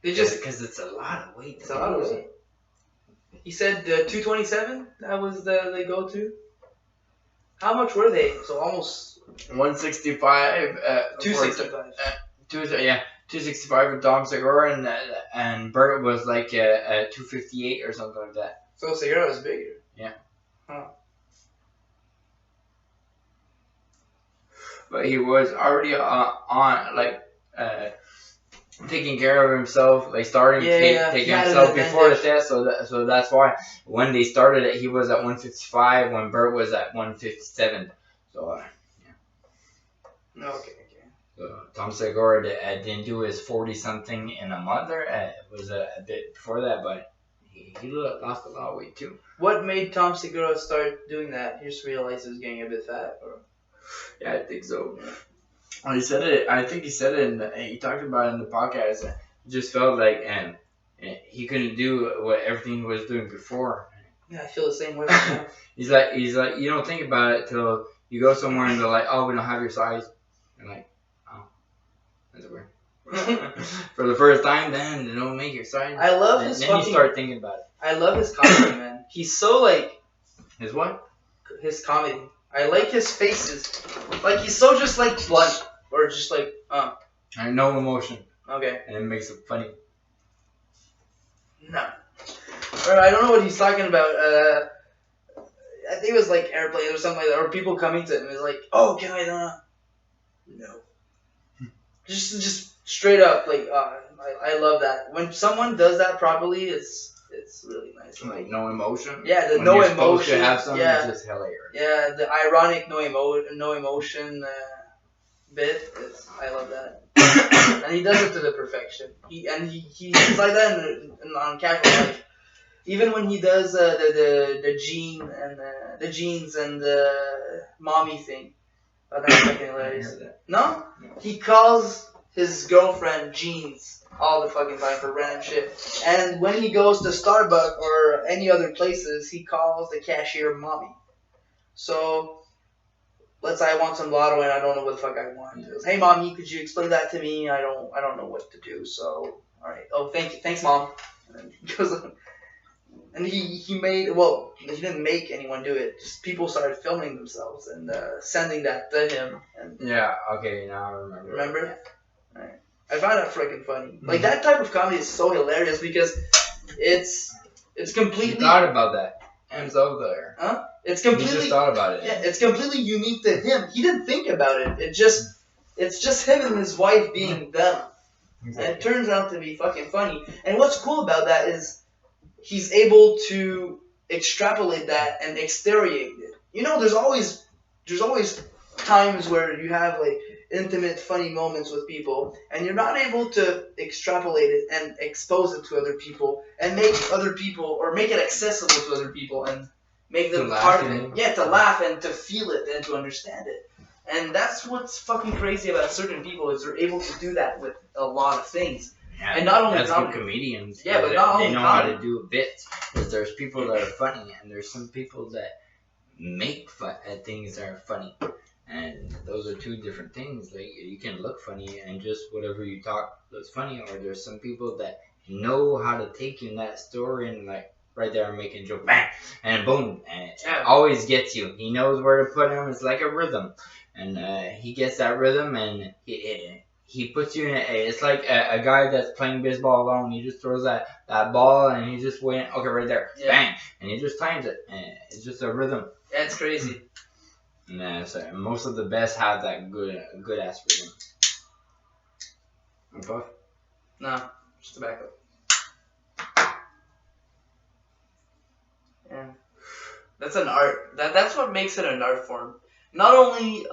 Because it's a lot of weight. It's a lot of weight. He said 227. That was the go-to. How much were they? So almost 165. 265. 265 with Dom Segura and Bert was like 258 or something like that. So Segura was bigger. Yeah. Huh. But he was already taking care of himself, taking himself before the test, so that's why when they started it, he was at 155 when Bert was at 157. So Okay. So Tom Segura didn't do his 40 something in a month. It was a bit before that, but he lost a lot of weight too. What made Tom Segura start doing that? He just realized he was getting a bit fat, or? Yeah, I think so. Well, he said it. I think he said it. He talked about it in the podcast. He just felt like he couldn't do everything he was doing before. Yeah, I feel the same way. He's like, you don't think about it till you go somewhere and they're like, oh, we don't have your size. You're like, oh, that's weird. For the first time, then they don't make your size. I love his. Then you start thinking about it. I love his comedy, man. He's so his what? His comedy. I like his faces. He's so just blunt. Or just no emotion. Okay. And it makes it funny. No. Or I don't know what he's talking about. I think it was like airplanes or something like that, or people coming to him. It's like, oh, can I no. Just straight up, like, I love that. When someone does that properly, it's really nice. Like no emotion. Yeah, the when no you're emotion. Supposed to have something, yeah, it's just hilarious. yeah, the ironic no emotion bit. I love that. And he does it to the perfection. He's like that on casual life. Even when he does the jeans and the mommy thing. Oh, that's fucking hilarious. No? He calls his girlfriend Jeans all the fucking time for random shit. And when he goes to Starbucks or any other places, he calls the cashier Mommy. So, let's say I want some lotto and I don't know what the fuck I want. He goes, hey Mommy, could you explain that to me? I don't know what to do. So, alright. Oh, thanks Mom. And then he goes, and he made, well, he didn't make anyone do it. Just people started filming themselves and sending that to him. And yeah, okay, now I remember. Remember? Right. I found that freaking funny. Like, that type of comedy is so hilarious because it's completely... You thought about that. Hands over there. Huh? It's completely... You just thought about it. Yeah, it's completely unique to him. He didn't think about it. It's just him and his wife being them. Exactly. And it turns out to be fucking funny. And what's cool about that is he's able to extrapolate that and exteriorate it. You know, there's always times where you have like intimate, funny moments with people, and you're not able to extrapolate it and expose it to other people and make other people or make it accessible to other people and make them part of it. Yeah, to laugh and to feel it and to understand it. And that's what's fucking crazy about certain people is they're able to do that with a lot of things. Yeah, and not only that's good comedians. Yeah, but not only they know how to do bits. Because there's people that are funny, and there's some people that make fun at things that are funny, and those are two different things. Like you can look funny and just whatever you talk is funny, or there's some people that know how to take you in that story and like right there making a joke, bang, and boom, and it always gets you. He knows where to put him. It's like a rhythm, and he gets that rhythm and he puts you in it's like a guy that's playing baseball alone. He just throws that ball and he's just waiting. Okay, right there, bang, and he just times it. And it's just a rhythm. That's crazy. And so most of the best have that good ass rhythm. And puff? No, just tobacco. Yeah, that's an art. That's what makes it an art form. Not only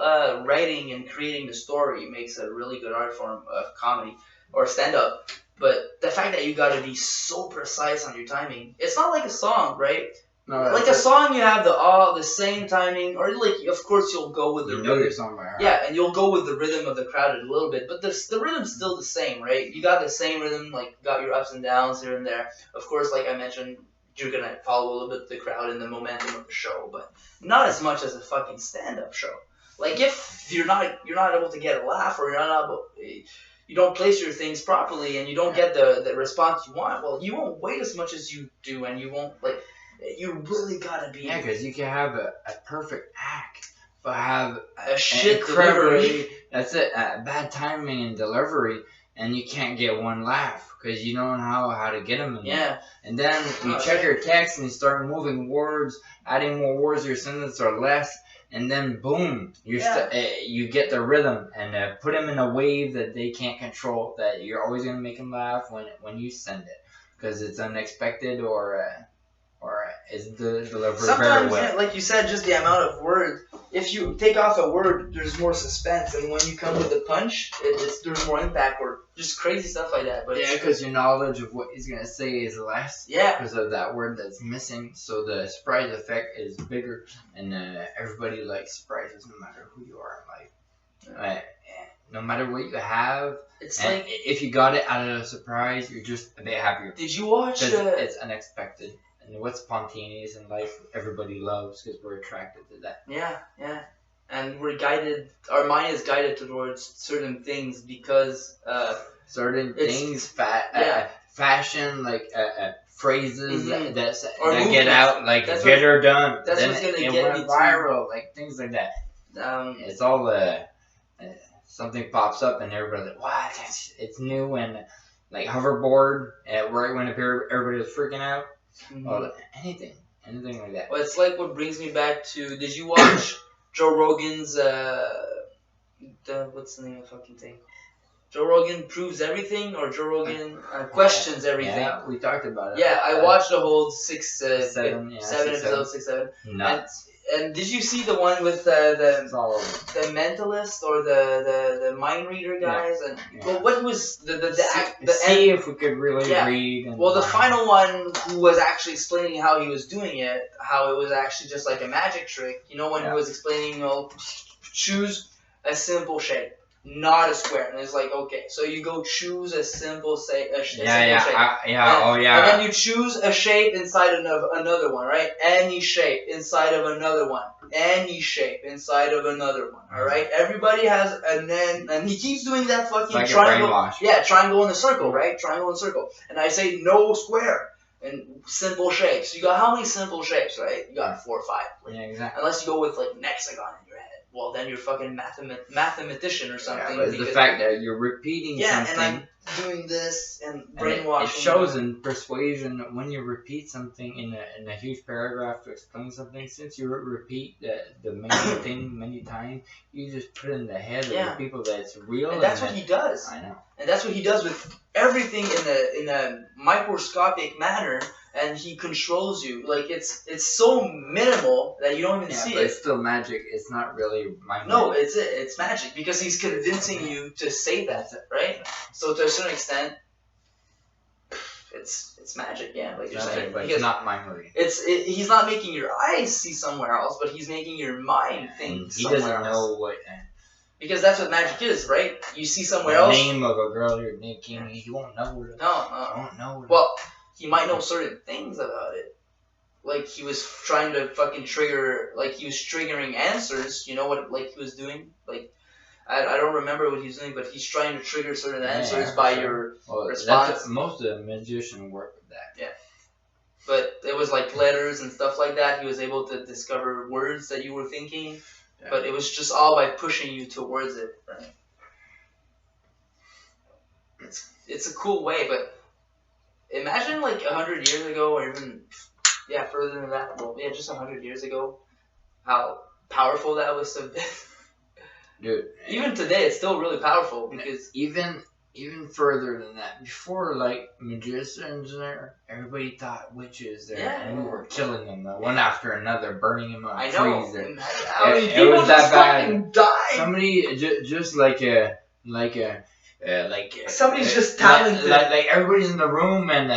writing and creating the story makes a really good art form of comedy or stand-up, but the fact that you gotta be so precise on your timing. It's not like a song, right? No, like a song, you have the same timing, or like of course you'll go with the rhythm. Your song by heart. Yeah, and you'll go with the rhythm of the crowd a little bit, but the rhythm's still the same, right? You got the same rhythm, like got your ups and downs here and there. Of course, like I mentioned, you're gonna follow a little bit the crowd and the momentum of the show, but not as much as a fucking stand-up show. Like if you're not able to get a laugh, or you don't place your things properly, and you don't get the response you want, well, you won't wait as much as you do, and you won't like. You really gotta be. Yeah, because you can have a perfect act, but have a shit delivery. That's it. Bad timing and delivery, and you can't get one laugh because you don't know how to get them. And then you check your text and you start moving words, adding more words to your sentence or less, and then boom, you get the rhythm and put them in a wave that they can't control. That you're always gonna make them laugh when you send it because it's unexpected or is the delivery sometimes, very well. Like you said, just the amount of words. If you take off a word, there's more suspense, and when you come with a punch, there's more impact, or just crazy stuff like that. But because your knowledge of what he's gonna say is less. Yeah. Because of that word that's missing, so the surprise effect is bigger, and everybody likes surprises no matter who you are in life. No matter what you have, it's like if you got it out of a surprise, you're just a bit happier. Did you watch? It's unexpected. And what's spontaneous in life, everybody loves because we're attracted to that. Yeah. And we're guided, our mind is guided towards certain things because... certain things, fashion, like phrases that get out, like get her done. That's what's going to get me viral, like things like that. It's all something pops up and everybody's like, what? It's new and like hoverboard, right when everybody was freaking out. Well, anything like that. Well, it's like what brings me back to. Did you watch Joe Rogan's what's the name of the fucking thing? Joe Rogan proves everything, or Joe Rogan questions everything. Yeah, we talked about it. Yeah, I watched the whole seven seven. episodes, 6, 7. Nuts. And did you see the one with the mentalist or the mind reader guys? Yeah. And Yeah. well, what was the see if we could really Yeah. read. And well, the final one who was actually explaining how he was doing it, how it was actually just like a magic trick. You know, when he was explaining, choose a simple shape, not a square. And it's like, okay, so you go choose a simple shape. And then you choose a shape inside of another one, right? Any shape inside of another one. Any shape inside of another one. All right. Everybody has and he keeps doing that fucking like triangle. Yeah, triangle in a circle, right? Triangle in a circle. And I say no square and simple shapes. You got how many simple shapes, right? You got 4 or 5. Yeah, exactly. Unless you go with like an hexagon in your head. Well, then you're fucking mathematician or something. Yeah, but it's the fact that you're repeating something. Yeah, and I'm doing this and brainwashing. It shows in persuasion when you repeat something in a huge paragraph to explain something. Since you repeat the main thing many times, you just put in the head of the people that it's real. And that's what he does. I know. And that's what he does with everything in a microscopic manner. And he controls you. Like, it's so minimal that you don't even see but it. It's still magic. It's not really mind. No, it's magic because he's convincing you to say that, right? So to a certain extent, it's magic, yeah, like you're saying. But it's not mind reading. He's not making your eyes see somewhere else, but he's making your mind think somewhere else. He doesn't know what. Because that's what magic is, right? You see somewhere else. The name of a girl you're thinking, he won't know. Won't know. Well, he might know certain things about it. Like, he was trying to fucking trigger, like, he was triggering answers. You know what, like, he was doing? Like, I don't remember what he's doing, but he's trying to trigger certain answers by your response. Most of the magicians work with that. Yeah. But it was like letters and stuff like that. He was able to discover words that you were thinking. Yeah. But it was just all by pushing you towards it, right? It's a cool way, but imagine like 100 years ago, or even further than that. Well, just 100 years ago, how powerful that was to be. Dude, even today, it's still really powerful because even further than that, before like magicians there, everybody thought witches there, and we were killing them one after another, burning them on trees. There. How many people was that bad. Died? Somebody just somebody's just talented. Like everybody's in the room, and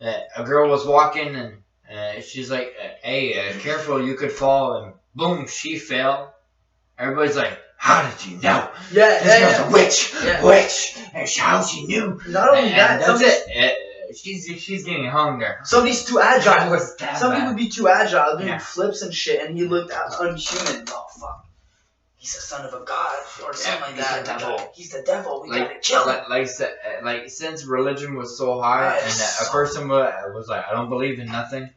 a girl was walking, and she's like, "Hey, careful, you could fall," and boom, she fell. Everybody's like, "How did you know?" This girl's a witch. Witch. And how she knew. Not only that, that's it. She's getting hung there. Somebody's too agile. Somebody bad. would be too agile, doing flips and shit, and he looked unhuman. Oh fuck. He's a son of a god or something like that. He's the devil. He's the devil. We gotta kill him. Like since religion was so high, and a person was like, "I don't believe in nothing."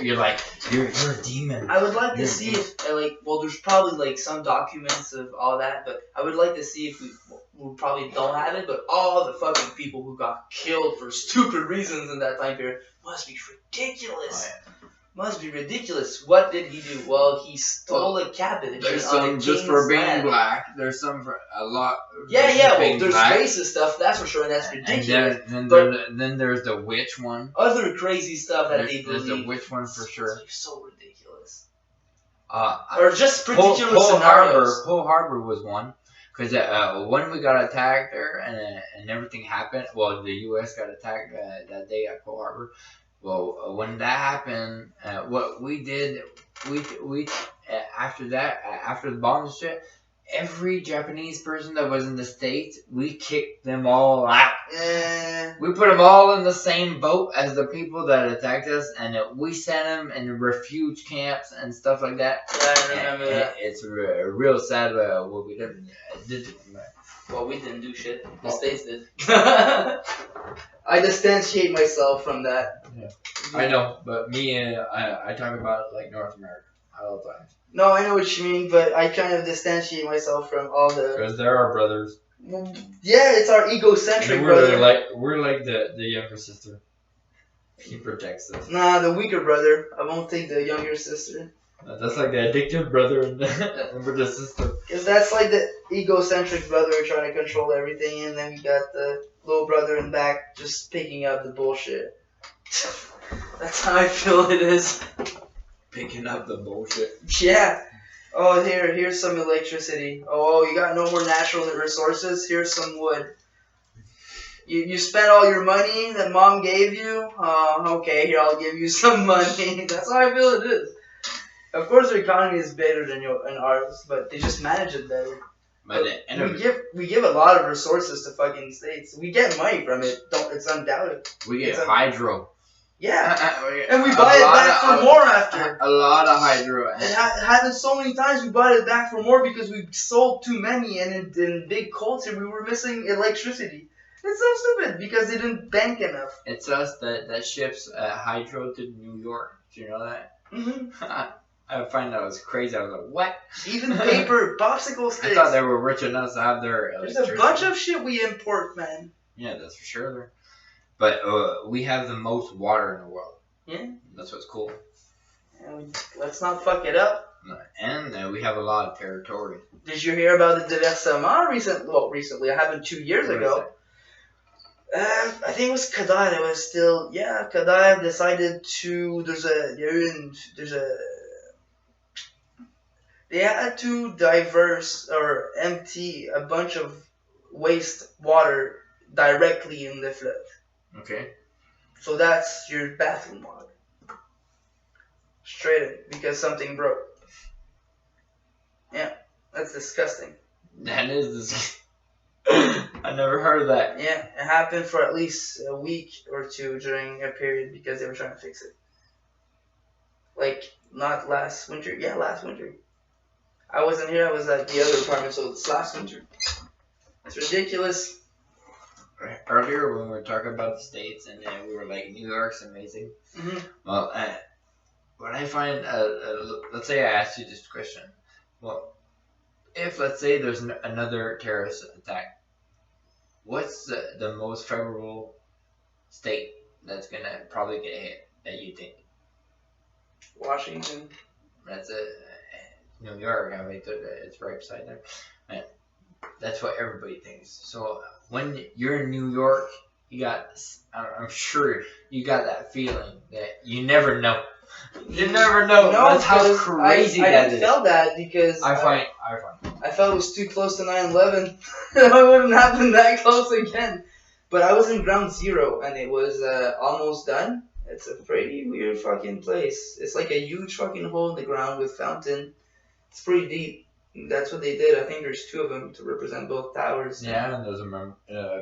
You're like, you're a demon. I would like to see if, there's probably like some documents of all that, but I would like to see if we probably don't have it, but all the fucking people who got killed for stupid reasons in that time period must be ridiculous. Oh, yeah. Must be ridiculous. What did he do? Well, he stole a cabinet. There's some just for being black. There's some for a lot. Well, there's racist stuff, that's for sure, and that's ridiculous. And then there's the witch one. Other crazy stuff that they believe. There's the witch one for sure. It's so ridiculous. Or just particular scenarios. Pearl Harbor was one. Because when we got attacked there and everything happened, well, the U.S. got attacked that day at Pearl Harbor. Well, when that happened, what we did, we after that, after the bomb and shit, every Japanese person that was in the States, we kicked them all out. We put them all in the same boat as the people that attacked us, and we sent them in refuge camps and stuff like that. Yeah, I remember that. It's real sad what we did to them. Well, we didn't do shit. The States did. I distantiate myself from that. Yeah. I know, but I talk about it like North America all the time. No, I know what you mean, but I kind of distantiate myself from all the... Because they're our brothers. Yeah, it's our egocentric and brother. We're like the younger sister. He protects us. Nah, the weaker brother. I won't take the younger sister. That's like the addictive brother in the system. Because that's like the egocentric brother trying to control everything, and then we got the little brother in back just picking up the bullshit. That's how I feel it is. Picking up the bullshit. Yeah. Oh, here's some electricity. Oh, you got no more natural resources? Here's some wood. You spent all your money that mom gave you? Okay, here, I'll give you some money. That's how I feel it is. Of course, their economy is better than ours, but they just manage it better. But we give a lot of resources to fucking states. We get money from it. It's undoubted. We get hydro. Yeah, and we buy it back for more after. A lot of hydro. It happened so many times. We bought it back for more because we sold too many, and in big culture we were missing electricity. It's so stupid because they didn't bank enough. It's us that ships hydro to New York. Do you know that? Mm-hmm. I find that was crazy. I was like, what? Even paper, popsicle sticks. I thought they were rich enough to have their electricity. There's a bunch of shit we import, man. Yeah, that's for sure. But we have the most water in the world. Yeah. That's what's cool. And let's not fuck it up. And we have a lot of territory. Did you hear about the déversement recently? It happened 2 years ago. I think it was Qatar. It was still, Qatar decided to, they had to diverse or empty a bunch of waste water directly in the flood. Okay. So that's your bathroom water. Straight in, because something broke. Yeah, that's disgusting. That is disgusting. I never heard of that. Yeah, it happened for at least a week or two during a period because they were trying to fix it. Like, not last winter. Yeah, last winter. I wasn't here. I was at the other apartment, so it's last winter. It's ridiculous. Earlier, when we were talking about the States, and we were like, New York's amazing. Mm-hmm. Well, what I find, let's say I asked you this question. Well, if, let's say, there's another terrorist attack, what's the most favorable state that's going to probably get hit that you think? Washington. That's New York. I mean, it's right beside there. And that's what everybody thinks. So when you're in New York, you got, I'm sure you got that feeling that you never know. You never know. No, that's how crazy that is. I felt that because I find I felt it was too close to 9/11. I wouldn't happen that close again. But I was in ground zero and it was almost done. It's a pretty weird fucking place. It's like a huge fucking hole in the ground with fountain. It's pretty deep. That's what they did. I think there's 2 of them to represent both towers. Yeah, and there's a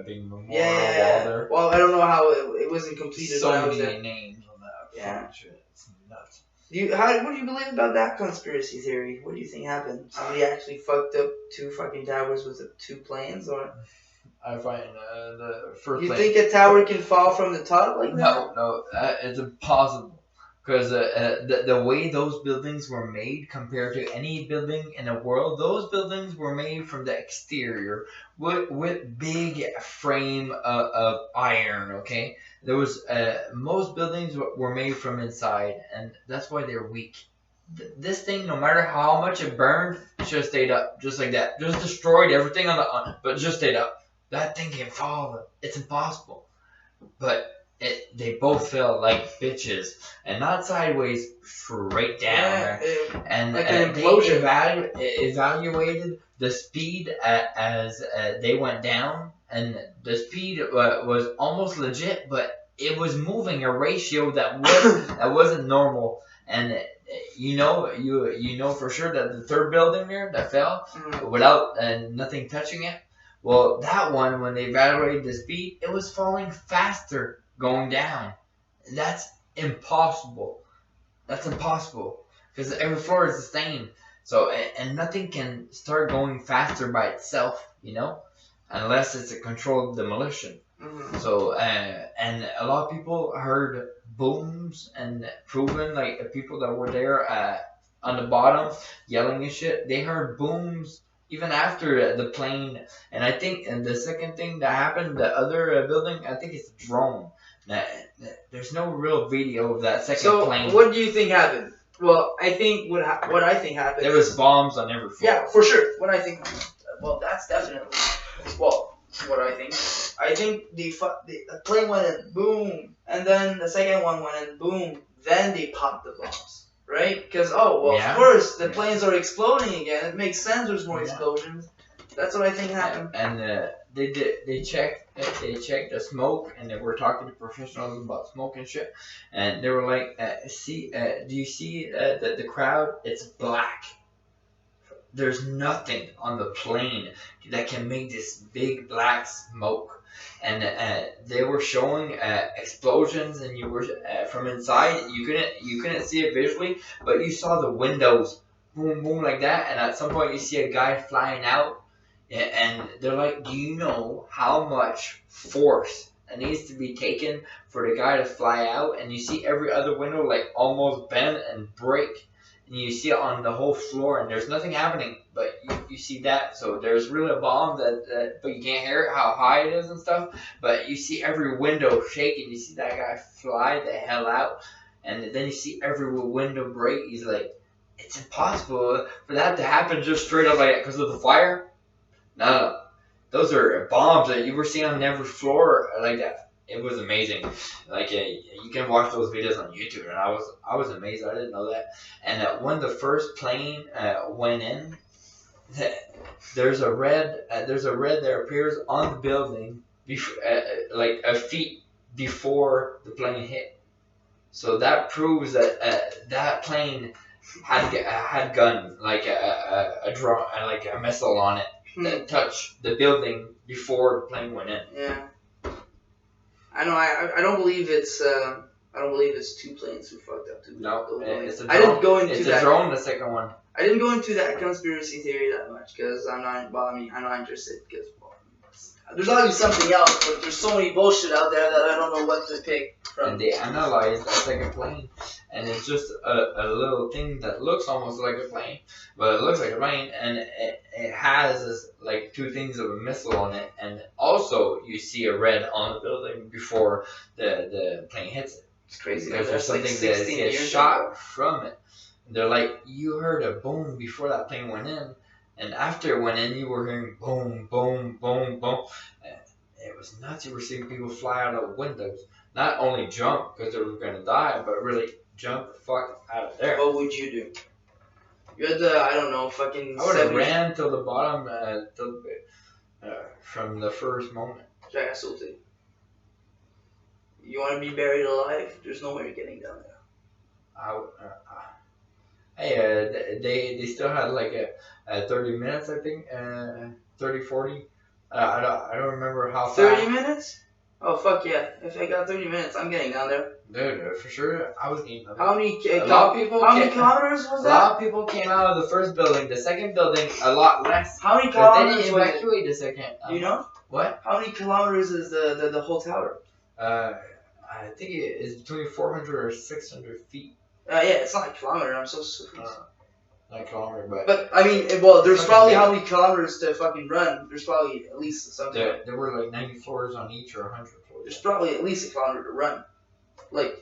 big memorial wall there. Well, I don't know how it wasn't completed so when I was many there. names on that. Yeah. Shit. It's nuts. What do you believe about that conspiracy theory? What do you think happened? Somebody actually fucked up 2 fucking towers with 2 planes, or? I find the first. You think a tower can fall from the top like that? No, it's impossible. Because the way those buildings were made compared to any building in the world, those buildings were made from the exterior with big frame of iron, okay? There was most buildings were made from inside, and that's why they're weak. This thing, no matter how much it burned, it just stayed up, just like that. Just destroyed everything but just stayed up. That thing can fall. It's impossible. But they both fell like bitches, and not sideways, straight down. And like an implosion. They evaluated the speed as they went down, and the speed was almost legit, but it was moving a ratio that wasn't normal. And you know for sure that the 3rd building there that fell without nothing touching it. Well, that one, when they evaluated the speed, it was falling faster going down. That's impossible. That's impossible. Because every floor is the same. So, and nothing can start going faster by itself, unless it's a controlled demolition. Mm-hmm. So, and a lot of people heard booms and proven, like the people that were there on the bottom yelling and shit, they heard booms even after the plane. And I think the second thing that happened, the other building, I think it's a drone. There's no real video of that second So plane. what do you think happened? Well, I think what I think happened. There was bombs on every floor. Yeah, for sure. What I think. Well, that's definitely. Well, what I think. I think the plane went in, boom, and then the second one went in, boom. Then they popped the bombs, right? Because of course the planes are exploding again. It makes sense. There's more explosions. That's what I think happened. And they checked the smoke, and they were talking to professionals about smoke and shit, and they were like, do you see the crowd? It's black. There's nothing on the plane that can make this big black smoke. And they were showing explosions, and you were from inside. You couldn't see it visually, but you saw the windows boom boom like that. And at some point, you see a guy flying out, and they're like, "Do you know how much force that needs to be taken for the guy to fly out?" And you see every other window like almost bend and break. And you see it on the whole floor, and there's nothing happening, but you see that. So there's really a bomb but you can't hear it, how high it is and stuff. But you see every window shaking. You see that guy fly the hell out, and then you see every window break. He's like, it's impossible for that to happen just straight up like that because of the fire. No, those are bombs that you were seeing on every floor like that. It was amazing. Like you can watch those videos on YouTube, and I was amazed. I didn't know that. And when the first plane went in, there's a red that appears on the building like a feet before the plane hit. So that proves that that plane had guns, like a drone, like a missile on it that touched the building before the plane went in. Yeah. I know. I don't believe it's. I don't believe it's two planes who fucked up. No, it's a drone. I didn't go into it's that. It's a drone. The second one. I didn't go into that conspiracy theory that much because I'm not. Well, I mean, I'm not interested because there's always something else, but there's so many bullshit out there that I don't know what to pick from. And they analyzed that second plane, and it's just a little thing that looks almost like a plane, but it looks like a plane, and it has like two things of a missile on it, and also you see a red on the building before the plane hits it. It's crazy. Because there's something like that gets shot ago. from it. And they're like, you heard a boom before that plane went in, and after it went in, you were hearing boom, boom, boom, boom. And it was nuts. You were seeing people fly out of windows. Not only jump because they were going to die, but really jump the fuck out of there. What would you do? You're the, I don't know, fucking... I would have ran till the bottom from the first moment. You want to be buried alive? There's no way you're getting down there. They still had like a 30 minutes, I think, 30, 40. I don't remember how fast. 30 minutes? Oh, fuck yeah. If I got 30 minutes, I'm getting down there. Dude, for sure. I was getting down there. How many kilometers was that? A lot of people came out of the first building. The second building, a lot less. How many kilometers they didn't evacuate the second. Do you know? What? How many kilometers is the whole tower? I think it is between 400 or 600 feet. Yeah, it's not a kilometer. I'm so confused. Not a kilometer, but I mean, well, there's probably how many kilometers to fucking run. There's probably at least something. There were like 90 floors on each or 100 floors. There's probably at least a kilometer to run. Like,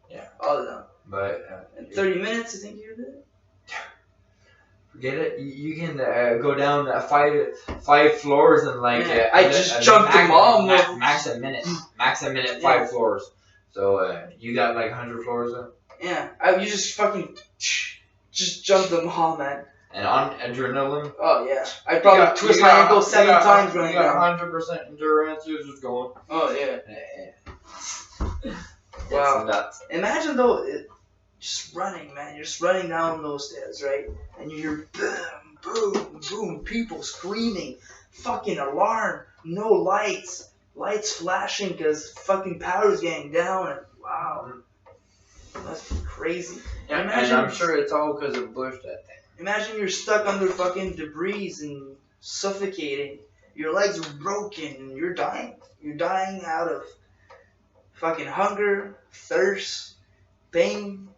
yeah, all of them. But in 30 minutes, you think you did it? Forget it. You can go down 5 floors and like. I just jumped them all. Max a minute. 5 floors. So you got like 100 floors up. Yeah, you just fucking just jump them all, man. And on adrenaline. Oh yeah, I'd probably twist my ankle 7 times running down. 100% endurance. You're just going. Oh yeah. Wow. Nuts. Imagine though, just running, man. You're just running down those stairs, right? And you hear boom, boom, boom, people screaming, fucking alarm, no lights flashing because fucking power's getting down. And wow, that's crazy. Yeah, and I'm sure it's all because of Bush that thing. Imagine you're stuck under fucking debris and suffocating. Your legs are broken and you're dying. You're dying out of fucking hunger, thirst, pain.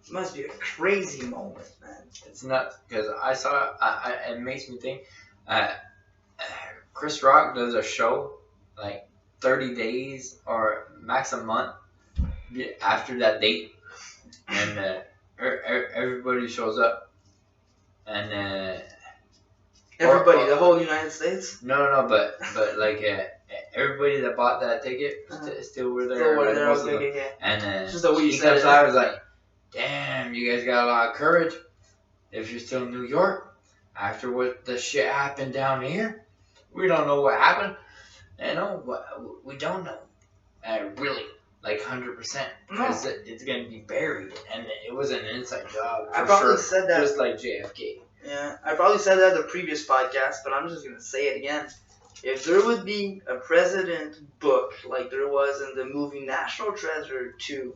It must be a crazy moment, man. It's nuts because I saw it makes me think. Chris Rock does a show like 30 days or max a month after that date, and everybody shows up, and Everybody, the whole United States. No, but like everybody that bought that ticket still were there. Still were there. Okay. And just the way you he said comes it. out, I was like, damn, you guys got a lot of courage. If you're still in New York, after what the shit happened down here, we don't know what happened. You know, we don't know. Really, like 100%, because it's gonna be buried, and it was an inside job. I probably said that, just like JFK. Yeah, I probably said that in the previous podcast, but I'm just gonna say it again. If there would be a president book like there was in the movie National Treasure 2,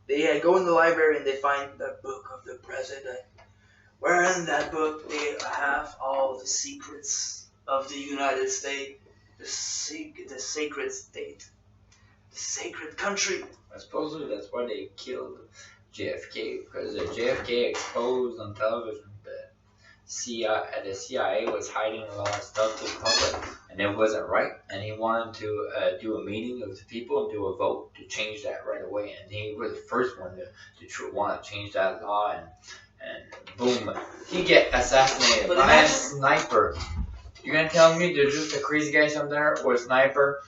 they go in the library and they find the book of the president. Where in that book they have all the secrets of the United States, the sacred state, the sacred country. Supposedly that's why they killed JFK, because JFK exposed on television that the CIA was hiding a lot of stuff to the public, and it wasn't right, and he wanted to do a meeting of the people and do a vote to change that right away, and he was the first one to want to change that law, and boom, he get assassinated by a sniper. You're gonna tell me there's just a crazy guy somewhere or a sniper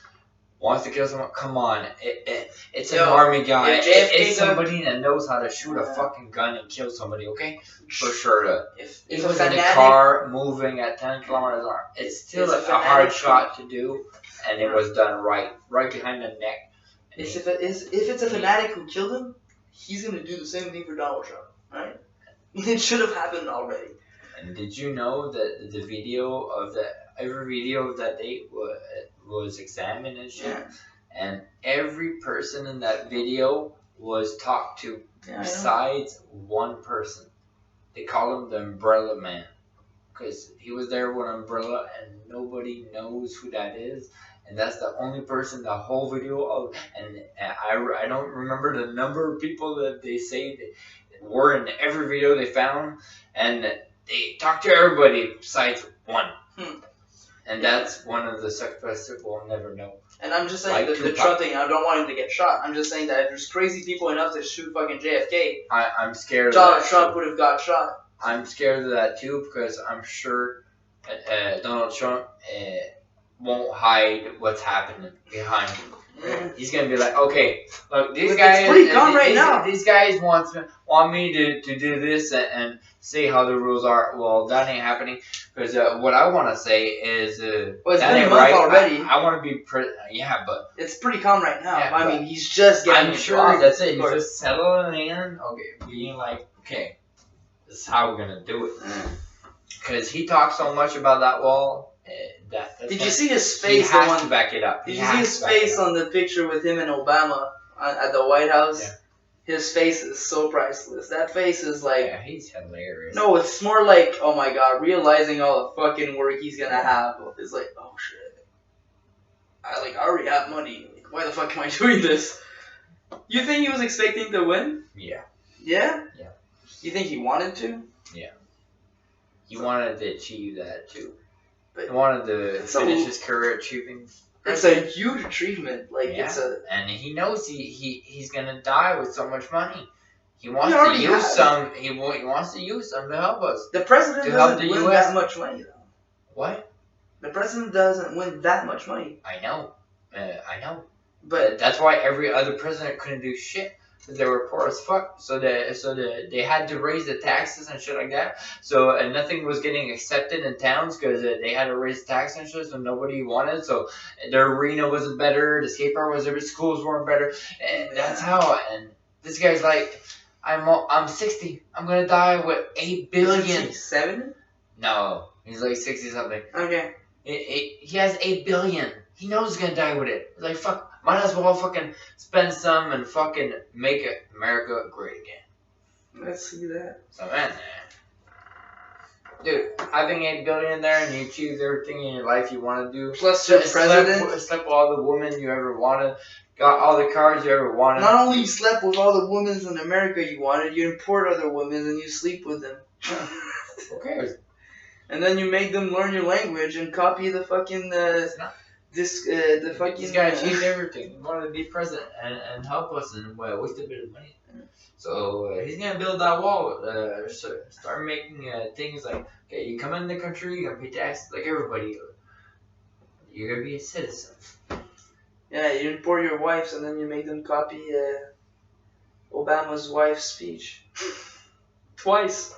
wants to kill someone? Come on, it's an army guy. It's somebody that knows how to shoot a fucking gun and kill somebody, okay? For sure. If he was in a car moving at 10 kilometers an hour, it's still a hard shot to do, and it was done right behind the neck. If it's a fanatic who killed him, he's gonna do the same thing for Donald Trump, right? It should have happened already. And did you know that the video of every video of that date was examined and shit? Yeah. And every person in that video was talked to besides one person. They call him the Umbrella Man, because he was there with an umbrella and nobody knows who that is. And that's the only person the whole video of, and I don't remember the number of people that they say that were in every video they found, and they talked to everybody besides one. And that's one of the suspects we'll never know. And I'm just saying, the Trump thing, I don't want him to get shot. I'm just saying that if there's crazy people enough to shoot fucking JFK, I'm scared Donald Trump would have got shot. I'm scared of that too, because I'm sure Donald Trump won't hide what's happening behind him. He's gonna be like, okay, look, these guys. It's pretty calm right now. These guys want me to do this and say how the rules are. Well, that ain't happening, because what I want to say is well, it's that been ain't a month right. Already. I want to be but it's pretty calm right now. Yeah, I mean, he's just getting. I'm sure that's it. He's just settling in. Okay, being like, okay, this is how we're gonna do it. Because he talks so much about that wall. Did you see his face? He has to back it up. Did you see his face on the picture with him and Obama at the White House? Yeah. His face is so priceless. That face is like... Yeah, he's hilarious. No, it's more like, oh my god, realizing all the fucking work he's gonna have. It's like, oh shit. I already have money. Like, why the fuck am I doing this? You think he was expecting to win? Yeah. Yeah? Yeah. You think he wanted to? Yeah. He wanted to achieve that too. He wanted to finish his career achieving. It's a huge achievement. Like and he knows he's gonna die with so much money. He wants to use some. He wants to use some to help us. The president doesn't win that much money, though. What? The president doesn't win that much money. I know. But that's why every other president couldn't do shit. They were poor as fuck, so they had to raise the taxes and shit like that. So nothing was getting accepted in towns because they had to raise taxes and shit, so nobody wanted. So their arena wasn't better, the skate park was better, schools weren't better, and that's how. And this guy's like, I'm 60, I'm gonna die with $8 billion. 70? No, he's like 60 something. Okay. He has $8 billion. He knows he's gonna die with it. He's like, fuck. Might as well fucking spend some and fucking make America great again. Let's see that. So man, dude, having $8 billion there and you achieved everything in your life you want to do. Plus you're president. Slept with all the women you ever wanted. Got all the cars you ever wanted. Not only you slept with all the women in America you wanted, you import other women and you sleep with them. Who cares? And then you make them learn your language and copy the fucking The fucking This guy achieved everything. He wanted to be president and help us and wasted a bit of money. So he's gonna build that wall. Start making things like, okay, you come in the country, you're gonna pay taxes like everybody. You're gonna be a citizen. Yeah, you import your wives and then you make them copy Obama's wife's speech. Twice.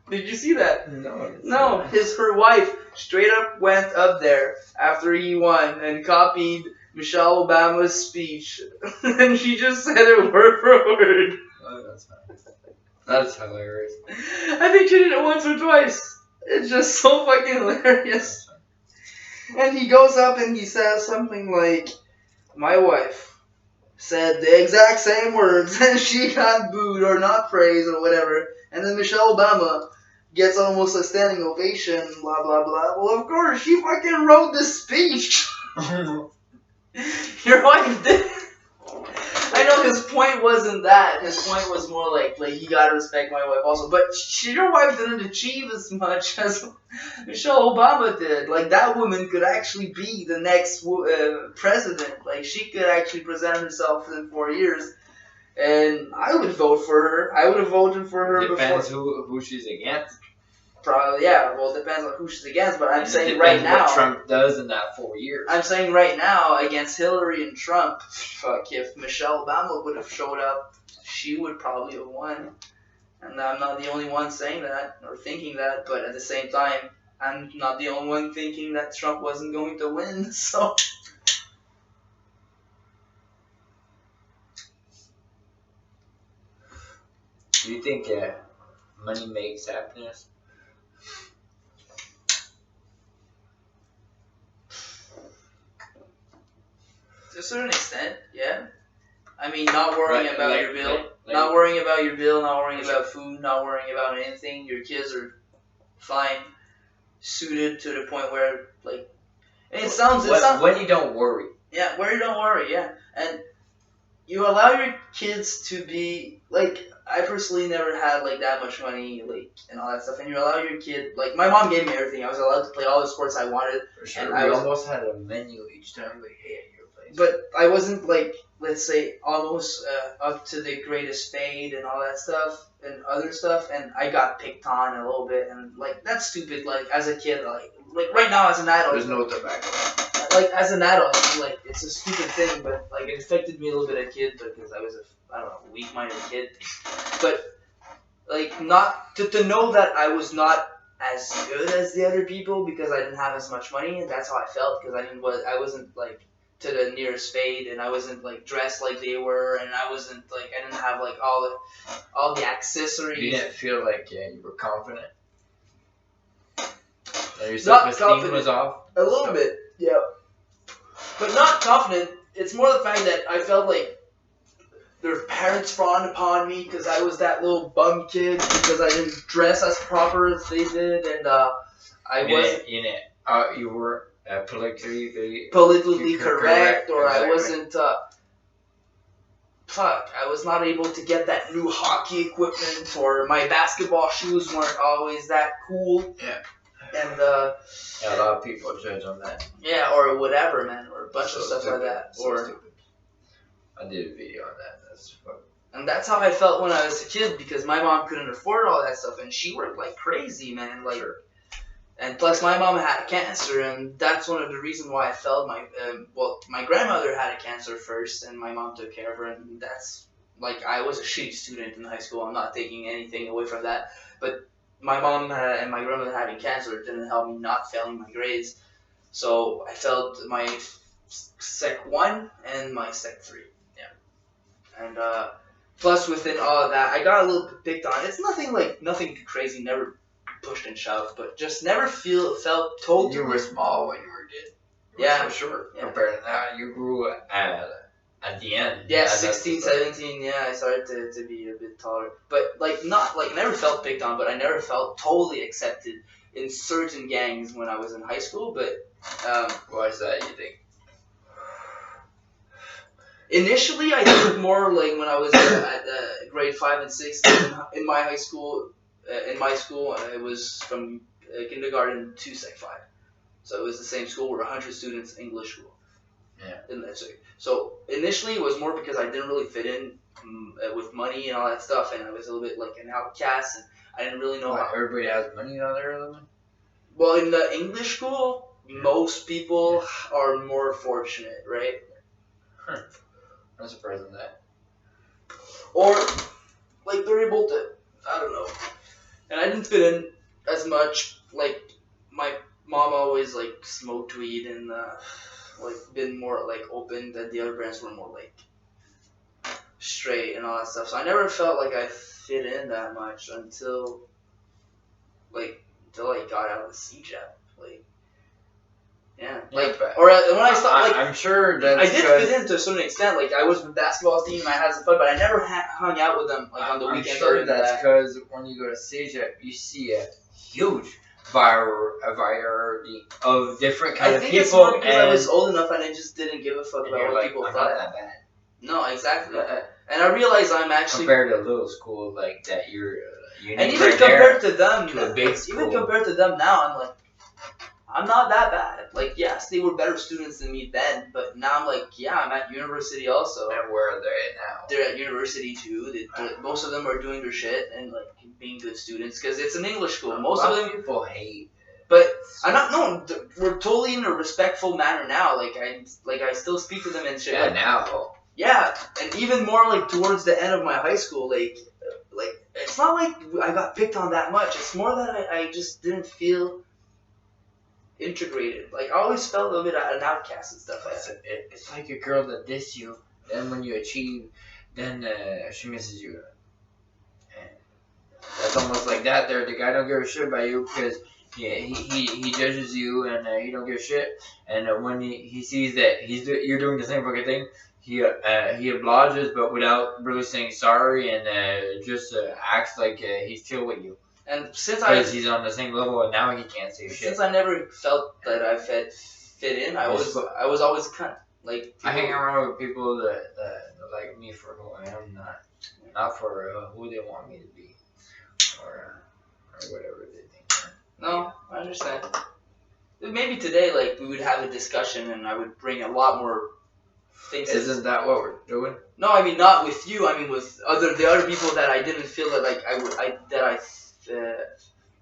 Did you see that? No. Her wife straight up went up there after he won and copied Michelle Obama's speech. And she just said it word for word. Oh, that's fine. That's hilarious. I think she did it once or twice. It's just so fucking hilarious. And he goes up and he says something like, my wife said the exact same words and she got booed or not praised or whatever. And then Michelle Obama gets almost a standing ovation, blah, blah, blah. Well, of course, she fucking wrote the speech. Your wife did. I know his point wasn't that. His point was more like you gotta respect my wife also. But your wife didn't achieve as much as Michelle Obama did. Like, that woman could actually be the next president. Like, she could actually present herself in 4 years. And I would vote for her. I would have voted for her Depends before. who she's against. Probably, yeah. Well, it depends on who she's against. But I'm And saying it right depends now. what Trump does in that 4 years. I'm saying right now, against Hillary and Trump, fuck, if Michelle Obama would have showed up, she would probably have won. And I'm not the only one saying that or thinking that, but at the same time, I'm not the only one thinking that Trump wasn't going to win, so... Do you think money makes happiness? To a certain extent, yeah. I mean, not worrying about your bill. Like, not worrying about your bill, not worrying about food, not worrying about anything. Your kids are fine, suited to the point where, like... And it sounds... When you don't worry. Yeah, where you don't worry, yeah. And you allow your kids to be... Like, I personally never had, like, that much money, like, and all that stuff. And you allow your kid... Like, my mom gave me everything. I was allowed to play all the sports I wanted. For sure. And We I was... almost had a menu each time. Like, hey, at your place. But I wasn't, like, let's say, almost up to the greatest fade and all that stuff and other stuff. And I got picked on a little bit. And, like, that's stupid. Like, as a kid, like right now as an adult... There's no tobacco. Like, as an adult, like, it's a stupid thing, but, like, it affected me a little bit as a kid because I was a weak-minded kid. But, like, not, to know that I was not as good as the other people because I didn't have as much money, and that's how I felt because I wasn't, like, to the nearest fade, and I wasn't, like, dressed like they were, and I wasn't, like, I didn't have, like, all the accessories. You didn't feel like you were confident? Your Not self-esteem confident. was off? A little bit, yeah. But not confident. It's more the fact that I felt like their parents frowned upon me because I was that little bum kid because I didn't dress as proper as they did, and you were politically correct, or exactly. I wasn't. I was not able to get that new hockey equipment, or my basketball shoes weren't always that cool. Yeah. And a lot of people judge on that. yeah, or whatever, man, or a bunch of stuff like that, Stupid. I did a video on that. That's fun. And that's how I felt when I was a kid because my mom couldn't afford all that stuff, and she worked like crazy, man. Like, sure. And plus my mom had cancer, and that's one of the reasons why I felt my grandmother had a cancer first, and my mom took care of her, and that's like I was a shitty student in high school. I'm not taking anything away from that, but my mom and my grandmother having cancer didn't help me not failing my grades, so I failed my Sec 1 and my Sec 3. And plus, within all of that, I got a little bit picked on. It's nothing crazy, never pushed and shoved, but just never felt told. You were small when you were a kid. Yeah. For sure. Yeah. Compared to now, you grew at the end. Yeah, 16, 17, yeah, I started to be a bit taller. But, never felt picked on, but I never felt totally accepted in certain gangs when I was in high school, but... Why is that, you think? Initially, I think more like when I was at grade 5 and 6 in my high school. In my school, it was from kindergarten to Sec 5. So it was the same school. We're 100 students, English school. Yeah. So initially it was more because I didn't really fit in with money and all that stuff, and I was a little bit like an outcast, and I didn't really know. Everybody has money out there, living. Well, in the English school, most people are more fortunate, right? I'm surprised in that. Or like they're able to, I don't know. And I didn't fit in as much. Like my mom always like smoked weed and like been more like open. That the other brands were more like straight and all that stuff. So I never felt like I fit in that much until I got out of the CJAP. Like, yeah, like, but or when I stopped, like, I'm sure that I did fit in to a certain extent. Like, I was with the basketball team, I had some fun, but I never hung out with them like on the weekends. I'm sure that's because when you go to CJAP, you see a huge variety of different kind of people. I think it's more because I was old enough and I just didn't give a fuck about what people thought. Not that bad. No, exactly. And I realized I'm actually compared to a little school like that, you're and even compared to them, to a big school. Even compared to them now, I'm like, I'm not that bad. Like, yes, they were better students than me then, but now I'm like, yeah, I'm at university also. And where are they now? They're at university too. Most of them are doing their shit and like being good students because it's an English school. Most of them people hate. But I'm not. No, we're totally in a respectful manner now. Like I still speak to them and shit. Yeah, like, now. Yeah, and even more like towards the end of my high school, like it's not like I got picked on that much. It's more that I just didn't feel integrated. Like I always felt a little bit an outcast and stuff like that. It's like a girl that diss you, then when you achieve, then she misses you. And that's almost like that. There, the guy don't give a shit about you because he judges you and he don't give a shit. And when he sees that you're doing the same fucking thing, he obliges, but without really saying sorry, and just acts like he's chill with you. And since he's on the same level, and now he can't say shit. Since I never felt that I fit in, I was always a cunt. Like I hang around with people that like me for who I am, not for who they want me to be, or whatever they think. No, I understand. Maybe today, like we would have a discussion, and I would bring a lot more things. Isn't that what we're doing? No, I mean not with you. I mean with the other people that I didn't feel that like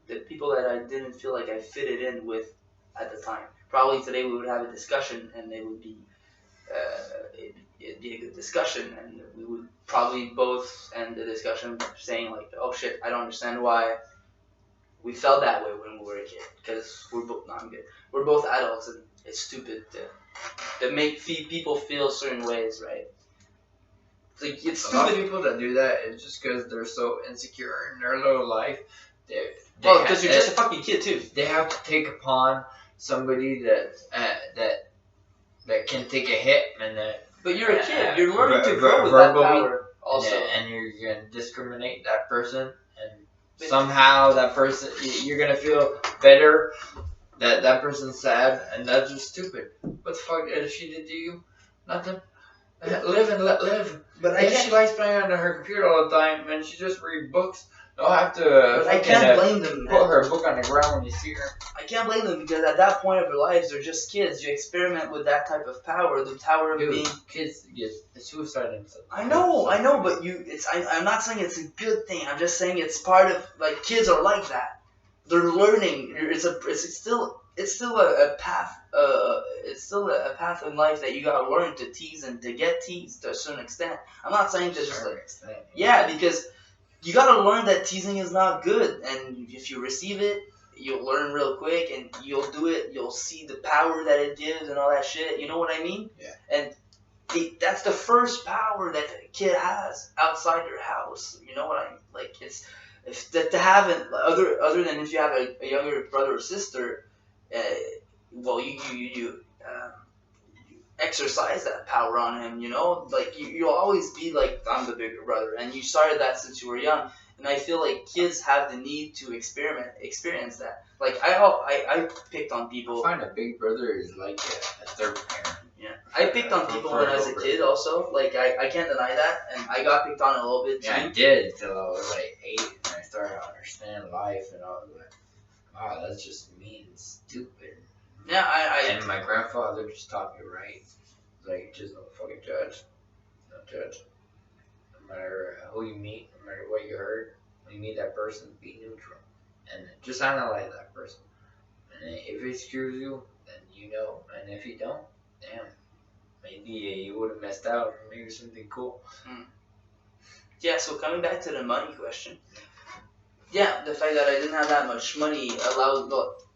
the people that I didn't feel like I fitted in with at the time. Probably today we would have a discussion, and it would be it'd be a good discussion, and we would probably both end the discussion saying like, "Oh shit, I don't understand why we felt that way when we were a kid." Because we're both We're both adults, and it's stupid to make people feel certain ways, right? Like it's stupid. A lot of people that do that is just because they're so insecure in their little life. Because you're just a fucking kid too. They have to take upon somebody that can take a hit and that. But you're a kid. You're learning to grow with that power also. And you're gonna discriminate that person, and somehow that person you're gonna feel better that that person's sad, and that's just stupid. What the fuck did she did to you? Nothing. Live and let live. But she likes playing on her computer all the time, and she just read books. Don't have to. I can't blame them. Put her book on the ground when you see her. I can't blame them because at that point of their lives, they're just kids. You experiment with that type of power, the power of being. Kids get suicide and stuff. I know, but I'm not saying it's a good thing. I'm just saying it's part of like kids are like that. They're learning. It's still a path. It's still a path in life that you gotta learn to tease and to get teased to a certain extent. I'm not saying to just like yeah, because you gotta learn that teasing is not good, and if you receive it, you'll learn real quick, and you'll do it. You'll see the power that it gives and all that shit. You know what I mean? Yeah. And that's the first power that a kid has outside their house. You know what I mean? Like to have it other than if you have a younger brother or sister. Well, you exercise that power on him, you know? Like, you'll always be like, I'm the bigger brother, and you started that since you were young, and I feel like kids have the need to experience that. Like, I picked on people. I find a big brother is like a third parent. Yeah. I picked on people when I was a kid also, like, I can't deny that, and I got picked on a little bit too. Yeah, I did until I was like 8, and I started to understand life, and I was like, wow, that's just mean and stupid. Yeah, And my grandfather just taught me right. Like, just don't fucking judge. Don't judge. No matter who you meet, no matter what you heard, when you meet that person, be neutral. And just analyze that person. And if he screws you, then you know. And if he don't, damn. Maybe you would have missed out on maybe something cool. Yeah, so coming back to the money question. Yeah, the fact that I didn't have that much money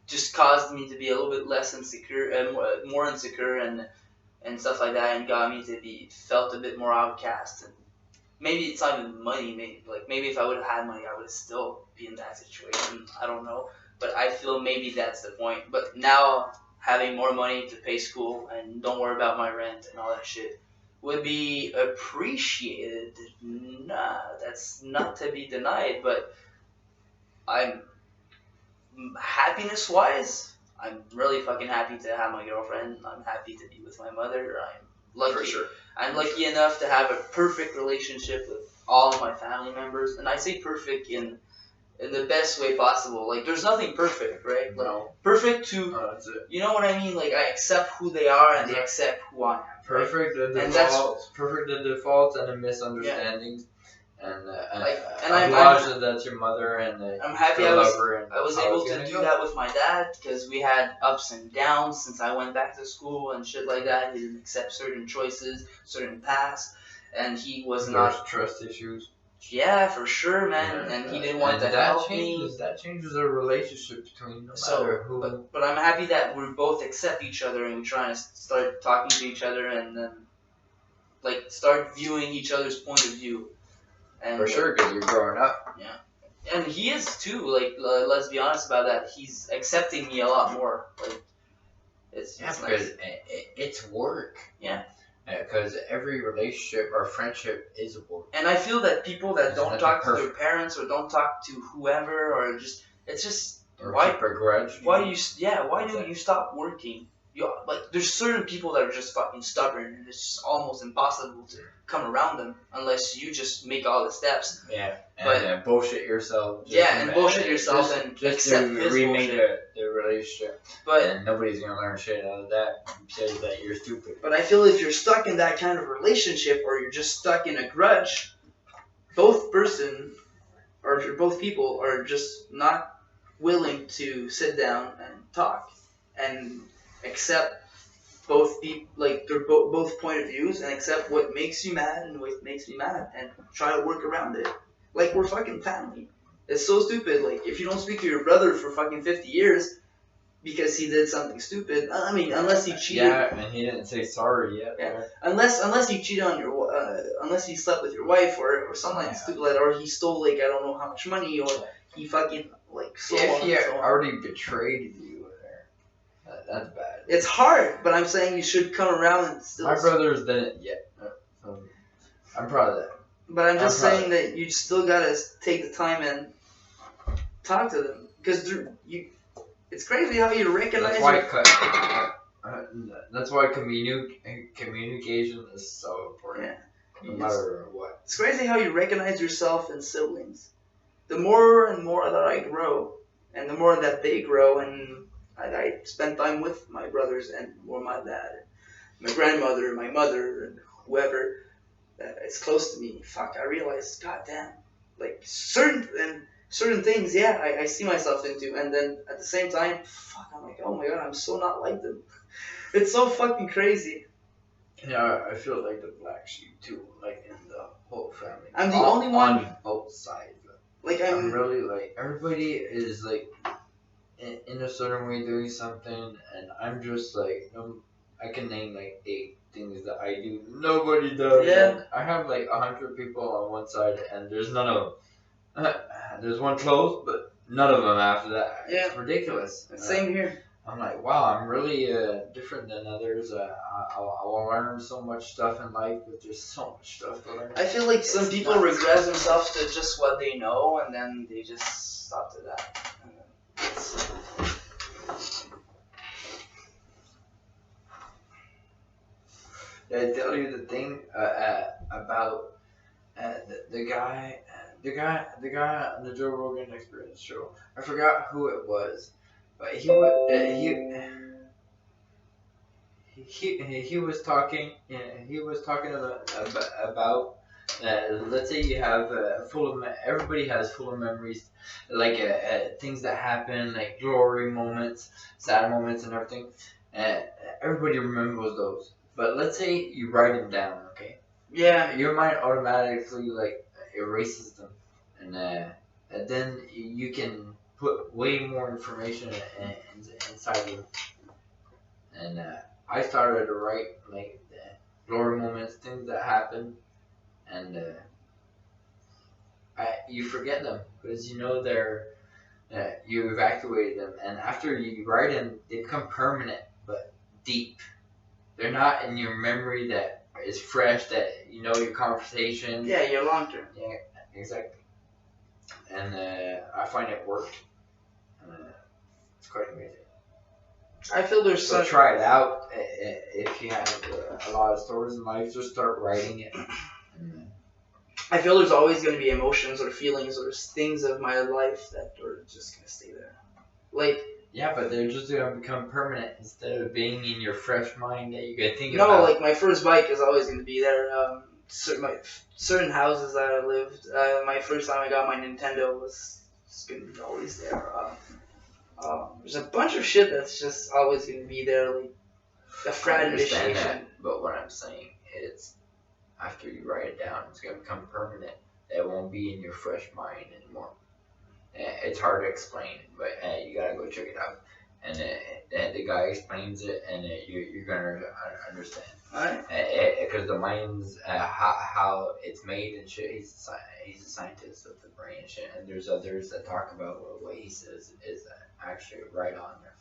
just caused me to be a little bit less insecure, more insecure and stuff like that, and got me to be felt a bit more outcast. And maybe it's not even money. Maybe if I would have had money, I would still be in that situation. I don't know, but I feel maybe that's the point. But now having more money to pay school and don't worry about my rent and all that shit would be appreciated. Nah, that's not to be denied, but I'm happiness-wise, I'm really fucking happy to have my girlfriend. I'm happy to be with my mother. I'm lucky. For sure. I'm lucky enough to have a perfect relationship with all of my family members, and I say perfect in the best way possible. Like, there's nothing perfect, right? Like, No. perfect to, That's it. you know what I mean? Like, I accept who they are and they accept who I am. Perfect the defaults and the misunderstandings. And I'm glad that's your mother and I'm happy I I was able to do go. that with my dad, because we had ups and downs since I went back to school and shit like that. He didn't accept certain choices, certain paths, and he was not. Trust issues. Yeah, for sure, man. And he didn't want to help me. That changes the relationship between no matter who. But I'm happy that we both accept each other and we're trying to start talking to each other and then start viewing each other's point of view. And, for sure, because you're growing up. Yeah. And he is too. Let's be honest about that. He's accepting me a lot more. It's because nice. it's work. Yeah. Because every relationship or friendship is work. And I feel that people that don't talk to their perfect. parents or don't talk to whoever or it's just Or why keep a grudge. why do you stop working? There's certain people that are just fucking stubborn and it's just almost impossible to come around them unless you just make all the steps. Yeah, and bullshit yourself. Bullshit yourself and accept his remake bullshit. the relationship. But and nobody's gonna learn shit out of that. Says that you're stupid. But I feel if you're stuck in that kind of relationship or you're just stuck in a grudge, both people are just not willing to sit down and talk and accept both both point of views and accept what makes you mad and what makes me mad and try to work around it. Like, we're fucking family. It's so stupid. Like, if you don't speak to your brother for fucking 50 years because he did something stupid, I mean, unless he cheated. Yeah, and he didn't say sorry yet. Yeah. Right? Unless he cheated on unless he slept with your wife or something like stupid like that, or he stole I don't know how much money, or he fucking if he already betrayed you. That's bad. It's hard, but I'm saying you should come around and still. My brothers didn't yet. I'm proud of that. But I'm just saying that you still gotta take the time and talk to them, because it's crazy how you recognize. That's why communication is so important. Yeah. No matter what. It's crazy how you recognize yourself in siblings. The more and more that I grow, and the more that they grow, and I spend time with my brothers and my dad, my grandmother, my mother, and whoever is close to me. Fuck, I realize, goddamn, certain things, I see myself into, and then at the same time, fuck, I'm like, oh my god, I'm so not like them. It's so fucking crazy. Yeah, I feel like the black sheep too, in the whole family. I'm the only one on both sides. I'm really everybody is in a certain way doing something, and I'm just I can name 8 things that I do. Nobody does. Yeah. I have 100 people on one side, and there's none of them. There's one close, but none of them after that. Yeah. It's ridiculous. Same here. I'm wow, I'm really different than others. I will learn so much stuff in life, but there's so much stuff to learn. I feel like some people regress themselves to just what they know, and then they just stop to that. Did I tell you the thing about the guy on the Joe Rogan Experience show? I forgot who it was, but he he was talking. He was talking about let's say you have everybody has full of memories, like things that happen, like glory moments, sad moments, and everything. Uh, Everybody remembers those. But let's say you write them down, okay? Yeah. Your mind automatically like erases them, and then you can put way more information inside you. And I started to write like the glory moments, things that happen, and you forget them because you know they're you evacuated them, and after you write them, they become permanent but deep. They're not in your memory that is fresh, that you know your conversation. Yeah, your long term. Yeah, exactly. And I find it worked. It's quite amazing. I feel there's So try it out. If you have a lot of stories in life, just start writing it. I feel there's always going to be emotions or feelings or things of my life that are just going to stay there. Like, yeah, but they're just going to become permanent instead of being in your fresh mind that you can think no, about. like my first bike is always going to be there. Certain houses that I lived, my first time I got my Nintendo was going to be always there. There's a bunch of shit that's just always going to be there, like a frat initiation. That, but what I'm saying is, after you write it down, it's going to become permanent. It won't be in your fresh mind anymore. It's hard to explain, but you gotta go check it out. And the guy explains it, and you're gonna understand. Alright. Because the mind's how it's made and shit. He's a scientist of the brain and shit. And there's others that talk about what he says is actually right on there.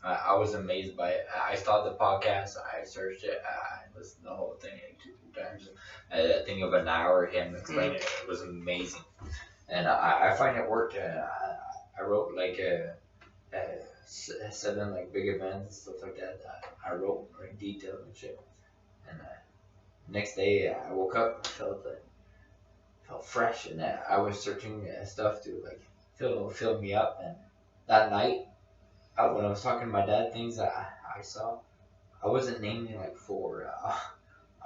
I was amazed by it. I saw the podcast. I searched it. I listened to the whole thing like 2 times. A thing of an hour. Him explaining it. It was amazing. And I find it worked. I wrote like 7 like big events and stuff like that. I wrote in detail and shit. And next day I woke up and felt fresh, and I was searching stuff to like fill me up. And that night, when I was talking to my dad, things that I saw, I wasn't naming like 4.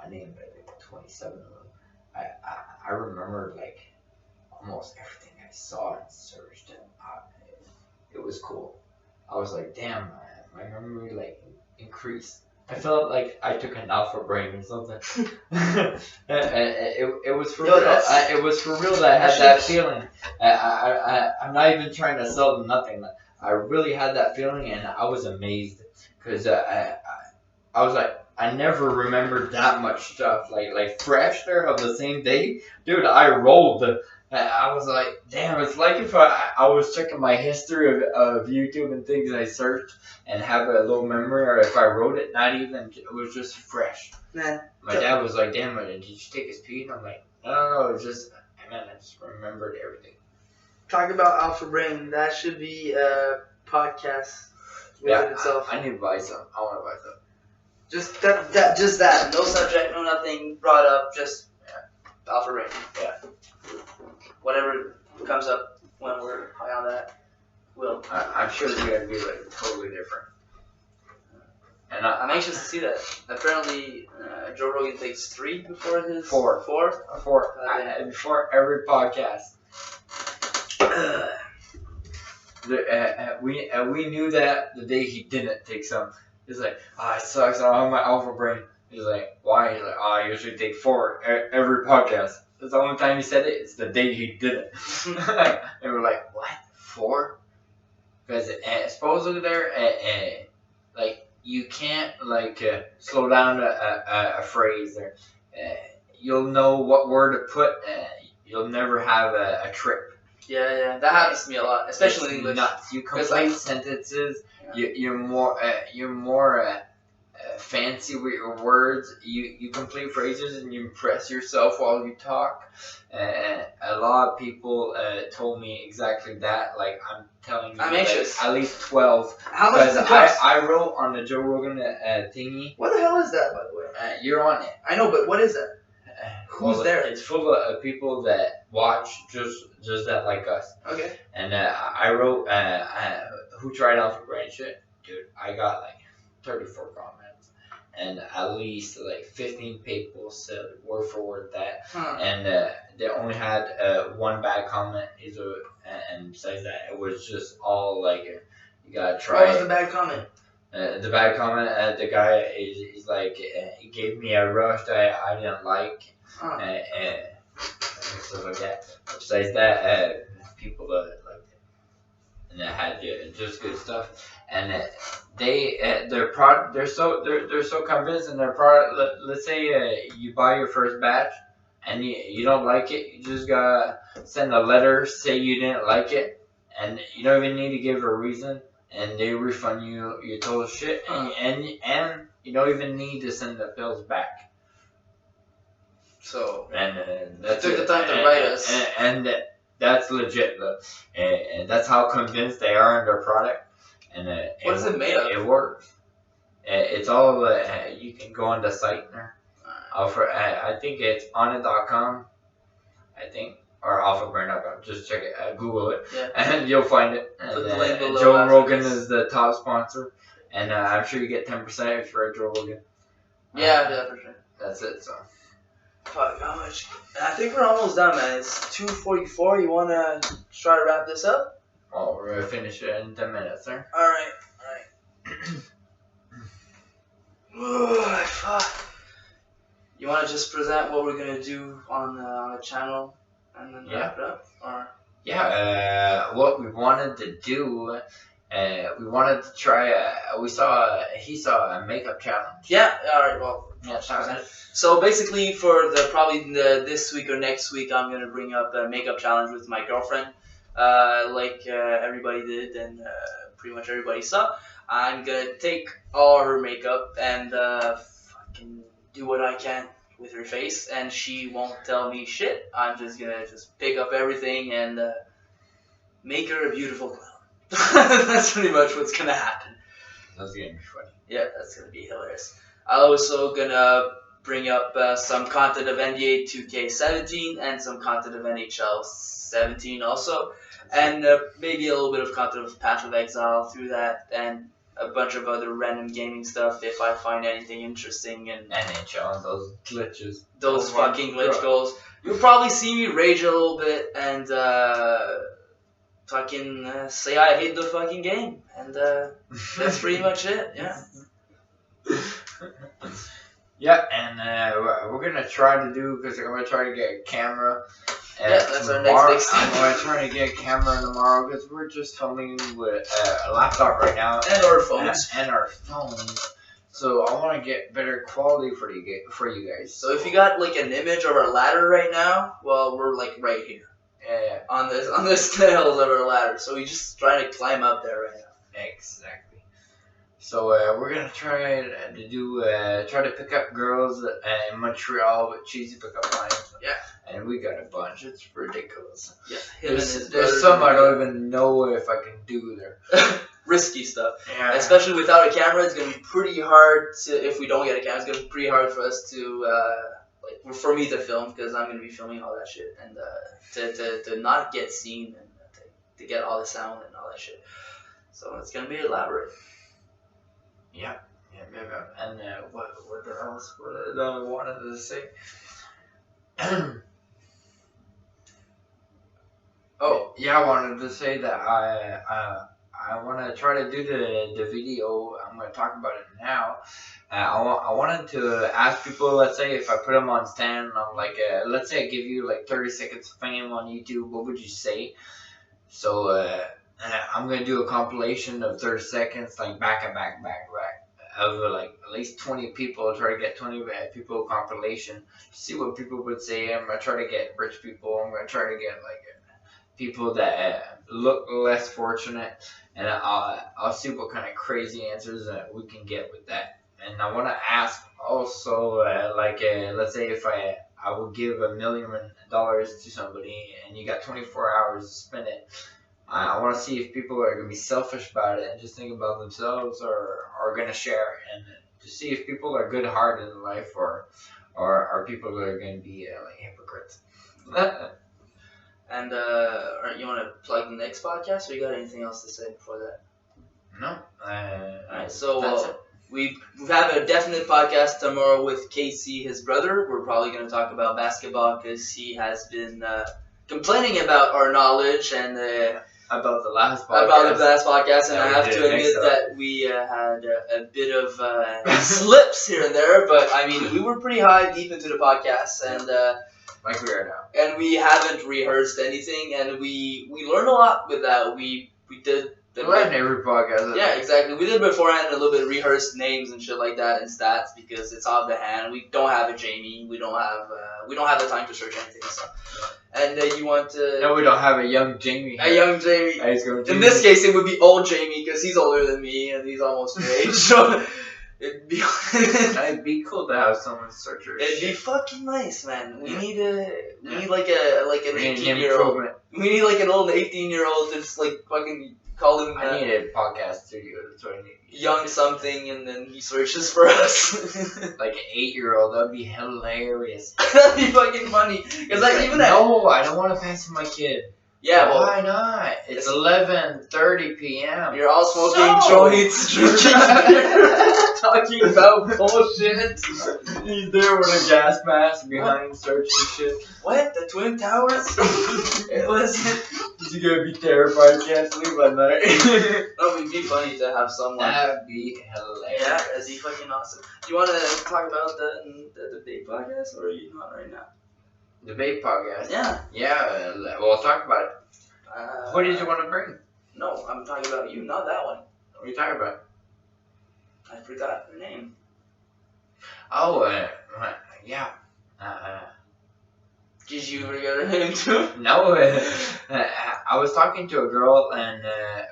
I named like 27 of them. I remembered like almost everything I saw and searched, and it was cool. I was like, damn, my memory like increased. I felt like I took an alpha brain or something. It was for real. It was for real that I had that feeling. I'm not even trying to sell them nothing. I really had that feeling, and I was amazed because I was like, I never remembered that much stuff like fresh there of the same day, dude. I rolled. I was like, damn, it's like if I was checking my history of YouTube and things I searched and have a little memory, or if I wrote it, not even, it was just fresh. Nah. My dad was like, damn, did you take his pee? And I'm like, no, it was just, I just remembered everything. Talk about Alpha Brain. That should be a podcast within itself. I need to buy some. I want to buy some. Just that. No subject, no nothing brought up, just Alpha Brain. Yeah. Whatever comes up when we're high on that, will. I'm sure it's going to be like totally different. And I'm anxious to see that. Apparently, Joe Rogan takes 3 before his... 4. 4? 4. Before every podcast. We knew that the day he didn't take some. He's like, it sucks. I don't have my alpha brain. He's like, why? He's like, I usually take 4 every podcast. That's the only time he said it. It's the day he did it. And we're like, what? 4? Because supposedly there, like you can't like slow down a phrase there. You'll know what word to put. You'll never have a trip. Yeah, that happens to me a lot, especially in English. Nuts. You complete sentences. Yeah. You're more fancy with your words. You complete phrases and you impress yourself while you talk. A lot of people told me exactly that. Like I'm telling you, I'm anxious. Like, at least 12. How much does it cost? I wrote on the Joe Rogan thingy. What the hell is that, by the way? You're on it. I know, but what is that? Who's there? It's full of people that watch just that like us. Okay. And I wrote who tried Alpha Brain shit. Dude, I got like 34 comments. and at least like 15 people said word for word that, Huh. and they only had one bad comment. And besides that, it was just all like, you gotta try. What was the bad comment? The bad comment, the guy is like, he gave me a rush that I didn't like, and stuff like that. Besides that, people liked it, and it had just good stuff. And they're so convinced in their product. Let's say you buy your first batch and you don't like it, you just gotta send a letter, say you didn't like it, and you don't even need to give a reason, and they refund you your total shit, and you don't even need to send the bills back. So, and they took the time to write us. And that's legit, though. And that's how convinced they are in their product. And what is it made of? It works. It's all, you can go on the site there. I think it's onit.com, I think, or alphabrand.com. Just check it, Google it, and you'll find it. And, Joe Rogan is the top sponsor, and I'm sure you get 10% if you're a Joe Rogan. Yeah, for sure. That's it, so. Fuck, how much? I think we're almost done, man. It's 2:44. You wanna try to wrap this up? Oh, we're gonna finish it in 10 minutes, sir. Alright. Fuck. You wanna just present what we're gonna do on the channel and then wrap it up? Or? Yeah, what we wanted to do, we wanted to try, he saw a makeup challenge. Yeah, alright, well. So basically, for this week or next week, I'm gonna bring up a makeup challenge with my girlfriend, like everybody did, and pretty much everybody saw. I'm gonna take all her makeup and fucking do what I can with her face, and she won't tell me shit. I'm just gonna pick up everything and make her a beautiful clown. That's pretty much what's gonna happen. That's gonna be funny. Yeah, that's gonna be hilarious. I'm also gonna bring up some content of NBA 2K17 and some content of NHL 17 also, and maybe a little bit of content of Path of Exile through that, and a bunch of other random gaming stuff if I find anything interesting. And NHL, those glitches. Those fucking glitch goals. You'll probably see me rage a little bit and fucking say I hate the fucking game, and that's pretty much it. Yeah. Yeah, and we're gonna try to do, because I'm gonna try to get a camera. That's our next big step. I'm gonna try to get a camera tomorrow, because we're just filming with a laptop right now and our phones. So I want to get better quality for you guys. So if you got like an image of our ladder right now, well, we're like right here. Yeah. On the scales of our ladder. So we just trying to climb up there right now. Exactly. So we're gonna try to do try to pick up girls in Montreal with cheesy pickup lines. Yeah. And we got a bunch. It's ridiculous. Yeah. There's some I don't even know if I can do there. Risky stuff. Yeah. Especially without a camera, it's gonna be pretty hard to. If we don't get a camera, it's gonna be pretty hard for us to for me to film, because I'm gonna be filming all that shit, and to not get seen, and to get all the sound and all that shit. So it's gonna be elaborate. Yeah, and what else? What I wanted to say? Oh, yeah, I wanted to say that I want to try to do the video. I'm going to talk about it now. I wanted to ask people, let's say if I put them on stand, I'm like, let's say I give you like 30 seconds of fame on YouTube, what would you say? So I'm going to do a compilation of 30 seconds, like back of like at least 20 people, try to get 20 people compilation, see what people would say. I'm going to try to get rich people. I'm going to try to get like people that look less fortunate, and I'll see what kind of crazy answers we can get with that. And I want to ask also, let's say if I would give $1 million to somebody and you got 24 hours to spend it, I want to see if people are going to be selfish about it and just think about themselves, or are going to share, and to see if people are good-hearted in life, or are people that are going to be like hypocrites. And you want to plug the next podcast, or you got anything else to say before that? No. Alright, so We have a definite podcast tomorrow with Casey, his brother. We're probably going to talk about basketball because he has been complaining about our knowledge and about the last podcast. And I have to admit that we had a bit of slips here and there, but I mean, we were pretty deep into the podcast, and like we are now. And we haven't rehearsed anything, and we learned a lot with that. We did. Learn every podcast. Yeah, exactly. We did beforehand a little bit of rehearsed names and shit like that and stats because it's off the hand. We don't have a Jamie. We don't have the time to search anything. So, and you want to? No, we don't have a young Jamie. A young Jamie. In this case, it would be old Jamie because he's older than me and he's almost your age. So it'd be cool to have someone search her. It'd be fucking nice, man. We need like an 18-year-old. We need like an old 18-year-old that's like fucking. Call him. I need a podcast studio. That's what I need. Young something, and then he searches for us. Like an 8-year-old, that'd be hilarious. That'd be fucking funny. Cause like even no, I don't want to pass my kid. Yeah, well, why not? It's 11:30 p.m. You're all smoking joints, drinking beer, talking about bullshit. He's there with a gas mask behind, searching shit. What? The Twin Towers? It was. You're gonna be terrified, can't sleep at night. That would be funny to have someone. That'd be hilarious. Yeah, that'd be fucking awesome. Do you want to talk about the debate podcast, or are you not right now? Debate podcast? Yeah. Yeah, we'll talk about it. What did you want to bring? No, I'm talking about you, not that one. What are you talking about? I forgot her name. Oh, yeah. Did you forget her name too? No, I was talking to a girl, and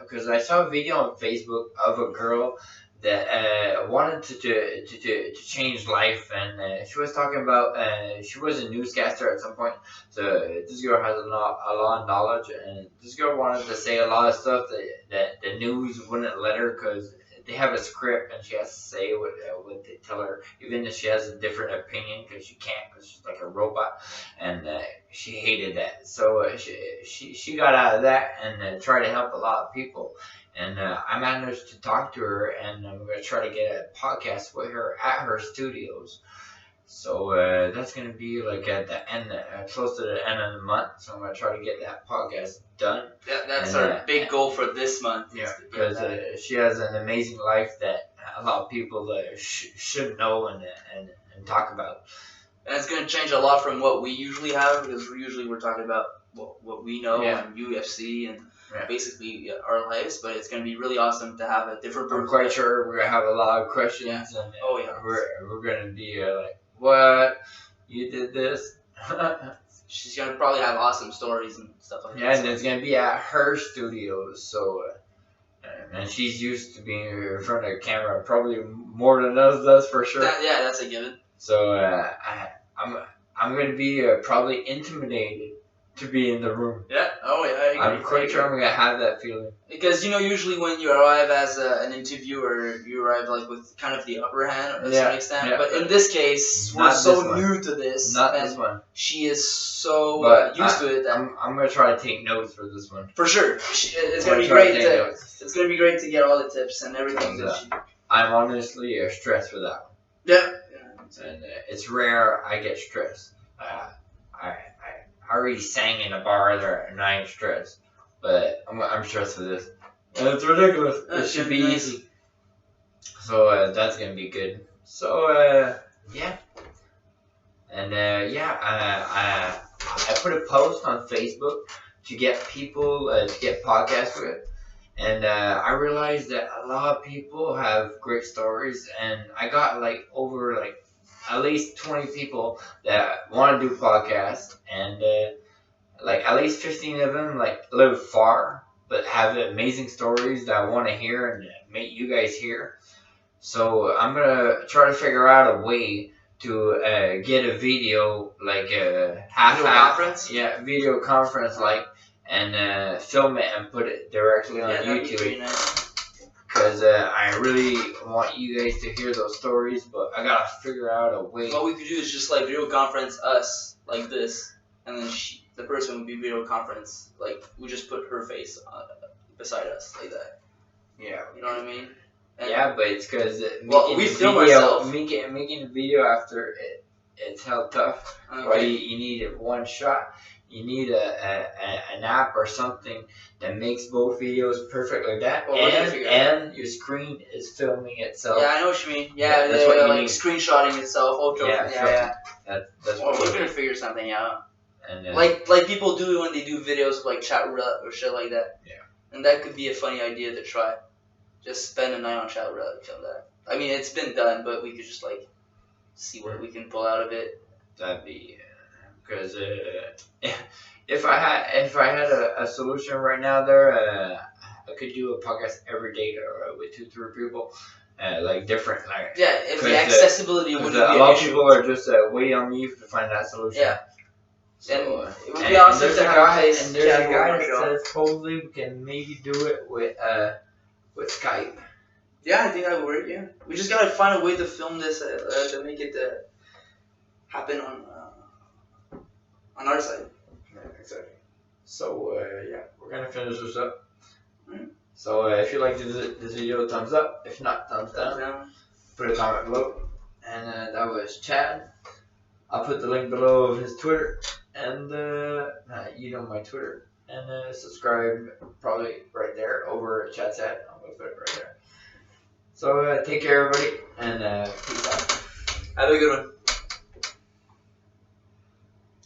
because I saw a video on Facebook of a girl that wanted to change life, and she was talking about she was a newscaster at some point. So this girl has a lot of knowledge, and this girl wanted to say a lot of stuff that the news wouldn't let her because they have a script and she has to say what they tell her, even if she has a different opinion because she can't because she's like a robot, and she hated that. So she got out of that and tried to help a lot of people. And I managed to talk to her, and I'm going to try to get a podcast with her at her studios. So that's going to be like at the end, close to the end of the month. So I'm going to try to get that podcast done. That's our big goal for this month. Yeah, because she has an amazing life that a lot of people should know and talk about. And it's going to change a lot from what we usually have, because we're talking about what we know and UFC and basically our lives, but it's going to be really awesome to have a different I'm quite sure we're going to have a lot of questions. Yeah. And we're going to be like, what? You did this? She's going to probably have awesome stories and stuff like that. Yeah, and it's going to be at her studios, so... and she's used to being in front of a camera probably more than us does, for sure. That's a given. So I'm going to be probably intimidated to be in the room. Yeah. Oh yeah. I'm quite sure I'm going to have that feeling. Because usually when you arrive as an interviewer, you arrive like with kind of the upper hand to some extent. Yeah. But in this case, we're so new to this. Not this one. She is so used to it that I'm going to try to take notes for this one. For sure. It's going to be great. It's going to be great to get all the tips and everything. I'm honestly stressed for that one. Yeah. And it's rare I get stressed. I already sang in a bar there and I ain't stressed. But I'm stressed for this. And it's ridiculous. It should be easy. So that's going to be good. So, yeah. And, I put a post on Facebook to get people to get podcasts with. And I realized that a lot of people have great stories. And I got over at least 20 people that want to do podcasts, and at least 15 of them live far but have amazing stories that I want to hear and make you guys hear. So I'm gonna try to figure out a way to get a video conference. Yeah, video conference and film it and put it directly on YouTube. Because I really want you guys to hear those stories, but I gotta figure out a way. What we could do is just video conference us like this, and then the person would be video conference, we just put her face beside us like that. Yeah. You know what I mean? Yeah, but it's because we film ourselves. Making a video after it's hell tough. Okay. Right? You need one shot. You need an app or something that makes both videos perfect like that, and your screen is filming itself. Yeah, I know what you mean. Yeah, that's what you like need. Screenshotting itself. Yeah. That's Well, what we're gonna figure something out. And like people do when they do videos of like chat roulette or shit like that. Yeah. And that could be a funny idea to try. Just spend a night on chat roulette and film that. I mean, it's been done, but we could just like see what we can pull out of it. That'd be because if I had a solution right now there, I could do a podcast every day with 2-3 people, like different like. Yeah, if the accessibility wouldn't be an issue. A lot of people are just waiting on me to find that solution. Yeah. So, it would be awesome to have there's a guy that says supposedly we can maybe do it with Skype. Yeah, I think that would work. Yeah, we just gotta find a way to film this to make it happen on our side. Yeah, exactly. So we're gonna finish this up. Mm-hmm. So if you like this video, thumbs up. If not, thumbs down. Put a comment below. And that was Chad. I'll put the link below of his Twitter. And you know my Twitter, and subscribe probably right there over Chad's head. I'm gonna put it right there. So take care, everybody, and peace out. Have a good one.